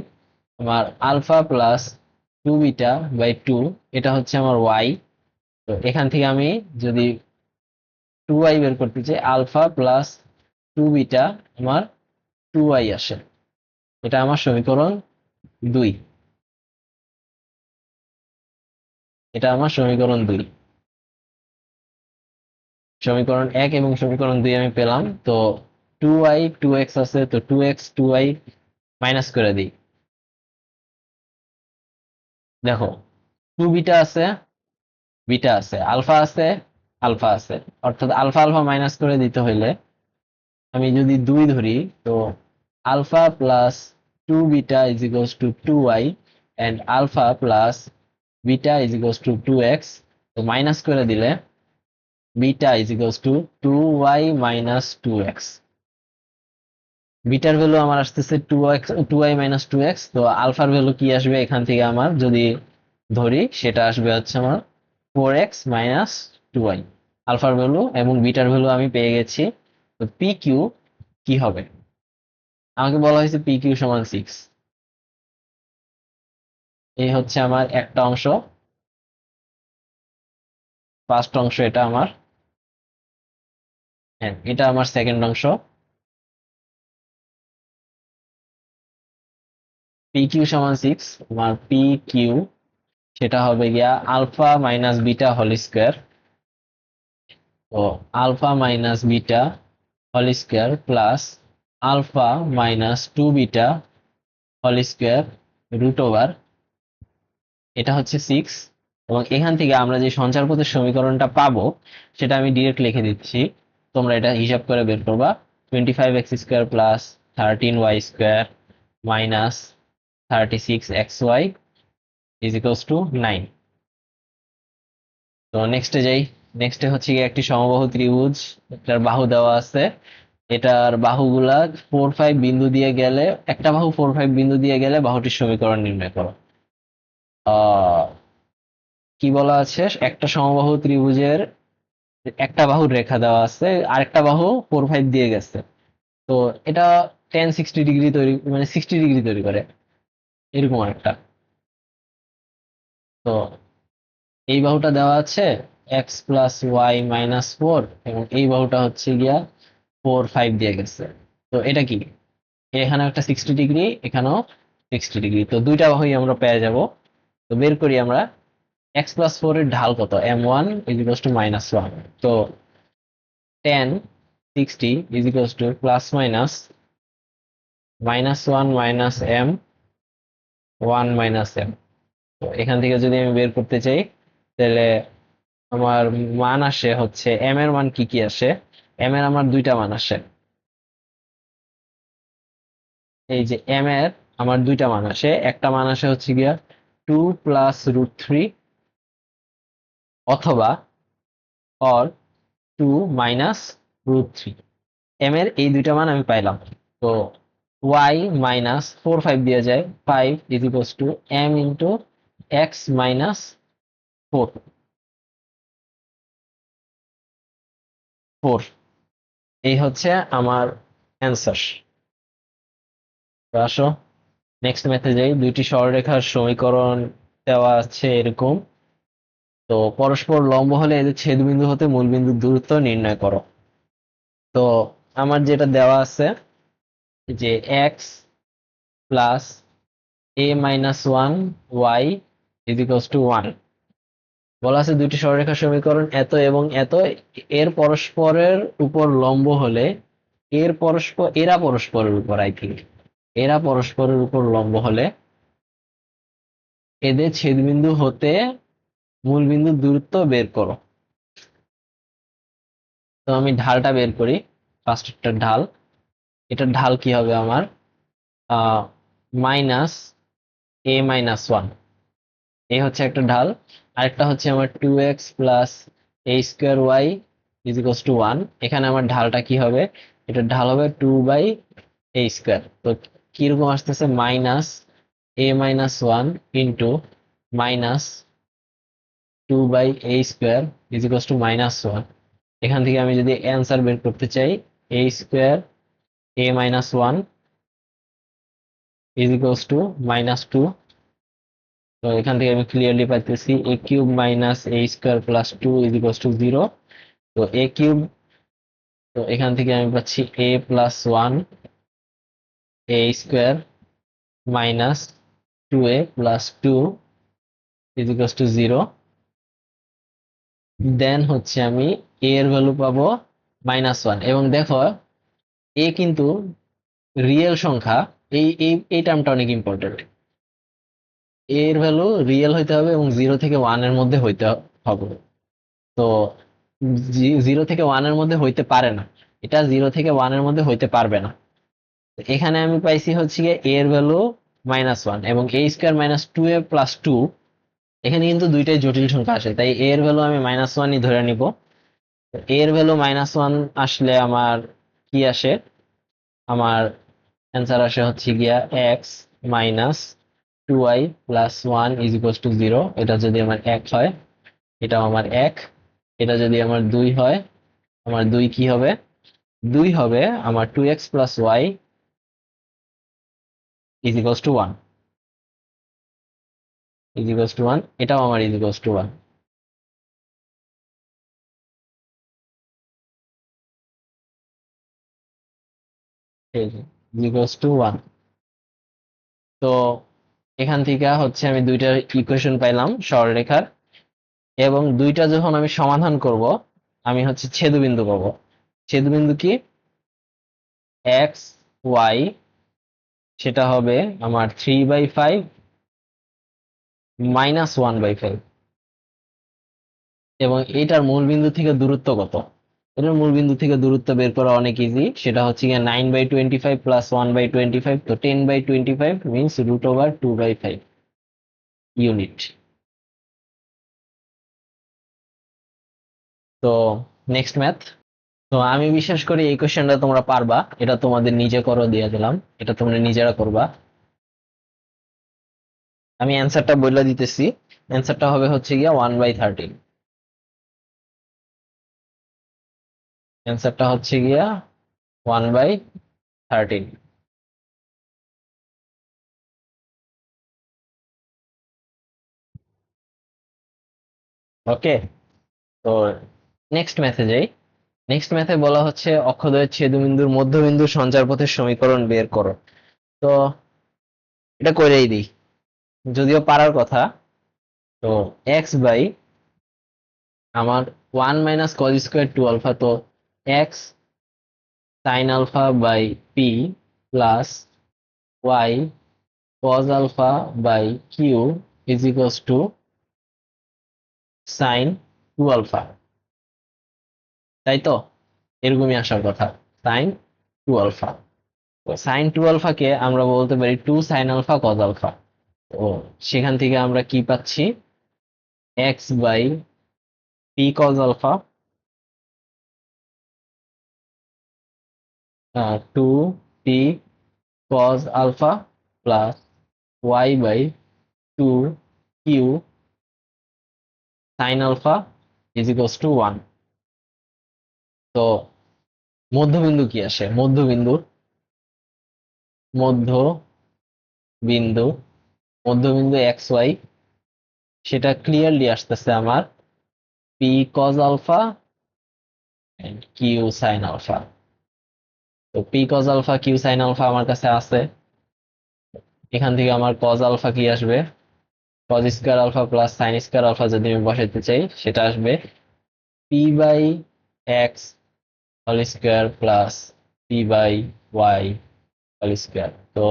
আমার alpha plus two beta by two, এটা হচ্ছে আমার ওয়াই, তো এখান থেকে আমি যদি টু ওয়াই বের করতে চাই, আলফা প্লাস টু বিটা আমার টু ওয়াই আসে, এটা আমার সমীকরণ দুই, এটা আমার সমীকরণ দুই। সমীকরণ এক এবং সমীকরণ দুই আমি পেলাম। তো টু ওয়াই টু এক্স আছে, তো two x two y minus করে দিই। দেখো, টু বিটা আছে, বিটা আছে, আলফা আছে, আলফা আছে, অর্থাৎ আলফা আলফা মাইনাস করে দিতে হইলে আমি যদি দুই ধরি, তো alpha plus two beta is equals to two y and alpha plus beta is equals to two x, তো মাইনাস করে দিলে beta is equals to two y minus two x. বিটার ভ্যালু আমার আসতেছে two x, two y minus two x, তো আলফার value কি আসবে এখান থেকে আমার যদি ধরি, সেটা আসবে হচ্ছে আমার four x minus two y, আলফার ভ্যালু এবং বিটার ভ্যালু আমি পেয়ে গেছি। তো পি কিউ কি হবে, আমাকে বলা হয়েছে পি কিউ সমান সিক্স। এই হচ্ছে আমার একটা অংশ, ফার্স্ট অংশ এটা আমার, হ্যাঁ এটা আমার সেকেন্ড অংশ। পি কিউ সমান সিক্স, আমার পি কিউ সেটা হবে গিয়া alpha minus beta whole square, তো alpha minus beta whole square plus alpha minus two beta whole square root over, এটা হচ্ছে সিক্স। এবং এখান থেকে আমরা যে সঞ্চার পথের সমীকরণটা পাবো, সেটা আমি ডিরেক্ট লিখে দিচ্ছি, তোমরা এটা হিসাব করে বের করবা। Twenty five x square plus thirteen y square minus thirty six x y is equals to nine. তো নেক্সটে যাই। নেক্সটে হচ্ছে গিয়ে একটি সমবাহু ত্রিভুজ, এটার বাহু দেওয়া আছে, এটার বাহুগুলা ফোর ফাইভ বিন্দু দিয়ে গেলে, একটা বাহু ফোর ফাইভ বিন্দু দিয়ে গেলে বাহুটির সমীকরণ নির্ণয় করো। আহ কি বলা আছে, একটা সমবাহু ত্রিভুজের একটা বাহুর রেখা দেওয়া আছে, আরেকটা বাহু ফোর ফাইভ দিয়ে গেছে, তো এটা টেন সিক্সটি ডিগ্রি তৈরি, মানে সিক্সটি ডিগ্রি তৈরি করে, এরকম একটা। তো এই বাহুটা দেওয়া আছে x plus y minus four, এবং এই বাহুটা হচ্ছে গিয়া ফোর ফাইভ দিয়ে গেছে। তো এটা কি, এখানে একটা সিক্সটি ডিগ্রি, এখানেও সিক্সটি ডিগ্রি, তো দুইটা বাহুই আমরা পেয়ে যাব। তো বের করি আমরা, এক্স প্লাস ফোর এর ঢাল কত, m one is equals to minus one, তো ten sixty is equals to plus minus minus one minus m one minus m. তো এখান থেকে যদি আমি বের করতে চাই, তাহলে আমার মান আসে হচ্ছে এম এর মান কি কি আসে, এম এর আমার দুইটা মান আসে। এই যে এম এর আমার দুইটা মান আসে, একটা মান আসে হচ্ছে গিয়া 2 + √3 অথবা অর 2 - √3। এম এর এই দুইটা মান আমি পাইলাম। তো y - 4 5 দিয়ে যায়, 5 = m ইন্টু x - 4, 4। এই হচ্ছে আমার অ্যান্সার। তো আসো নেক্সট ম্যাথে যাই। দুইটি সরলরেখার সমীকরণ দেওয়া আছে এরকম। তো পরস্পর লম্ব হলে এদের ছেদবিন্দু হতে মূলবিন্দুর দূরত্ব নির্ণয় করো। তো আমার যেটা দেওয়া আছে যে এক্স প্লাস a - 1 y = 1, বলা আছে দুইটি সরলরেখার সমীকরণ এত এবং এত এর পরস্পরের উপর লম্ব হলে এরা পরস্পরের উপর, আই থিঙ্ক এরা পরস্পরের উপর লম্ব হলে এদের ছেদবিন্দু হতে মূল বিন্দুর দূরত্ব বের করো। তো আমি ঢালটা বের করি। ফার্স্ট ঢাল, এটার ঢাল কি হবে আমার, -a - 1। এই হচ্ছে একটা ঢাল। আরেকটা হচ্ছে আমার 2x + a² y = 1। এখানে আমার ঢালটা কি হবে, এটার ঢাল হবে 2/a²। তো কিরকম আসতেছে, -a - 1 ইন্টু -2/a² = এখান থেকে আমি যদি অ্যান্সার বের করতে চাই, a²a - 1 = -2। তো এখান থেকে আমি ক্লিয়ারলি পাইতেছি a³ - a² + 2 = 0। তো a³, তো এখান থেকে আমি পাচ্ছি a+1 a² - 2a + 2 দেন হচ্ছে আমি a এর ভ্যালু পাবো -1। এবং দেখো এ কিন্তু রিয়েল সংখ্যা, এই টার্মটা অনেক ইম্পর্টেন্ট। এর ভ্যালু রিয়েল হইতে হবে এবং 0 থেকে 1 এর মধ্যে হইতে হবে। তো 0 থেকে 1 এর মধ্যে হইতে পারে না, এটা 0 থেকে 1 এর মধ্যে হইতে পারবে না। তো এখানে আমি পাইছি হচ্ছে গিয়ে a এর ভ্যালু -1 এবং a² - 2a + 2। এখানে কিন্তু দুইটাই জটিল সংখ্যা আসে, তাই a এর ভ্যালু আমি -1ই ধরে নিব। a এর ভ্যালু -1 আসলে আমার কি আসে, আমার অ্যান্সার আসে হচ্ছে গিয়া x - 2y + 1 = 0। এটা যদি আমার 1 হয়, এটাও আমার 1। এটা যদি আমার 2 হয়, আমার 2 কি হবে, 2 হবে আমার 2x + y = 1, এটাও আমার = 1। এই যে = 1। তো এখান থেকে হচ্ছে আমি দুইটা ইকুয়েশন পাইলাম সরলরেখার, এবং দুইটা যখন আমি সমাধান করব আমি হচ্ছে ছেদবিন্দু পাবো। ছেদবিন্দু কি, এক্স ওয়াই, সেটা হবে আমার 3/5 -1/5। এবং এটার মূল বিন্দু থেকে দূরত্ব কত, এটার মূল বিন্দু থেকে দূরত্ব বের করা অনেক ইজি। সেটা হচ্ছে গিয়ে 9/25 + 1/25। তো 10/25 মিনস √2/5 ইউনিট। তো নেক্সট ম্যাথ। তো আমি বিশ্বাস করি এই কোশ্চেনটা তোমরা পারবা, এটা তোমাদের নিজে করো দিয়ে দিলাম, এটা তোমরা নিজেরা করবা। আমি অ্যান্সারটা বলে দিতেছি। অ্যান্সারটা হবে হচ্ছে গিয়া 1/13। অ্যান্সারটা হচ্ছে গিয়া 1/13। ওকে। তো নেক্সট ম্যাথে যাই। নেক্সট ম্যাথে বলা হচ্ছে অক্ষদ্বয়ের ছেদবিন্দুর মধ্যবিন্দুর সঞ্চারপথের সমীকরণ বের করো। তো এটা করেই দিই, যদিও পারার কথা। তো এক্স বাই আমার 1 - cos² 2α, তো x sin α/p plus y cos α/q = sin 2α, তাই তো? এরকমই আসার কথা, সাইন 2 আলফা। তো সাইন 2 আলফাকে আমরা বলতে পারি 2 sin আলফা cos আলফা। তো সেখান থেকে আমরা কি পাচ্ছি, x/p cos alpha, 2p cos alpha plus y/2q sin alpha = 1। তো মধ্যবিন্দু কি আসে, মধ্যবিন্দু মধ্যবিন্দু এক্স ওয়াই, সেটা ক্লিয়ারলি আসতেছে আমার p cos alpha and q sin alpha. তো p cos alpha q sin alpha আমার কাছে আছে। এখান থেকে আমার cos আলফা কি আসবে, cos² alpha plus sin² alpha যদি আমি বসাইতে চাই, সেটা আসবে p/x² প্লাস p/y²। তো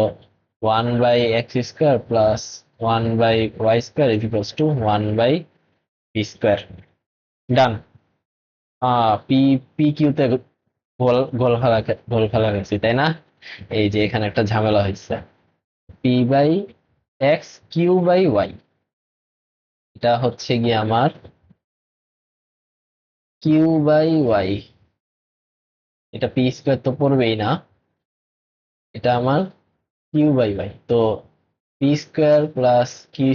1/x² প্লাস 1/y² = 1/p²। ডান। পি পি কিউতে গোল ফেলা গেছি, তাই না? এই যে এখানে একটা ঝামেলা হয়েছে, p/x/q/y, এটা হচ্ছে গিয়ে আমার q/y। এটা p² তো পড়বেই না, এটা আমার q/y। তো p² প্লাস q² =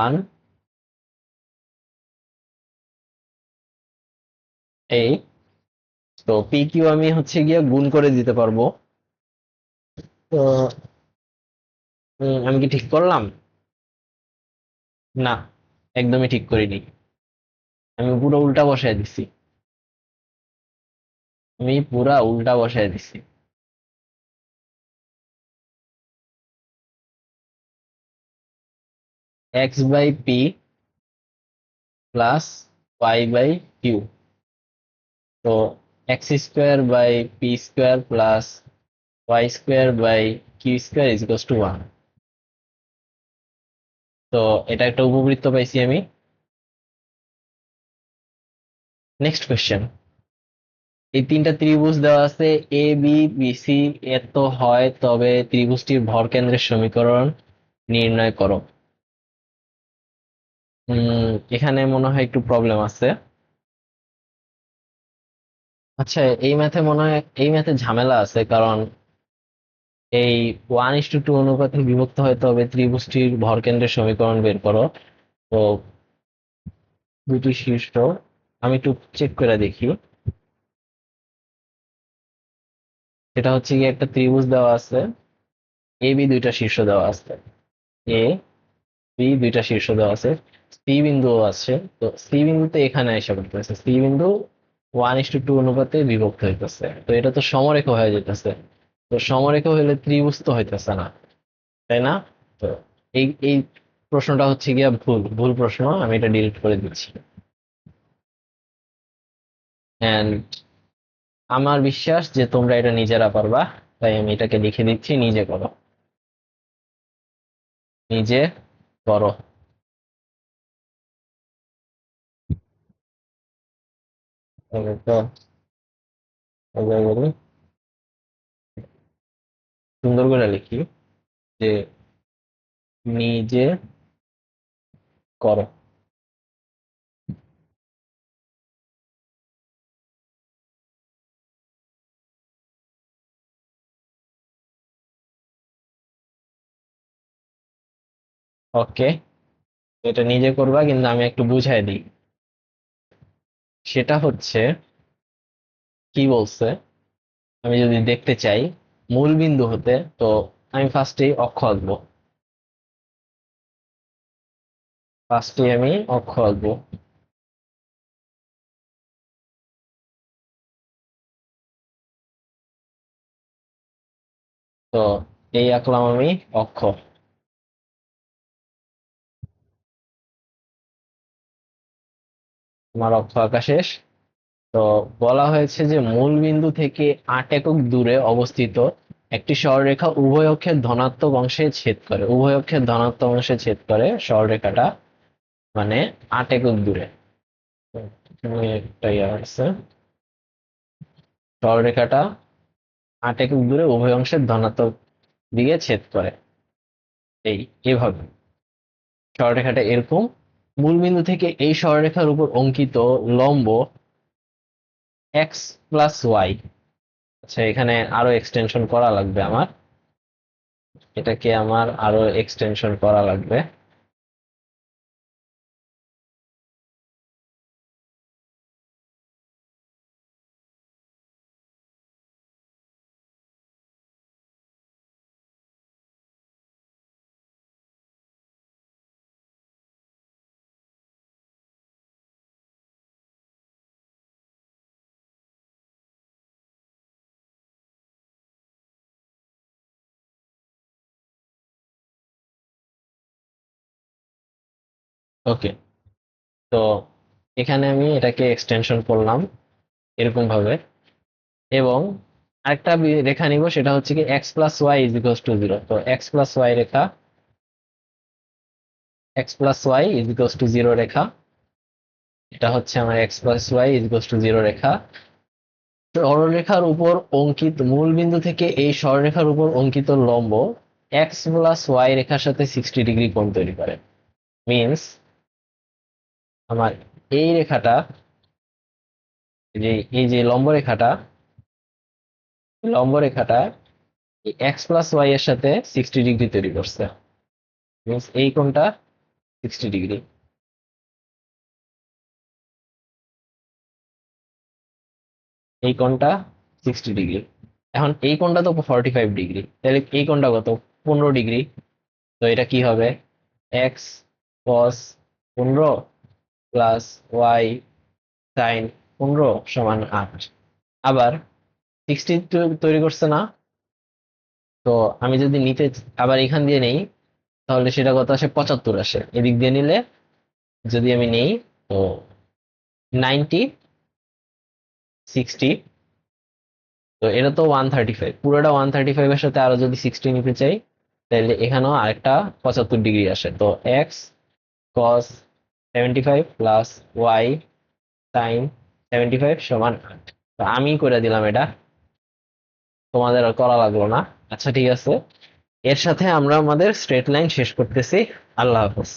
1। এই তো পি কিউ আমি হচ্ছে গিয়ে গুণ করে দিতে পারবো। তো আমি কি ঠিক করলাম? না, একদমই ঠিক করিনি। আমি পুরো উল্টা বসায় দিছি, আমি পুরা উল্টা বসায় দিছি। x/p plus y/q। তো x² by p² plus y² by q² = 1। তো এটা একটা উপবৃত্ত পাইছি আমি। নেক্সট কোয়েশ্চেন, এই তিনটা ত্রিভুজ দেওয়া আছে, এ বি বি সি, এত হয় তবে ত্রিভুজটির ভরকেন্দ্রের সমীকরণ নির্ণয় করো। এখানে মনে হয় একটু প্রবলেম আছে। আচ্ছা, এই ম্যাথে ঝামেলা আছে, কারণ এই 1:2 অনুপাতে বিভক্ত হয় তবে ত্রিভুজটির ভরকেন্দ্রের সমীকরণ বের করো। তো দুটি শীর্ষ, আমি একটু চেক করে দেখি। এটা হচ্ছে কি, একটা ত্রিভুজ দেওয়া আছে, এ বি দুইটা শীর্ষ দেওয়া আছে, এ বি দুইটা শীর্ষ দেওয়া আছে, সি বিন্দু আছে। তো সি বিন্দুতে এখানে এসে পড়তেছে, সি বিন্দু 1:2 অনুপাতে বিভক্ত হইতেছে, তো এটা তো সমরেখা হয়ে যেতেছে। তো সমরেখা হইলে ত্রিভুজ তো হইতেছে না, তাই না? তো এই প্রশ্নটা হচ্ছে গিয়া ভুল ভুল প্রশ্ন, আমি এটা ডিলিট করে দিচ্ছি। এন্ড আমার বিশ্বাস যে তোমরা এটা নিজেরা পারবা, তাই আমি এটাকে লিখে দিচ্ছি, নিজে করো, নিজে করো। তাহলে তো এবার বলি, সুন্দর করে লিখি যে নিজে করো। ওকে, এটা নিজে করবা, কিন্তু আমি একটু বুঝাই দিই। সেটা হচ্ছে, কি বলছে, আমি যদি দেখতে চাই মূল বিন্দু হতে, তো আমি ফার্স্টে আমি অক্ষ আঁকবো। তো এই আঁকলাম আমি অক্ষ, আমার অক্ষ আঁকা শেষ। তো বলা হয়েছে যে মূল বিন্দু থেকে 8 একক দূরে অবস্থিত একটি সরলরেখা উভয় অক্ষের ধনাত্মক অংশে ছেদ করে সরলরেখাটা, মানে 8 একক দূরে। একটা ইয়ে আছে, সরলরেখাটা 8 একক দূরে উভয় অংশের ধনাত্মক দিকে ছেদ করে। এভাবে সরলরেখাটা এরকম, মূলবিন্দু থেকে এই সরলরেখার উপর অঙ্কিত লম্ব এক্স প্লাস ওয়াই। আচ্ছা, এখানে আরো এক্সটেনশন করা লাগবে আমার, এটাকে আমার আরো এক্সটেনশন করা লাগবে। ওকে, তো এখানে আমি এটাকে এক্সটেনশন করলাম এরকম ভাবে, এবং আরেকটা রেখা নিব, সেটা হচ্ছে কি x plus y is equal to zero. তো এক্স প্লাস ওয়াই রেখা, x plus y is equal to zero রেখা, এটা হচ্ছে আমার x plus y is equal to zero রেখা। সরলরেখার উপর অঙ্কিত, মূল বিন্দু থেকে এই সরলরেখার উপর অঙ্কিত লম্ব এক্স প্লাস ওয়াই রেখার সাথে 60 ডিগ্রি কোণ তৈরি করে। মিনস আমার এই রেখাটা, যে এই যে লম্ব রেখাটা এক্স প্লাস ওয়াই এর সাথে 60 ডিগ্রি তৈরি করছে। মিনস এই কোণটা 60 ডিগ্রি, এই কোণটা 60 ডিগ্রি। এখন এই কোণটা তো 45 ডিগ্রি, তাহলে এই কোণটা কত? 15 ডিগ্রি। তো এটা কি হবে? এক্স কস 15 প্লাস ওয়াই সাইন 15 সমান 8। আবার 60 তৈরি করছে না? তো আমি যদি নিতে আবার এখান দিয়ে নেই, তাহলে সেটা কত আসে? 75 আসে। এদিক দিয়ে নিলে যদি আমি নেই, তো 90, 60, তো এটা তো 135, পুরোটা 135 এর সাথে আরো যদি 60 নিতে চাই, তাহলে এখানেও আরেকটা 75 ডিগ্রি আসে। তো এক্স কস 75 প্লাস ওয়াই সাইন 75 সমান 8। তো আমি করে দিলাম এটা, তোমাদের আর করা লাগলো না। আচ্ছা ঠিক আছে, এর সাথে আমরা আমাদের স্ট্রেট লাইন শেষ করতেছি। আল্লাহ হাফেজ।